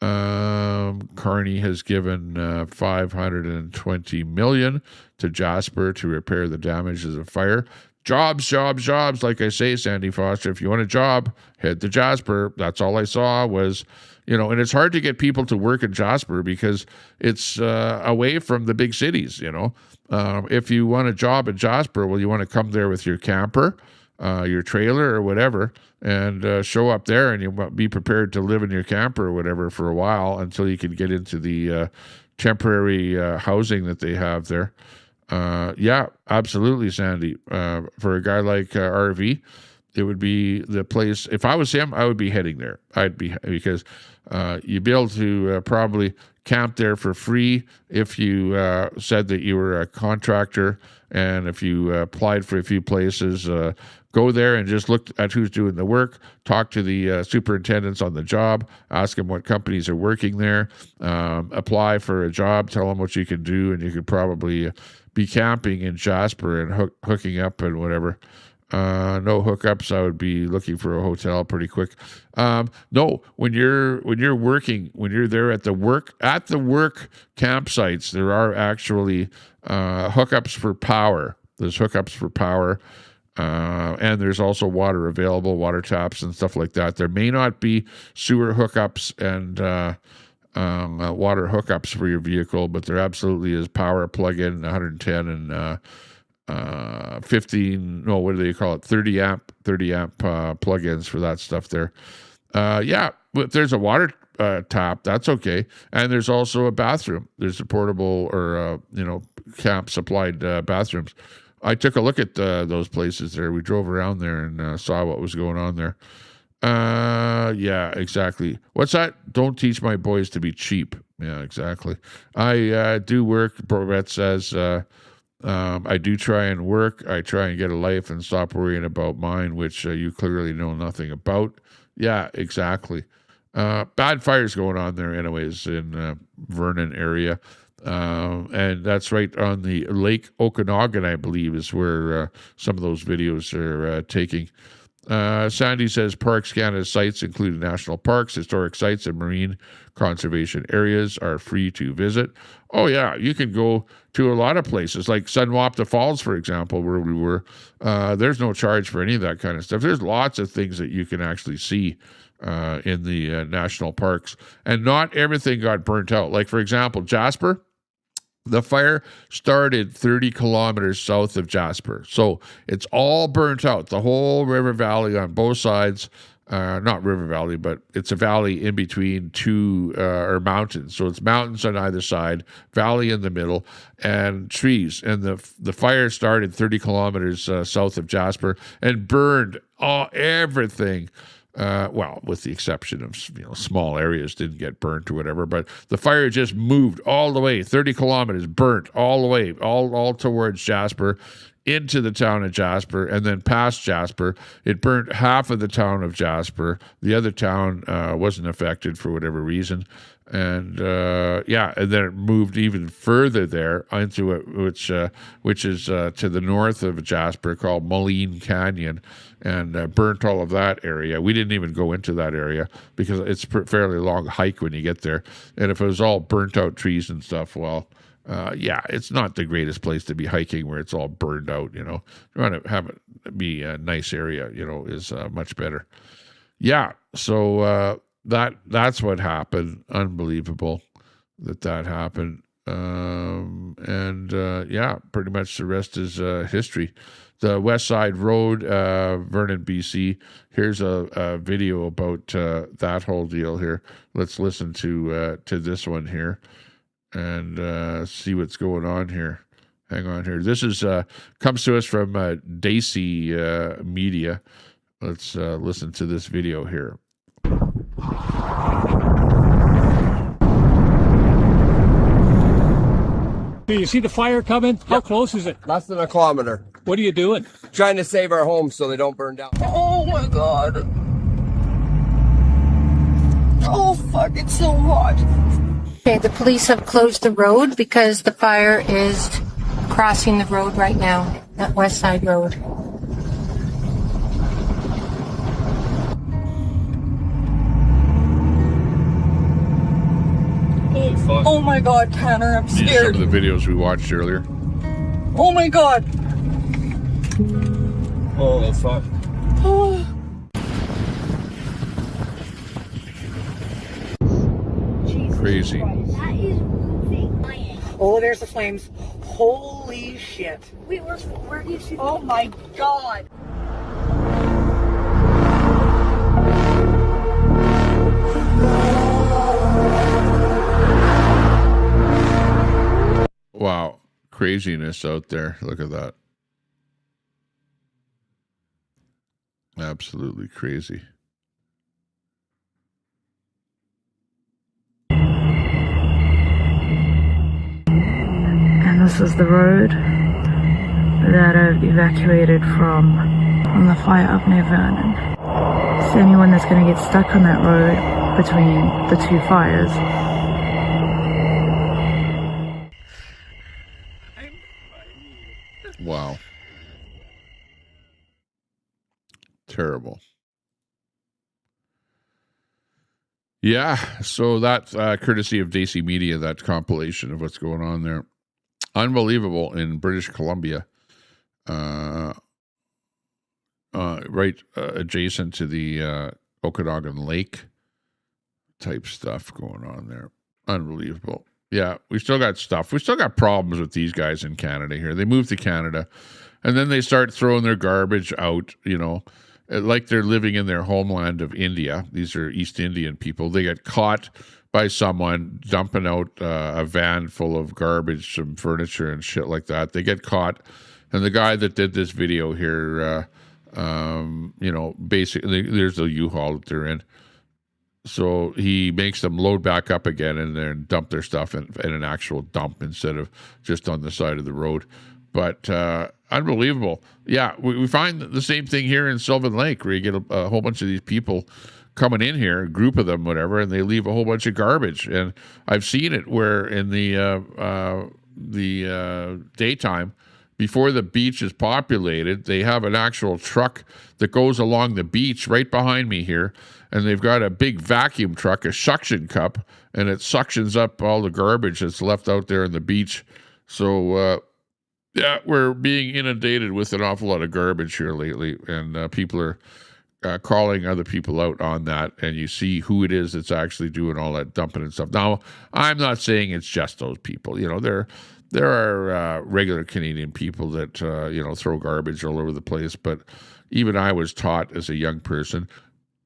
Carney has given $520 million to Jasper to repair the damages of fire. Jobs. Like I say, Sandy Foster, if you want a job, head to Jasper. That's all I saw was, and it's hard to get people to work in Jasper because it's away from the big cities, If you want a job in Jasper, well, you want to come there with your camper, your trailer or whatever, and show up there, and you be prepared to live in your camper or whatever for a while until you can get into the temporary housing that they have there. Yeah, absolutely, Sandy. For a guy like RV, it would be the place. If I was him, I would be heading there. Because you'd be able to probably camp there for free if you said that you were a contractor, and if you applied for a few places, go there and just look at who's doing the work, talk to the superintendents on the job, ask them what companies are working there, apply for a job, tell them what you can do, and you could probably be camping in Jasper and hooking up and whatever. No hookups. I would be looking for a hotel pretty quick. No, when you're working, when you're there at the work campsites, there are actually hookups for power. There's hookups for power. And there's also water available, water taps and stuff like that. There may not be sewer hookups and water hookups for your vehicle, but there absolutely is power plug-in, 110 and 15, no, what do they call it? 30 amp plug-ins for that stuff there. Yeah, if there's a water tap, that's okay. And there's also a bathroom. There's a portable or, camp supplied bathrooms. I took a look at those places there. We drove around there and saw what was going on there. Yeah, exactly. What's that? Don't teach my boys to be cheap. Yeah, exactly. I do work, Brett says. I do try and work. I try and get a life and stop worrying about mine, which you clearly know nothing about. Yeah, exactly. Bad fires going on there anyways in Vernon area. And that's right on the Lake Okanagan, I believe, is where some of those videos are taking. Sandy says Parks Canada sites, including national parks, historic sites, and marine conservation areas, are free to visit. Oh, yeah, you can go to a lot of places, like Sunwapta Falls, for example, where we were. There's no charge for any of that kind of stuff. There's lots of things that you can actually see in the national parks, and not everything got burnt out. Like, for example, Jasper, the fire started 30 kilometers south of Jasper. So it's all burnt out. The whole river valley on both sides, not river valley, but it's a valley in between two or mountains. So it's mountains on either side, valley in the middle, and trees. And the fire started 30 kilometers south of Jasper and burned everything. Well, with the exception of small areas didn't get burnt or whatever, but the fire just moved all the way, 30 kilometers, burnt all the way, all towards Jasper, into the town of Jasper, and then past Jasper. It burnt half of the town of Jasper. The other town wasn't affected for whatever reason. And and then it moved even further there into it, which is to the north of Jasper, called Moline Canyon, and burnt all of that area. We didn't even go into that area because it's a fairly long hike when you get there. And if it was all burnt out trees and stuff, well, it's not the greatest place to be hiking where it's all burned out. You want to have it be a nice area, is much better. Yeah, so that's what happened. Unbelievable that happened. Pretty much the rest is history. The West Side Road, Vernon, BC. Here's a video about that whole deal here. Let's listen to this one here and see what's going on here. Hang on here. This is comes to us from Daisy Media. Let's listen to this video here. Do you see the fire coming? How close is it? Less than a kilometer. What are you doing? Trying to save our homes so they don't burn down. Oh my god. Oh fuck, it's so hot. Okay, the police have closed the road because the fire is crossing the road right now, that West Side Road. Oh my God, Tanner, I'm These are scared. some of the videos we watched earlier. Oh my God. Holy fuck. Crazy. Oh, there's the flames. Holy shit. Wait, where do you see? Oh my God. Wow. Craziness out there. Look at that. Absolutely crazy. And this is the road that I've evacuated from the fire up near Vernon. So anyone that's going to get stuck on that road between the two fires, wow. Terrible. Yeah, so that's courtesy of Daisy Media, that compilation of what's going on there. Unbelievable in British Columbia, right adjacent to the Okanagan Lake type stuff going on there. Unbelievable. Yeah, we still got stuff. We still got problems with these guys in Canada here. They move to Canada, and then they start throwing their garbage out, you know, like they're living in their homeland of India. These are East Indian people. They get caught by someone dumping out a van full of garbage, some furniture and shit like that. They get caught, and the guy that did this video here, you know, basically, there's the U-Haul that they're in. So he makes them load back up again and then dump their stuff in an actual dump instead of just on the side of the road. But unbelievable. Yeah, we find the same thing here in Sylvan Lake, where you get a whole bunch of these people coming in here, a group of them, whatever, and they leave a whole bunch of garbage. And I've seen it where in the daytime, before the beach is populated, they have an actual truck that goes along the beach right behind me here, and they've got a big vacuum truck, a suction cup, and it suctions up all the garbage that's left out there on the beach. So, yeah, we're being inundated with an awful lot of garbage here lately, and people are calling other people out on that, and you see who it is that's actually doing all that dumping and stuff. Now, I'm not saying it's just those people. You know, there are regular Canadian people that, you know, throw garbage all over the place, but even I was taught as a young person,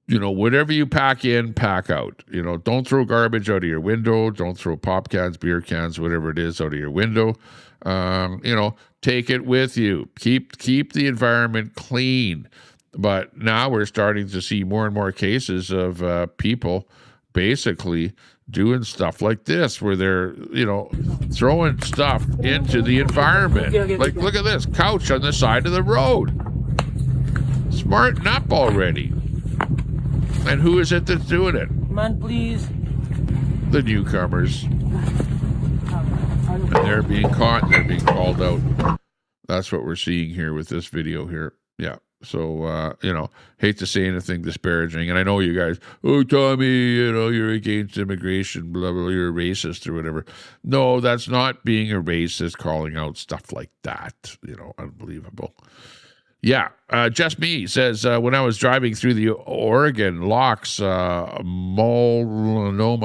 you know, whatever you pack in, pack out. You know, don't throw garbage out of your window. Don't throw pop cans, beer cans, whatever it is, out of your window. You know, take it with you. Keep the environment clean. But now we're starting to see more and more cases of people basically doing stuff like this, where they're, you know, throwing stuff into the environment. Like, look at this couch on the side of the road. Smarten up already. And who is it that's doing it? Come on, please. The newcomers. And they're being caught and they're being called out. That's what we're seeing here with this video here. Yeah. So, you know, hate to say anything disparaging. And I know you guys, oh, Tommy, you know, you're against immigration, blah, blah, you're a racist or whatever. No, that's not being a racist, calling out stuff like that. You know, unbelievable. Yeah, Just Me says, when I was driving through the Oregon locks, Multnomah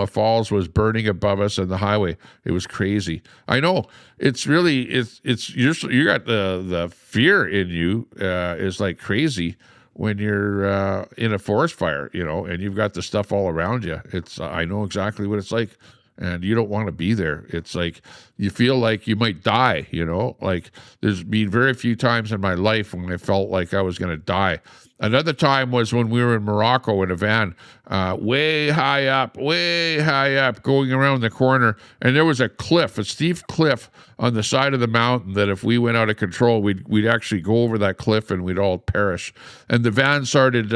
Falls was burning above us on the highway. It was crazy. I know. It's really, you got the fear in you is like crazy when you're in a forest fire, you know, and you've got the stuff all around you. It's, I know exactly what it's like. And you don't want to be there. It's like you feel like you might die, you know? Like there's been very few times in my life when I felt like I was going to die. Another time was when we were in Morocco in a van, way high up, going around the corner. And there was a cliff, a steep cliff on the side of the mountain that if we went out of control, we'd actually go over that cliff and we'd all perish. And the van started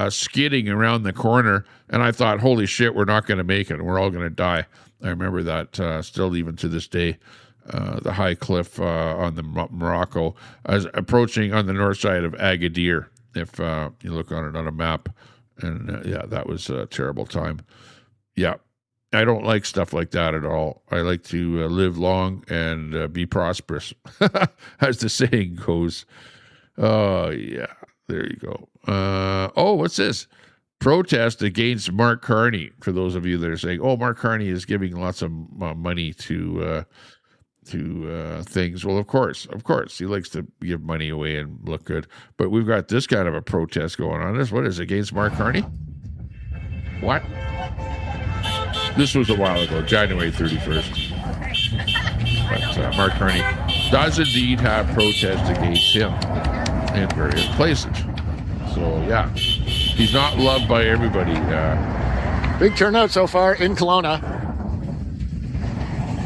skidding around the corner. And I thought, holy shit, we're not going to make it. We're all going to die. I remember that still even to this day. the high cliff on the Morocco, as approaching on the north side of Agadir. If you look on it on a map, and yeah, that was a terrible time. Yeah, I don't like stuff like that at all. I like to live long and be prosperous, as the saying goes. Oh, yeah, there you go. What's this? Protest against Mark Carney. For those of you that are saying, "Oh, Mark Carney is giving lots of money to things." Well, of course, he likes to give money away and look good. But we've got this kind of a protest going on. What is it, against Mark Carney? What? This was a while ago, January 31st. But Mark Carney does indeed have protests against him in various places. So, yeah, he's not loved by everybody. Big turnout so far in Kelowna.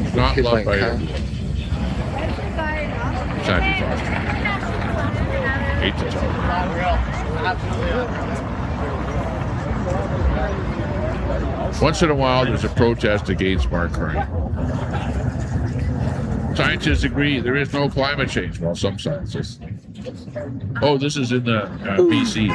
He's not loved by everybody. Sandy Foster. Hate to tell you. Once in a while, there's a protest against Mark Carney. Scientists agree there is no climate change. Well, some scientists. Oh, this is in the BC.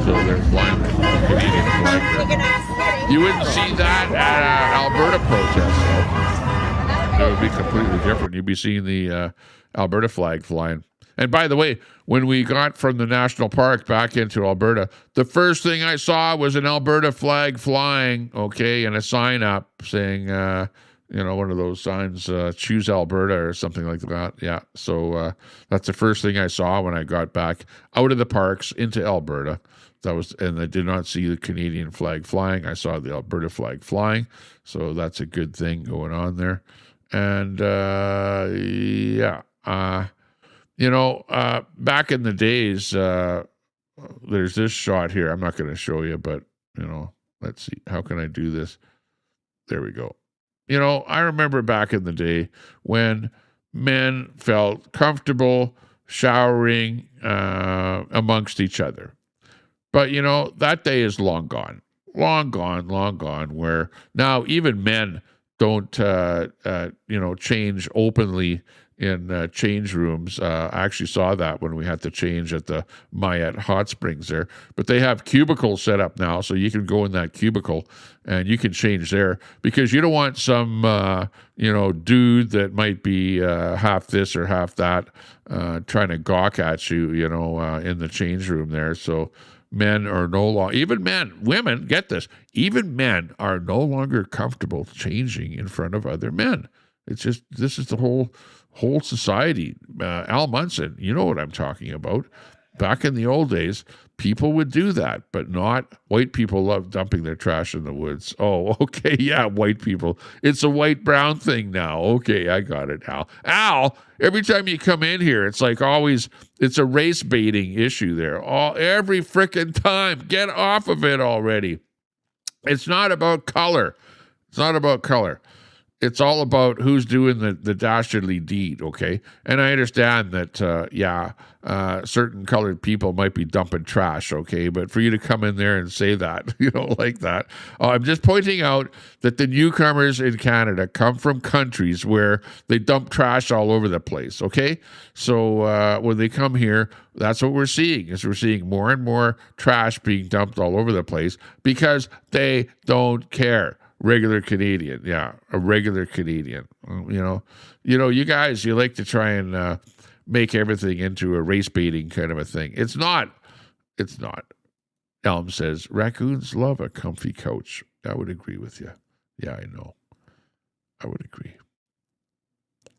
So they're flying the Canadian flag. You wouldn't see that at Alberta protests. It would be completely different. You'd be seeing the Alberta flag flying. And by the way, when we got from the national park back into Alberta, the first thing I saw was an Alberta flag flying, okay, and a sign up saying, one of those signs, choose Alberta or something like that. Yeah, so that's the first thing I saw when I got back out of the parks into Alberta. And I did not see the Canadian flag flying. I saw the Alberta flag flying, so that's a good thing going on there. And back in the days, there's this shot here. I'm not going to show you, but, let's see. How can I do this? There we go. I remember back in the day when men felt comfortable showering amongst each other. But, that day is long gone. Long gone, where now even men don't, change openly in change rooms. I actually saw that when we had to change at the Mayette Hot Springs there. But they have cubicles set up now, so you can go in that cubicle and you can change there, because you don't want some, dude that might be half this or half that trying to gawk at you, in the change room there. So men are no longer, women, get this, even men are no longer comfortable changing in front of other men. It's just, this is the whole society. Al Munson, you know what I'm talking about. Back in the old days, people would do that, but not white people. Love dumping their trash in the woods. Oh, okay, yeah, white people. It's a white-brown thing now. Okay, I got it, Al. Al, every time you come in here, it's like always, it's a race-baiting issue there. Every frickin' time. Get off of it already. It's not about color. It's not about color. It's all about who's doing the dastardly deed, okay? And I understand that, certain colored people might be dumping trash, okay? But for you to come in there and say that, like that, I'm just pointing out that the newcomers in Canada come from countries where they dump trash all over the place, okay? So when they come here, that's what we're seeing, is we're seeing more and more trash being dumped all over the place because they don't care. Regular Canadian, yeah, a regular Canadian. You guys, you like to try and make everything into a race baiting kind of a thing. It's not. It's not. Elm says, raccoons love a comfy couch. I would agree with you. Yeah, I know. I would agree.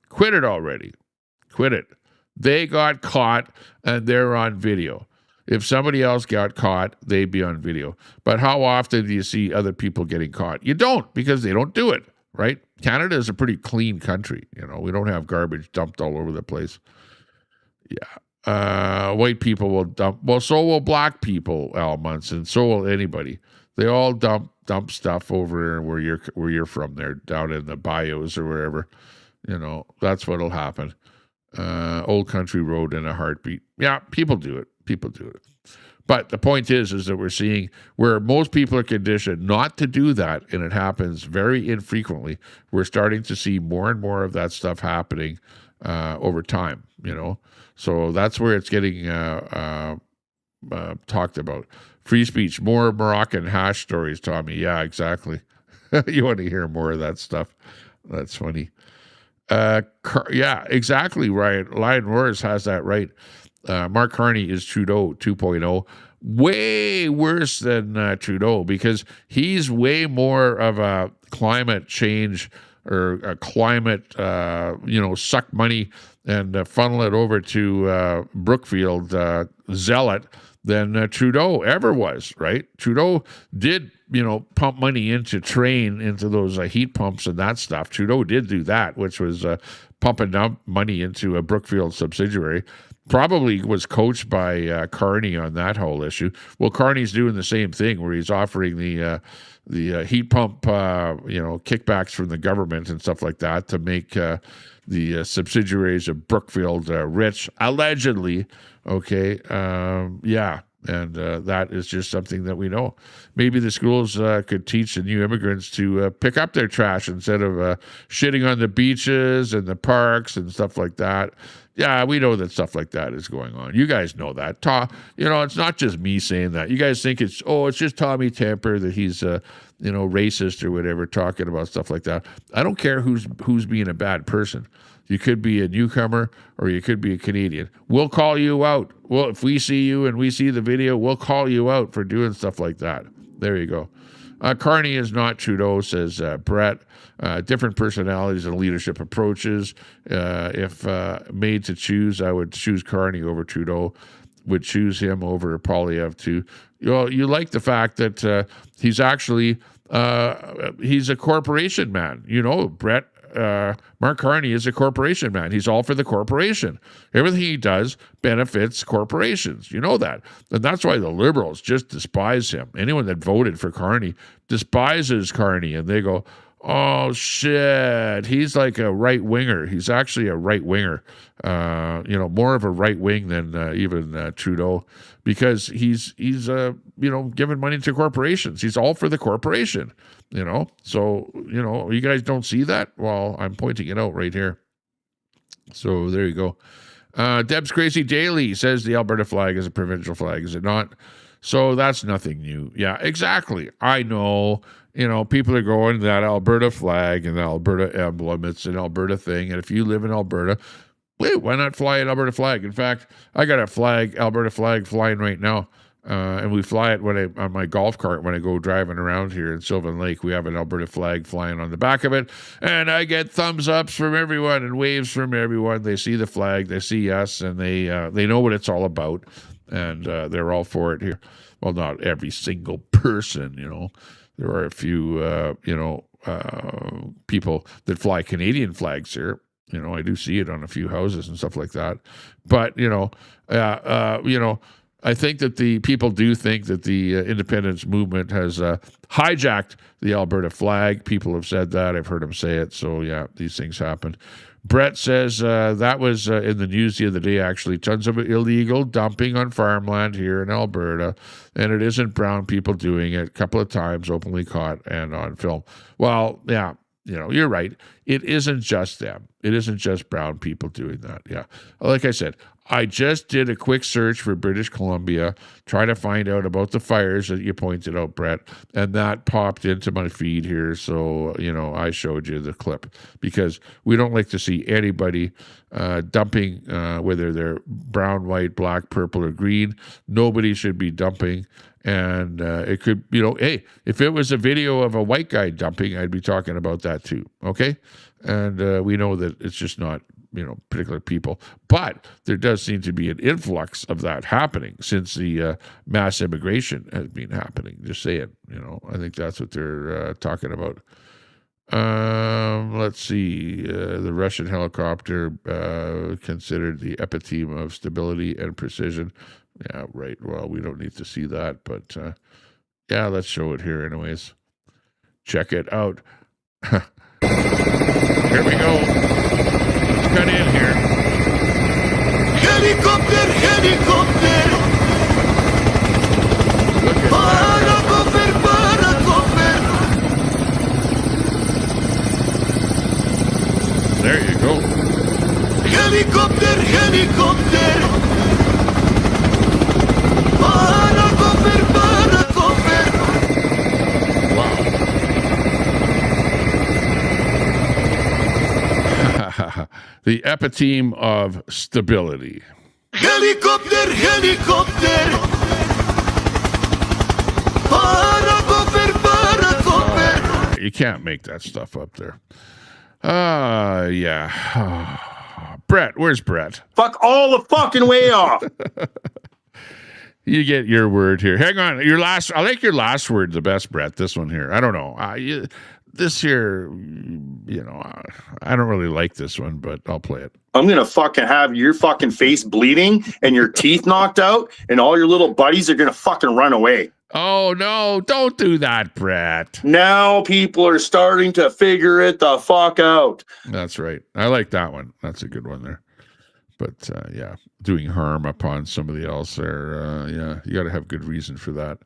Quit it already. Quit it. They got caught and they're on video. If somebody else got caught, they'd be on video. But how often do you see other people getting caught? You don't, because they don't do it, right? Canada is a pretty clean country. We don't have garbage dumped all over the place. Yeah. White people will dump. Well, so will black people, Al Munson. So will anybody. They all dump stuff over where you're from there, down in the bayous or wherever. That's what'll happen. Old Country Road in a heartbeat. Yeah, people do it. People do it. But the point is that we're seeing where most people are conditioned not to do that, and it happens very infrequently. We're starting to see more and more of that stuff happening over time, So that's where it's getting talked about. Free speech, more Moroccan hash stories, Tommy. Yeah, exactly. You want to hear more of that stuff. That's funny. Yeah, exactly right. Lion Roars has that right. Mark Carney is Trudeau 2.0. Way worse than Trudeau, because he's way more of a climate change or a climate, suck money and funnel it over to Brookfield zealot than Trudeau ever was, right? Trudeau did, pump money into those heat pumps and that stuff. Trudeau did do that, which was pumping money into a Brookfield subsidiary. Probably was coached by Carney on that whole issue. Well, Carney's doing the same thing where he's offering the heat pump, kickbacks from the government and stuff like that to make the subsidiaries of Brookfield rich, allegedly. Okay, yeah. And that is just something that we know. Maybe the schools could teach the new immigrants to pick up their trash instead of shitting on the beaches and the parks and stuff like that. Yeah, we know that stuff like that is going on. You guys know that. It's not just me saying that. You guys think it's just Tommy Temper that he's racist or whatever, talking about stuff like that. I don't care who's being a bad person. You could be a newcomer or you could be a Canadian. We'll call you out. Well, if we see you and we see the video, we'll call you out for doing stuff like that. There you go. Carney is not Trudeau, says Brett. Different personalities and leadership approaches. If made to choose, I would choose Carney over Trudeau. Would choose him over Poilievre too. You like the fact that he's actually he's a corporation man. Brett. Mark Carney is a corporation man. He's all for the corporation. Everything he does benefits corporations. You know that. And that's why the Liberals just despise him. Anyone that voted for Carney despises Carney, and they go, oh, shit, he's like a right-winger. He's actually a right-winger, more of a right wing than even Trudeau, because he's giving money to corporations. He's all for the corporation. So, you guys don't see that? Well, I'm pointing it out right here. So there you go. Deb's Crazy Daily says the Alberta flag is a provincial flag, is it not? So that's nothing new. Yeah, exactly. I know, people are going that Alberta flag and the Alberta emblem. It's an Alberta thing. And if you live in Alberta, why not fly an Alberta flag? In fact, I got a Alberta flag flying right now. And we fly it on my golf cart when I go driving around here in Sylvan Lake. We have an Alberta flag flying on the back of it, and I get thumbs ups from everyone and waves from everyone. They see the flag, they see us, and they know what it's all about, and they're all for it here. Well, not every single person, There are a few, people that fly Canadian flags here. I do see it on a few houses and stuff like that. But I think that the people do think that the independence movement has hijacked the Alberta flag. People have said that. I've heard them say it. So, yeah, these things happen. Brett says that was in the news the other day, actually. Tons of illegal dumping on farmland here in Alberta, and it isn't brown people doing it. A couple of times openly caught and on film. Well, yeah, you're right. It isn't just them. It isn't just brown people doing that. Yeah. Like I said, I just did a quick search for British Columbia, trying to find out about the fires that you pointed out, Brett, and that popped into my feed here. So, I showed you the clip because we don't like to see anybody dumping, whether they're brown, white, black, purple, or green. Nobody should be dumping. And it could, hey, if it was a video of a white guy dumping, I'd be talking about that too. Okay. And we know that it's just not, particular people. But there does seem to be an influx of that happening since the mass immigration has been happening. Just saying, I think that's what they're talking about. Let's see. The Russian helicopter considered the epitome of stability and precision. Yeah, right. Well, we don't need to see that, but yeah, let's show it here anyways. Check it out. Here we go. Let's cut in here. Helicopter, helicopter. There you go. Helicopter, helicopter. Paracopter, paracopter. Wow. The epitome of stability. Helicopter, helicopter. Paracopter, paracopter. You can't make that stuff up there. Yeah. Brett, where's Brett? Fuck all the fucking way off. You get your word here. Hang on. I like your last word the best, Brett. This one here. I don't know. This here, I don't really like this one, but I'll play it. I'm going to fucking have your fucking face bleeding and your teeth knocked out, and all your little buddies are going to fucking run away. Oh, no. Don't do that, Brett. Now people are starting to figure it the fuck out. That's right. I like that one. That's a good one there. But, yeah, doing harm upon somebody else there, yeah, you got to have good reason for that.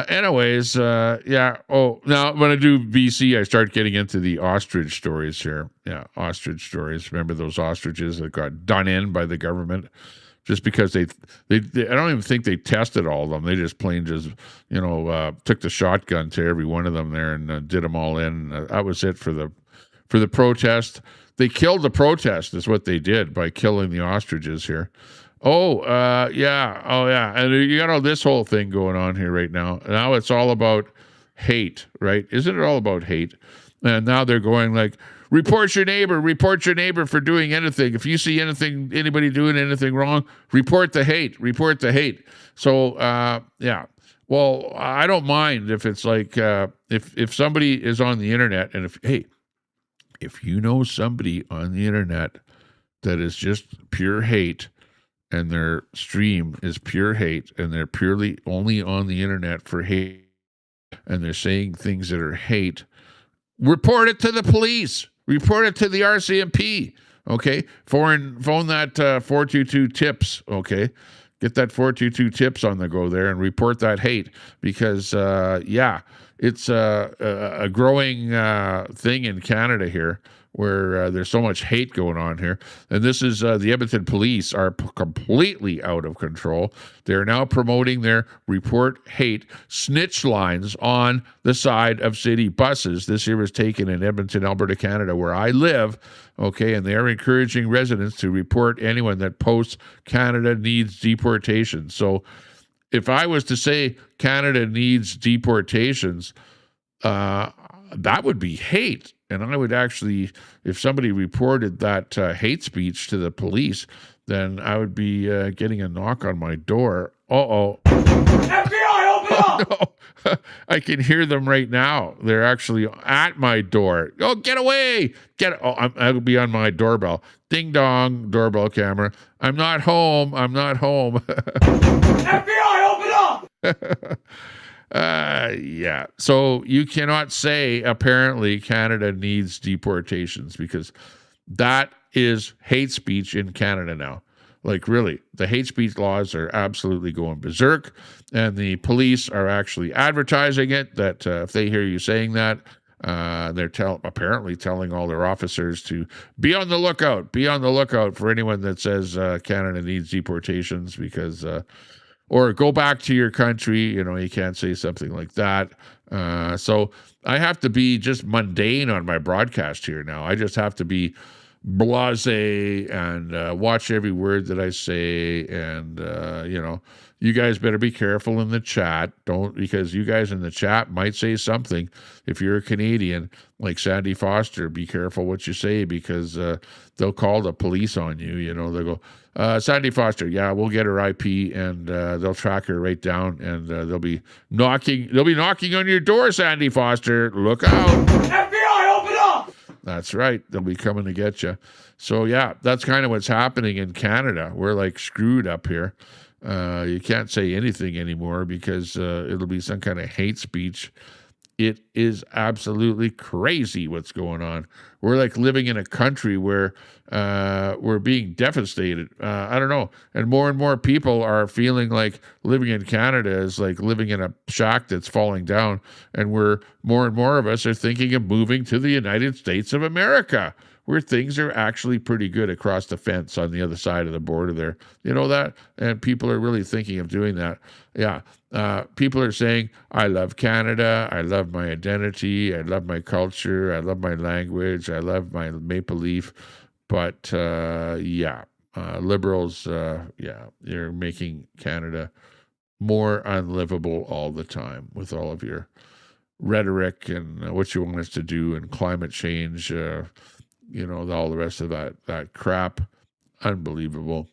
Anyways, yeah. Oh, now when I do BC, I start getting into the ostrich stories here. Yeah, ostrich stories. Remember those ostriches that got done in by the government just because they I don't even think they tested all of them. They just took the shotgun to every one of them there and did them all in. That was it for the protest. They killed the protest is what they did by killing the ostriches here. Oh, yeah. Oh, yeah. And you got all this whole thing going on here right now. Now it's all about hate, right? Isn't it all about hate? And now they're going like, report your neighbor for doing anything. If you see anybody doing anything wrong, report the hate. So, yeah. Well, I don't mind if it's like, if somebody is on the internet and if you know somebody on the internet that is just pure hate, and their stream is pure hate, and they're purely only on the internet for hate, and they're saying things that are hate, report it to the police. Report it to the RCMP. Okay? Phone that 422-TIPS. Okay? Get that 422-TIPS on the go there and report that hate because, yeah, it's a growing thing in Canada here where there's so much hate going on here. And this is the Edmonton police are completely out of control. They're now promoting their report hate snitch lines on the side of city buses. This here was taken in Edmonton, Alberta, Canada, where I live. Okay, and they're encouraging residents to report anyone that posts Canada needs deportation. So if I was to say Canada needs deportations, that would be hate. And I would actually, if somebody reported that hate speech to the police, then I would be getting a knock on my door. Uh-oh. FBI, open up! No. I can hear them right now. They're actually at my door. Oh, get away! I'll be on my doorbell. Ding dong, doorbell camera. I'm not home. FBI, open up! Yeah. So you cannot say apparently Canada needs deportations because that is hate speech in Canada now. Like really, the hate speech laws are absolutely going berserk, and the police are actually advertising it that if they hear you saying that, they're apparently telling all their officers to be on the lookout for anyone that says Canada needs deportations because or go back to your country. You can't say something like that. So I have to be just mundane on my broadcast here now. I just have to be blasé and watch every word that I say. And, you guys better be careful in the chat. Because you guys in the chat might say something. If you're a Canadian, like Sandy Foster, be careful what you say because they'll call the police on you. They'll go, Sandy Foster, yeah, we'll get her IP and they'll track her right down and they'll be knocking on your door, Sandy Foster. Look out. FBI, open up! That's right. They'll be coming to get you. So, yeah, that's kind of what's happening in Canada. We're like screwed up here. You can't say anything anymore because it'll be some kind of hate speech. It is absolutely crazy what's going on. We're like living in a country where we're being devastated. I don't know. And more people are feeling like living in Canada is like living in a shack that's falling down. And more and more of us are thinking of moving to the United States of America. where things are actually pretty good across the fence on the other side of the border there. You know that? And people are really thinking of doing that. Yeah. People are saying, I love Canada. I love my identity. I love my culture. I love my language. I love my maple leaf. But, liberals, you're making Canada more unlivable all the time with all of your rhetoric and what you want us to do and climate change, all the rest of that crap. Unbelievable.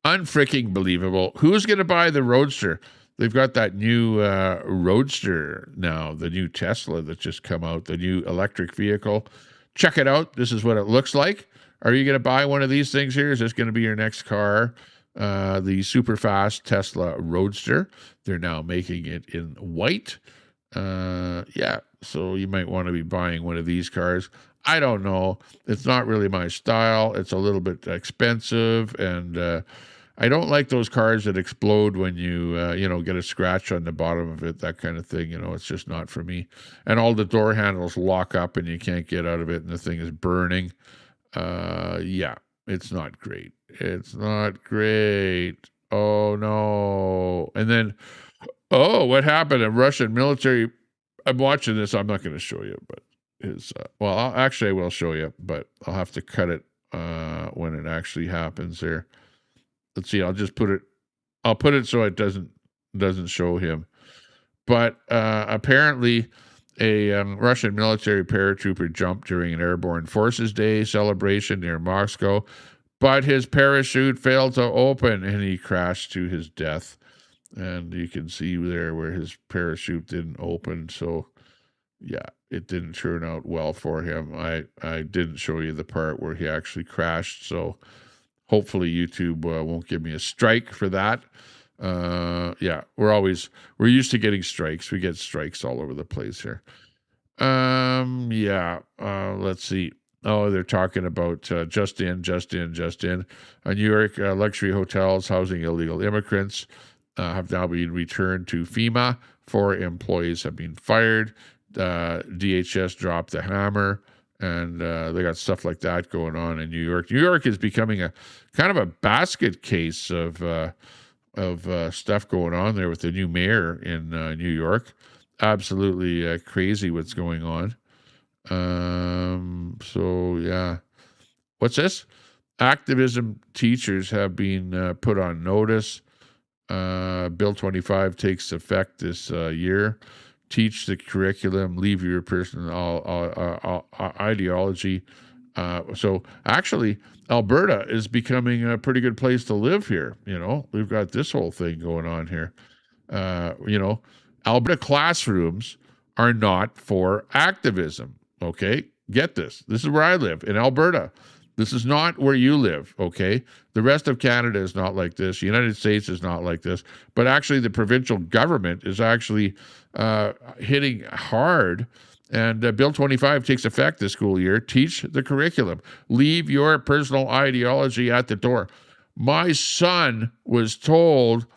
Unfreaking believable. Who's going to buy the Roadster? They've got that new Roadster now, the new Tesla that's just come out, the new electric vehicle. Check it out. This is what it looks like. Are you going to buy one of these things here? Is this going to be your next car? The super fast Tesla Roadster. They're now making it in white. So you might want to be buying one of these cars. I don't know. It's not really my style. It's a little bit expensive, and I don't like those cars that explode when you get a scratch on the bottom of it, that kind of thing. It's just not for me. And all the door handles lock up and you can't get out of it, and the thing is burning. It's not great. It's not great. Oh, no. And then, what happened? A Russian military... I'm watching this. I'm not going to show you, but I will show you, but I'll have to cut it when it actually happens there. Let's see. I'll put it so it doesn't show him. But apparently a Russian military paratrooper jumped during an Airborne Forces Day celebration near Moscow, but his parachute failed to open and he crashed to his death. And you can see there where his parachute didn't open. So, it didn't turn out well for him. I didn't show you the part where he actually crashed. So, hopefully YouTube won't give me a strike for that. We're used to getting strikes. We get strikes all over the place here. Let's see. Oh, they're talking about just in. New York luxury hotels housing illegal immigrants have now been returned to FEMA. 4 employees have been fired. DHS dropped the hammer, and they got stuff like that going on in New York. New York is becoming a kind of a basket case of stuff going on there with the new mayor in New York. Absolutely crazy what's going on. What's this? Activism teachers have been put on notice. Bill 25 takes effect this year. Teach the curriculum, leave your personal ideology. So actually, Alberta is becoming a pretty good place to live here. We've got this whole thing going on here. Alberta classrooms are not for activism. Okay, get this. This is where I live, in Alberta. This is not where you live, okay? The rest of Canada is not like this. The United States is not like this. But actually, the provincial government is actually hitting hard. And Bill 25 takes effect this school year. Teach the curriculum. Leave your personal ideology at the door. My son was told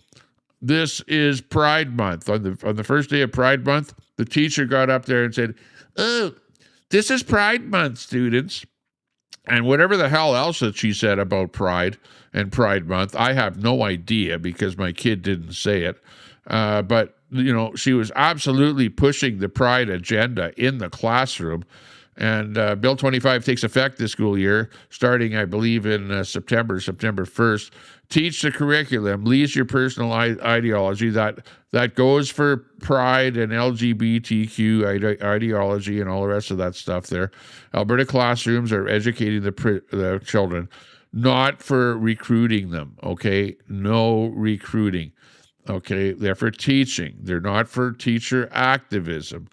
this is Pride Month. On the first day of Pride Month, the teacher got up there and said, "Oh, this is Pride Month, students." And whatever the hell else that she said about Pride and Pride Month, I have no idea because my kid didn't say it. But, she was absolutely pushing the Pride agenda in the classroom. And Bill 25 takes effect this school year, starting, I believe, in September 1st. Teach the curriculum, leave your personal ideology that goes for pride and LGBTQ ideology and all the rest of that stuff there. Alberta classrooms are educating the children, not for recruiting them, okay? No recruiting, okay? They're for teaching. They're not for teacher activism,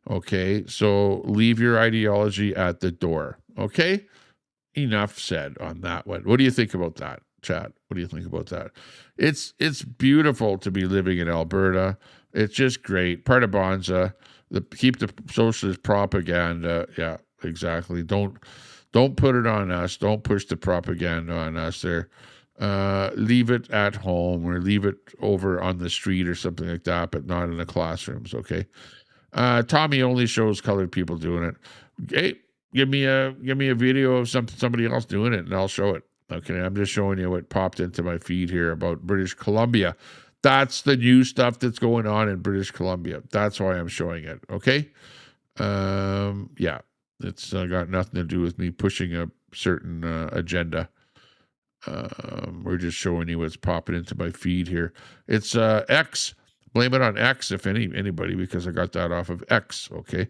okay? So leave your ideology at the door, okay? Enough said on that one. What do you think about that, chat? What do you think about that? It's beautiful to be living in Alberta. It's just great. Part of Bonza. Keep the socialist propaganda. Yeah, exactly. Don't put it on us. Don't push the propaganda on us there. Leave it at home or leave it over on the street or something like that, but not in the classrooms, okay? Tommy only shows colored people doing it. Hey, give me a video of somebody else doing it, and I'll show it. Okay, I'm just showing you what popped into my feed here about British Columbia. That's the new stuff that's going on in British Columbia. That's why I'm showing it. Okay, yeah, it's got nothing to do with me pushing a certain agenda. We're just showing you what's popping into my feed here. It's X. Blame it on X if anybody, because I got that off of X. Okay.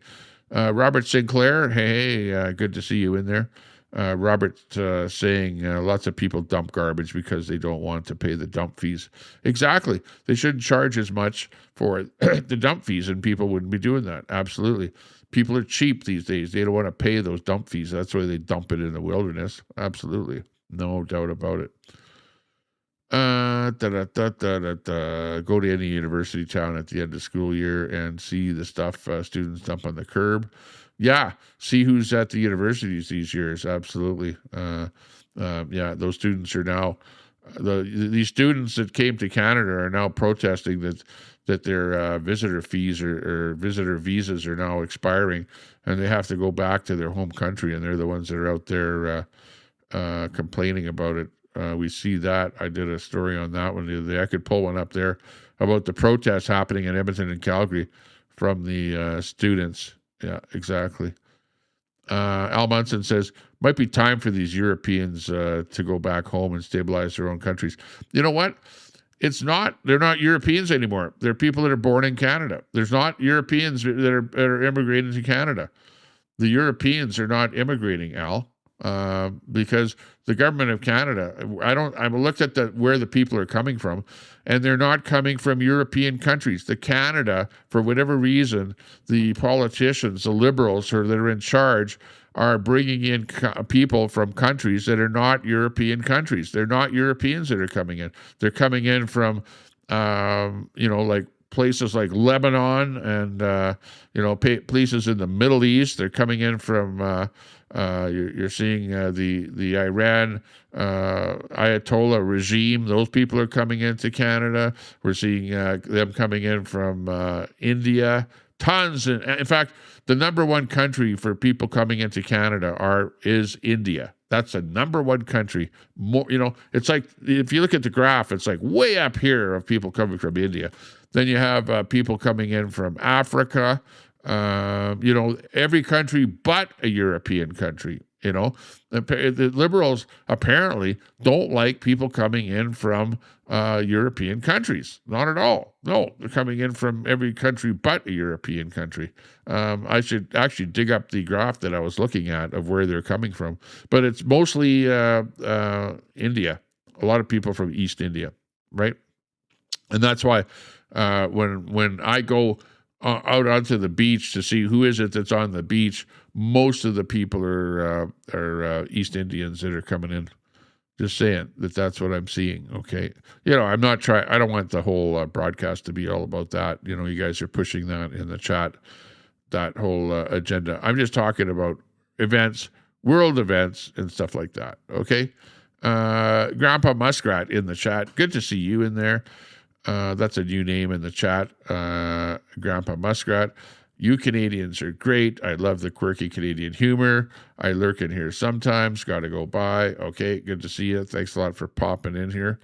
Robert Sinclair, hey, good to see you in there. Robert saying lots of people dump garbage because they don't want to pay the dump fees. Exactly. They shouldn't charge as much for the dump fees, and people wouldn't be doing that. Absolutely. People are cheap these days. They don't want to pay those dump fees. That's why they dump it in the wilderness. Absolutely. No doubt about it. Go to any university town at the end of school year and see the stuff students dump on the curb. Yeah, see who's at the universities these years. Absolutely. Yeah, those students are now these students that came to Canada are now protesting that their visitor fees or visitor visas are now expiring, and they have to go back to their home country, and they're the ones that are out there complaining about it. We see that. I did a story on that one the other day. I could pull one up there about the protests happening in Edmonton and Calgary from the students. Yeah, exactly. Al Munson says, might be time for these Europeans to go back home and stabilize their own countries. You know what? They're not Europeans anymore. They're people that are born in Canada. There's not Europeans that are immigrating to Canada. The Europeans are not immigrating, Al. Because the government of Canada, I looked at where the people are coming from, and they're not coming from European countries. The Canada, for whatever reason, the politicians, the liberals that are in charge, are bringing in people from countries that are not European countries. They're not Europeans that are coming in. They're coming in from, like places like Lebanon and, places in the Middle East. They're coming in from, you're seeing the Iran Ayatollah regime. Those people are coming into Canada. We're seeing them coming in from India. Tons. In fact, the number one country for people coming into Canada is India. That's the number one country. More, it's like, if you look at the graph, it's like way up here of people coming from India. Then you have people coming in from Africa. Every country but a European country. The liberals apparently don't like people coming in from European countries. Not at all. No, they're coming in from every country but a European country. I should actually dig up the graph that I was looking at of where they're coming from. But it's mostly India. A lot of people from East India, right? And that's why when I go out onto the beach to see who is it that's on the beach, most of the people are East Indians that are coming in. Just saying that's what I'm seeing. Okay, I'm not trying. I don't want the whole broadcast to be all about that. You guys are pushing that in the chat, that whole agenda. I'm just talking about events, world events, and stuff like that. Okay, Grandpa Muskrat in the chat. Good to see you in there. That's a new name in the chat, Grandpa Muskrat. You Canadians are great. I love the quirky Canadian humor. I lurk in here sometimes. Got to go by. Okay, good to see you. Thanks a lot for popping in here.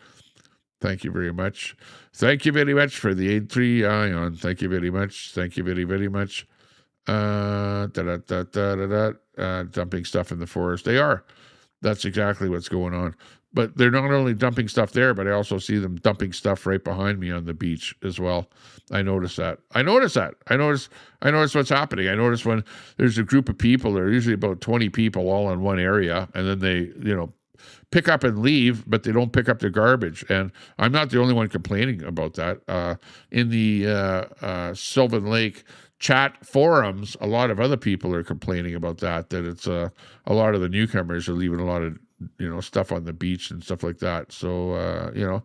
Thank you very much. Thank you very much for the 8-3 Ion. Thank you very much. Thank you very, very much. Dumping stuff in the forest. They are. That's exactly what's going on. But they're not only dumping stuff there, but I also see them dumping stuff right behind me on the beach as well. I notice that. I notice what's happening. I notice when there's a group of people, there are usually about 20 people all in one area, and then they, pick up and leave, but they don't pick up their garbage. And I'm not the only one complaining about that. In the Sylvan Lake chat forums, a lot of other people are complaining about that it's a lot of the newcomers are leaving a lot of stuff on the beach and stuff like that. So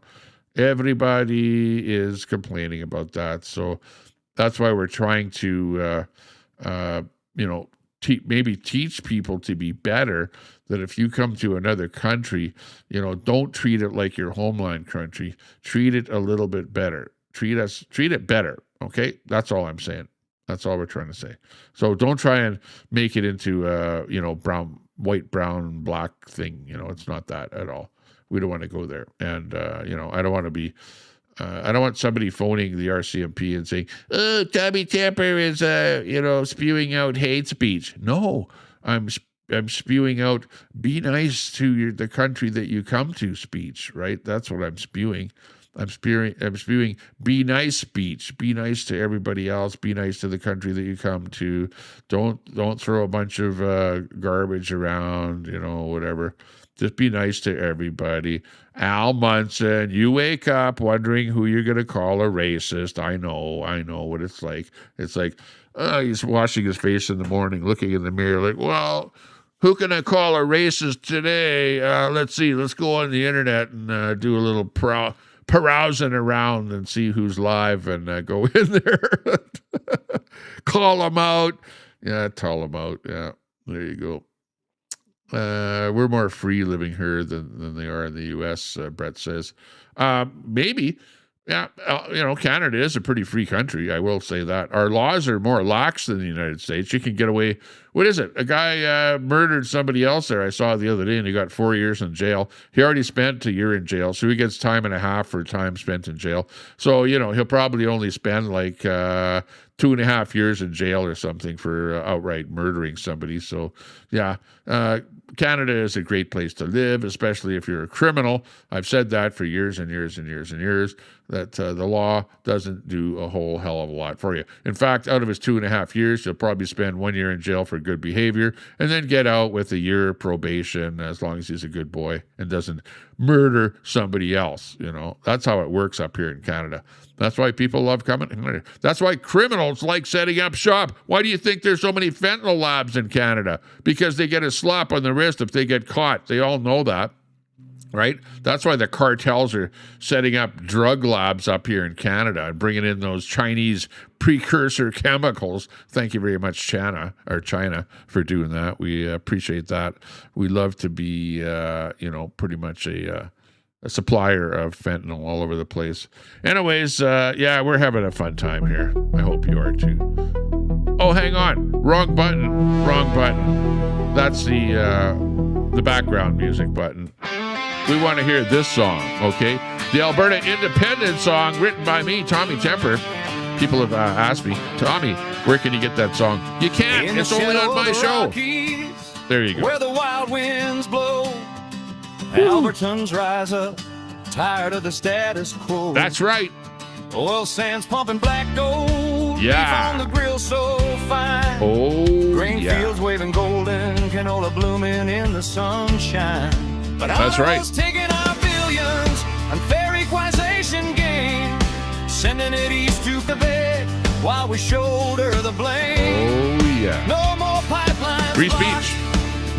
everybody is complaining about that. So that's why we're trying to maybe teach people to be better, that if you come to another country, don't treat it like your homeland country. Treat it a little bit better. Treat it better. Okay, that's all I'm saying. That's all we're trying to say. So don't try and make it into white, brown, black thing. It's not that at all. We don't want to go there. And I don't want to be. I don't want somebody phoning the RCMP and saying, "Oh, Tommy Temper is spewing out hate speech." No, I'm spewing out be nice to the country that you come to speech, right? That's what I'm spewing. I'm spewing be nice speech. Be nice to everybody else. Be nice to the country that you come to. Don't throw a bunch of garbage around, whatever. Just be nice to everybody. Al Munson, you wake up wondering who you're going to call a racist. I know what it's like. It's like, he's washing his face in the morning, looking in the mirror like, well, who can I call a racist today? Let's see. Let's go on the internet and do a little carousing around and see who's live and go in there. Call them out. Yeah, tell them out. Yeah, there you go. We're more free living here than they are in the U.S., Brett says. Maybe. Yeah, Canada is a pretty free country. I will say that. Our laws are more lax than the United States. You can get away. What is it? A guy murdered somebody else there. I saw the other day, and he got 4 years in jail. He already spent a year in jail, so he gets time and a half for time spent in jail. So, he'll probably only spend like 2.5 years in jail or something for outright murdering somebody. So, yeah, Canada is a great place to live, especially if you're a criminal. I've said that for years and years and years and years, that the law doesn't do a whole hell of a lot for you. In fact, out of his 2.5 years, he'll probably spend 1 year in jail for good behavior and then get out with a year of probation as long as he's a good boy and doesn't murder somebody else. That's how it works up here in Canada. That's why people love coming. That's why criminals like setting up shop. Why do you think there's so many fentanyl labs in Canada? Because they get a slap on the wrist if they get caught. They all know that, right? That's why the cartels are setting up drug labs up here in Canada and bringing in those Chinese precursor chemicals. Thank you very much, China, for doing that. We appreciate that. We love to be, pretty much a supplier of fentanyl all over the place. Anyways, we're having a fun time here. I hope you are too. Oh, hang on. Wrong button. That's the background music button. We want to hear this song, okay? The Alberta Independence song written by me, Tommy Temper. People have asked me, Tommy, where can you get that song? You can't. It's only on my show. There you go. Where the wild winds blow, Albertans rise up, tired of the status quo. That's right. Oil sands pumping black gold. Yeah. Beef on the grill so fine. Oh, grain fields waving golden, canola blooming in the sunshine. But that's right. Taking our billions on fair equalization gain, sending it east to Quebec while we shoulder the blame. Oh yeah. No more pipelines. Free speech.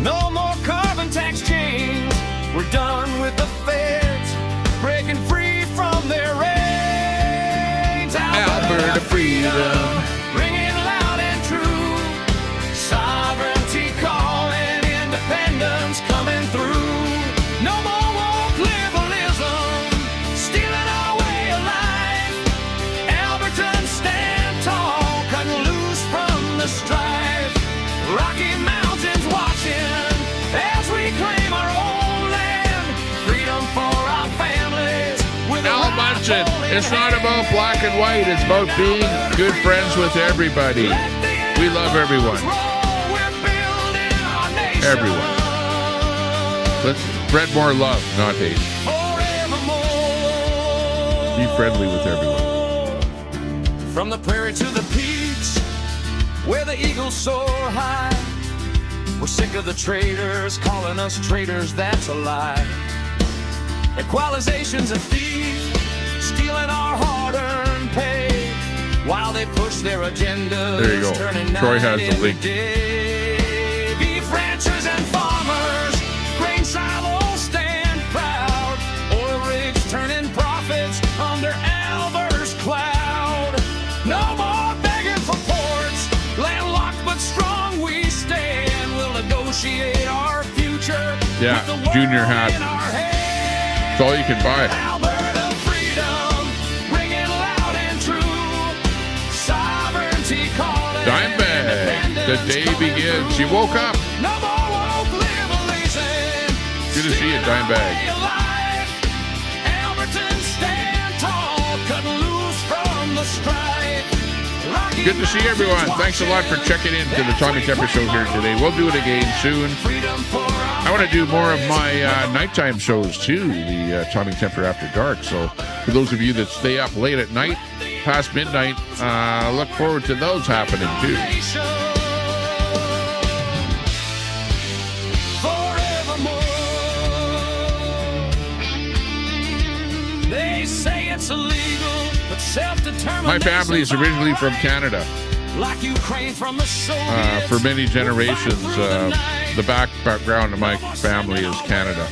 No more carbon tax chains. We're done with the feds breaking free from their reins. Alberta freedom, ringing loud and true. Sovereignty calling, independence coming through. No more woke liberalism stealing our way of life. Albertans stand tall, cutting loose from the strife. Rocky Mountains watching as we claim our own land. Freedom for our families. Al Munson, it's not about black and white. It's about being good friends with everybody. We love everyone. Everyone. Let's spread more love, not hate. Be friendly with everyone. From the prairie to the peaks, where the eagles soar high. We're sick of the traitors calling us traitors, that's a lie. Equalization's a thief, stealing our hard-earned pay, while they push their agendas. There you go. Troy has the link. Beef ranchers and farmers, grain silos stand proud. Oil rigs turning profits under Alberta's cloud. No more begging for ports, landlocked but strong we stand. We'll negotiate our future. Yeah, with the junior hat. It's all you can buy. Alberta freedom, ringing loud and true. Sovereignty calling. The day begins. She woke up. No more woke liberalism. Good to see you, Dime Bag. Alberton stand tall, cut loose from the strife. Good to see everyone. Thanks a lot for checking in to the Tommy Temper Show here today. We'll do it again soon. I want to do more of my nighttime shows too, the Tommy Temper After Dark. So for those of you that stay up late at night, past midnight, look forward to those happening too. They say it's illegal, but self-determination. My family is originally from Canada. Like Ukraine from the Soviets. For many generations, the background of my family is Canada.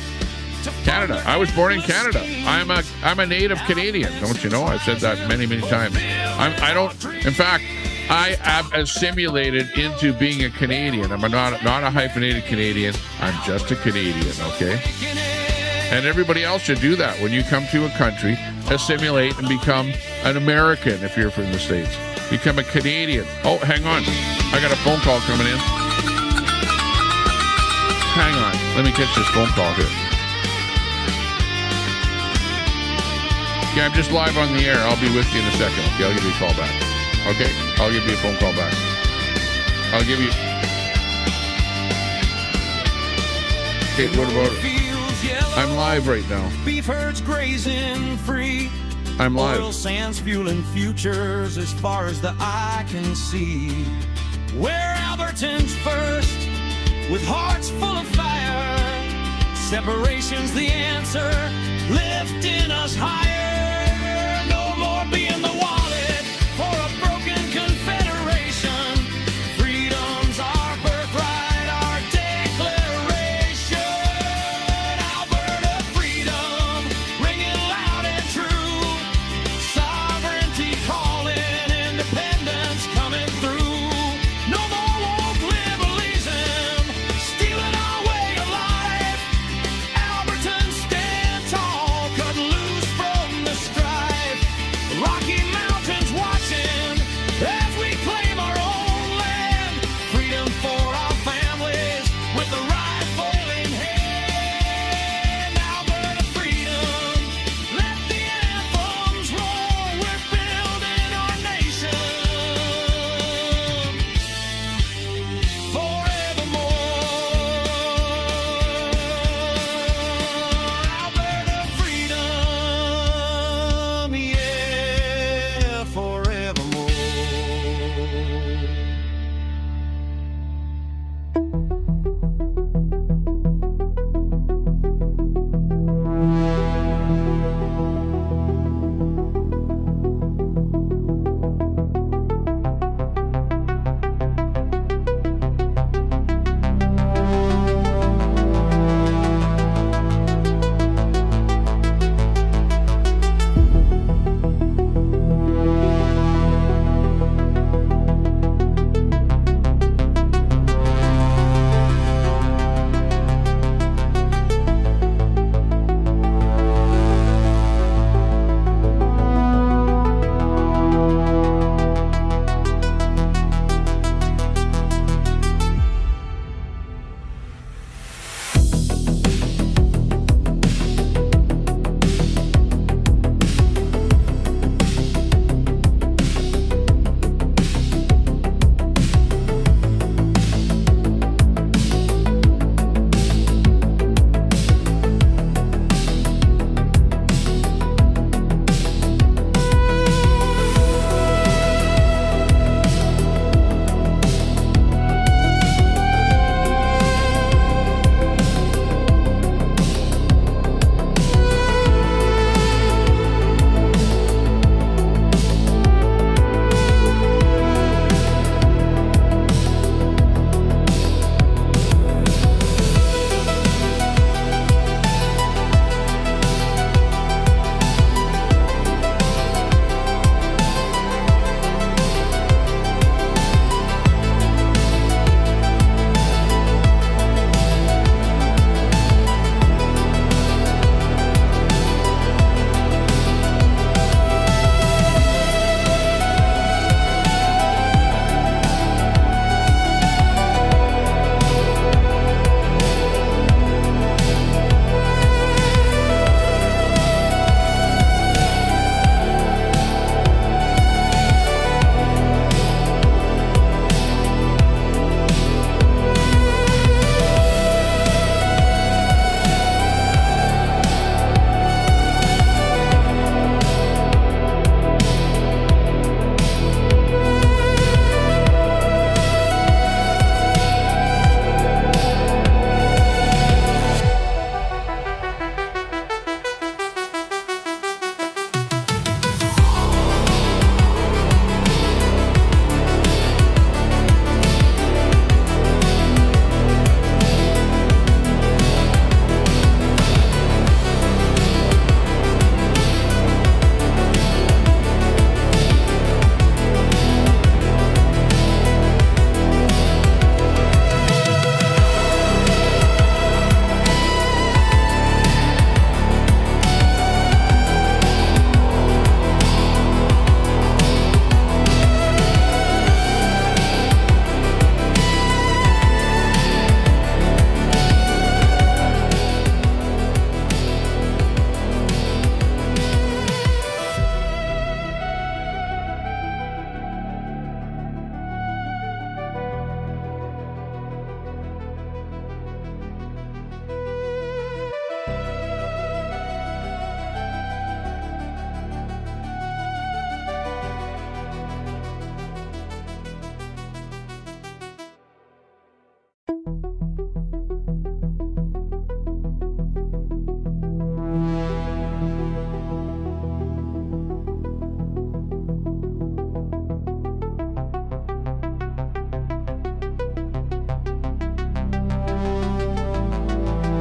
Canada. I was born in Canada. I'm a native Canadian. Don't you know? I've said that many times. In fact, I have assimilated into being a Canadian. I'm not a hyphenated Canadian. I'm just a Canadian, okay? And everybody else should do that. When you come to a country, assimilate and become an American if you're from the States. Become a Canadian. Oh, hang on. I got a phone call coming in. Hang on. Let me catch this phone call here. Okay, I'm just live on the air. I'll be with you in a second. Okay, I'll give you a call back. Okay? I'll give you a phone call back. I'll give you... Okay, what about it? I'm live right now. Beef herds grazing free. I'm live. Oil sands fueling futures as far as the eye can see. We're Albertans first, with hearts full of fire. Separation's the answer, lifting us higher. No more being the wallet for a broken confederation. Freedom's our birthright, our declaration. Alberta freedom, ringing loud and true. Sovereignty calling, independence coming through. No more woke liberalism, stealing our way of life.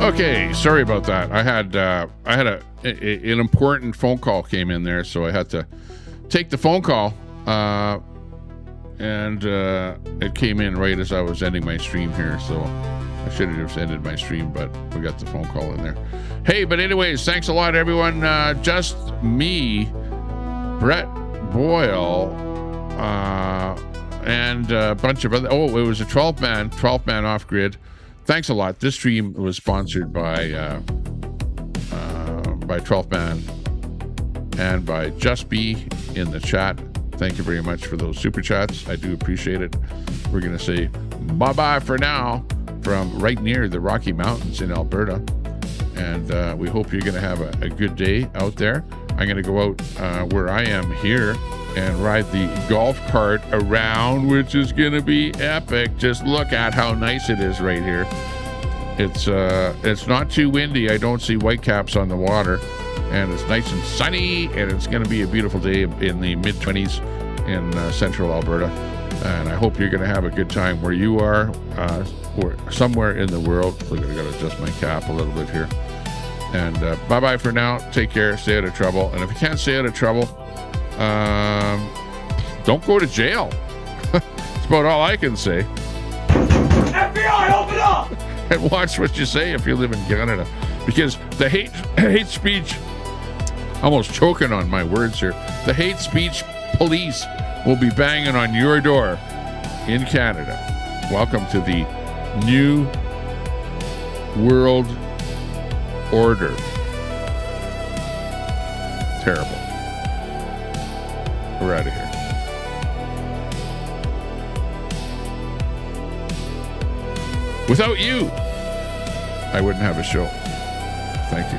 Okay, sorry about that. I had an important phone call came in there, so I had to take the phone call, and it came in right as I was ending my stream here, so I should have just ended my stream, but we got the phone call in there. Hey, but anyways, thanks a lot, everyone. Just me, Brett Boyle, and a bunch of other. Oh, it was a 12th man off grid. Thanks a lot. This stream was sponsored by 12th Man and by Just Be in the chat. Thank you very much for those super chats. I do appreciate it. We're going to say bye-bye for now from right near the Rocky Mountains in Alberta. And we hope you're going to have a good day out there. I'm going to go out where I am here and ride the golf cart around, which is going to be epic. Just look at how nice it is right here. It's not too windy. I don't see whitecaps on the water, and it's nice and sunny, and it's going to be a beautiful day in the mid-20s in central Alberta. And I hope you're going to have a good time where you are, or somewhere in the world. Look, I got to adjust my cap a little bit here. And bye-bye for now. Take care. Stay out of trouble. And if you can't stay out of trouble, don't go to jail. That's about all I can say. FBI, open up! And watch what you say if you live in Canada, because the hate speech, almost choking on my words here, the hate speech police will be banging on your door in Canada. Welcome to the new world order. Terrible. We're out of here. Without you, I wouldn't have a show. Thank you.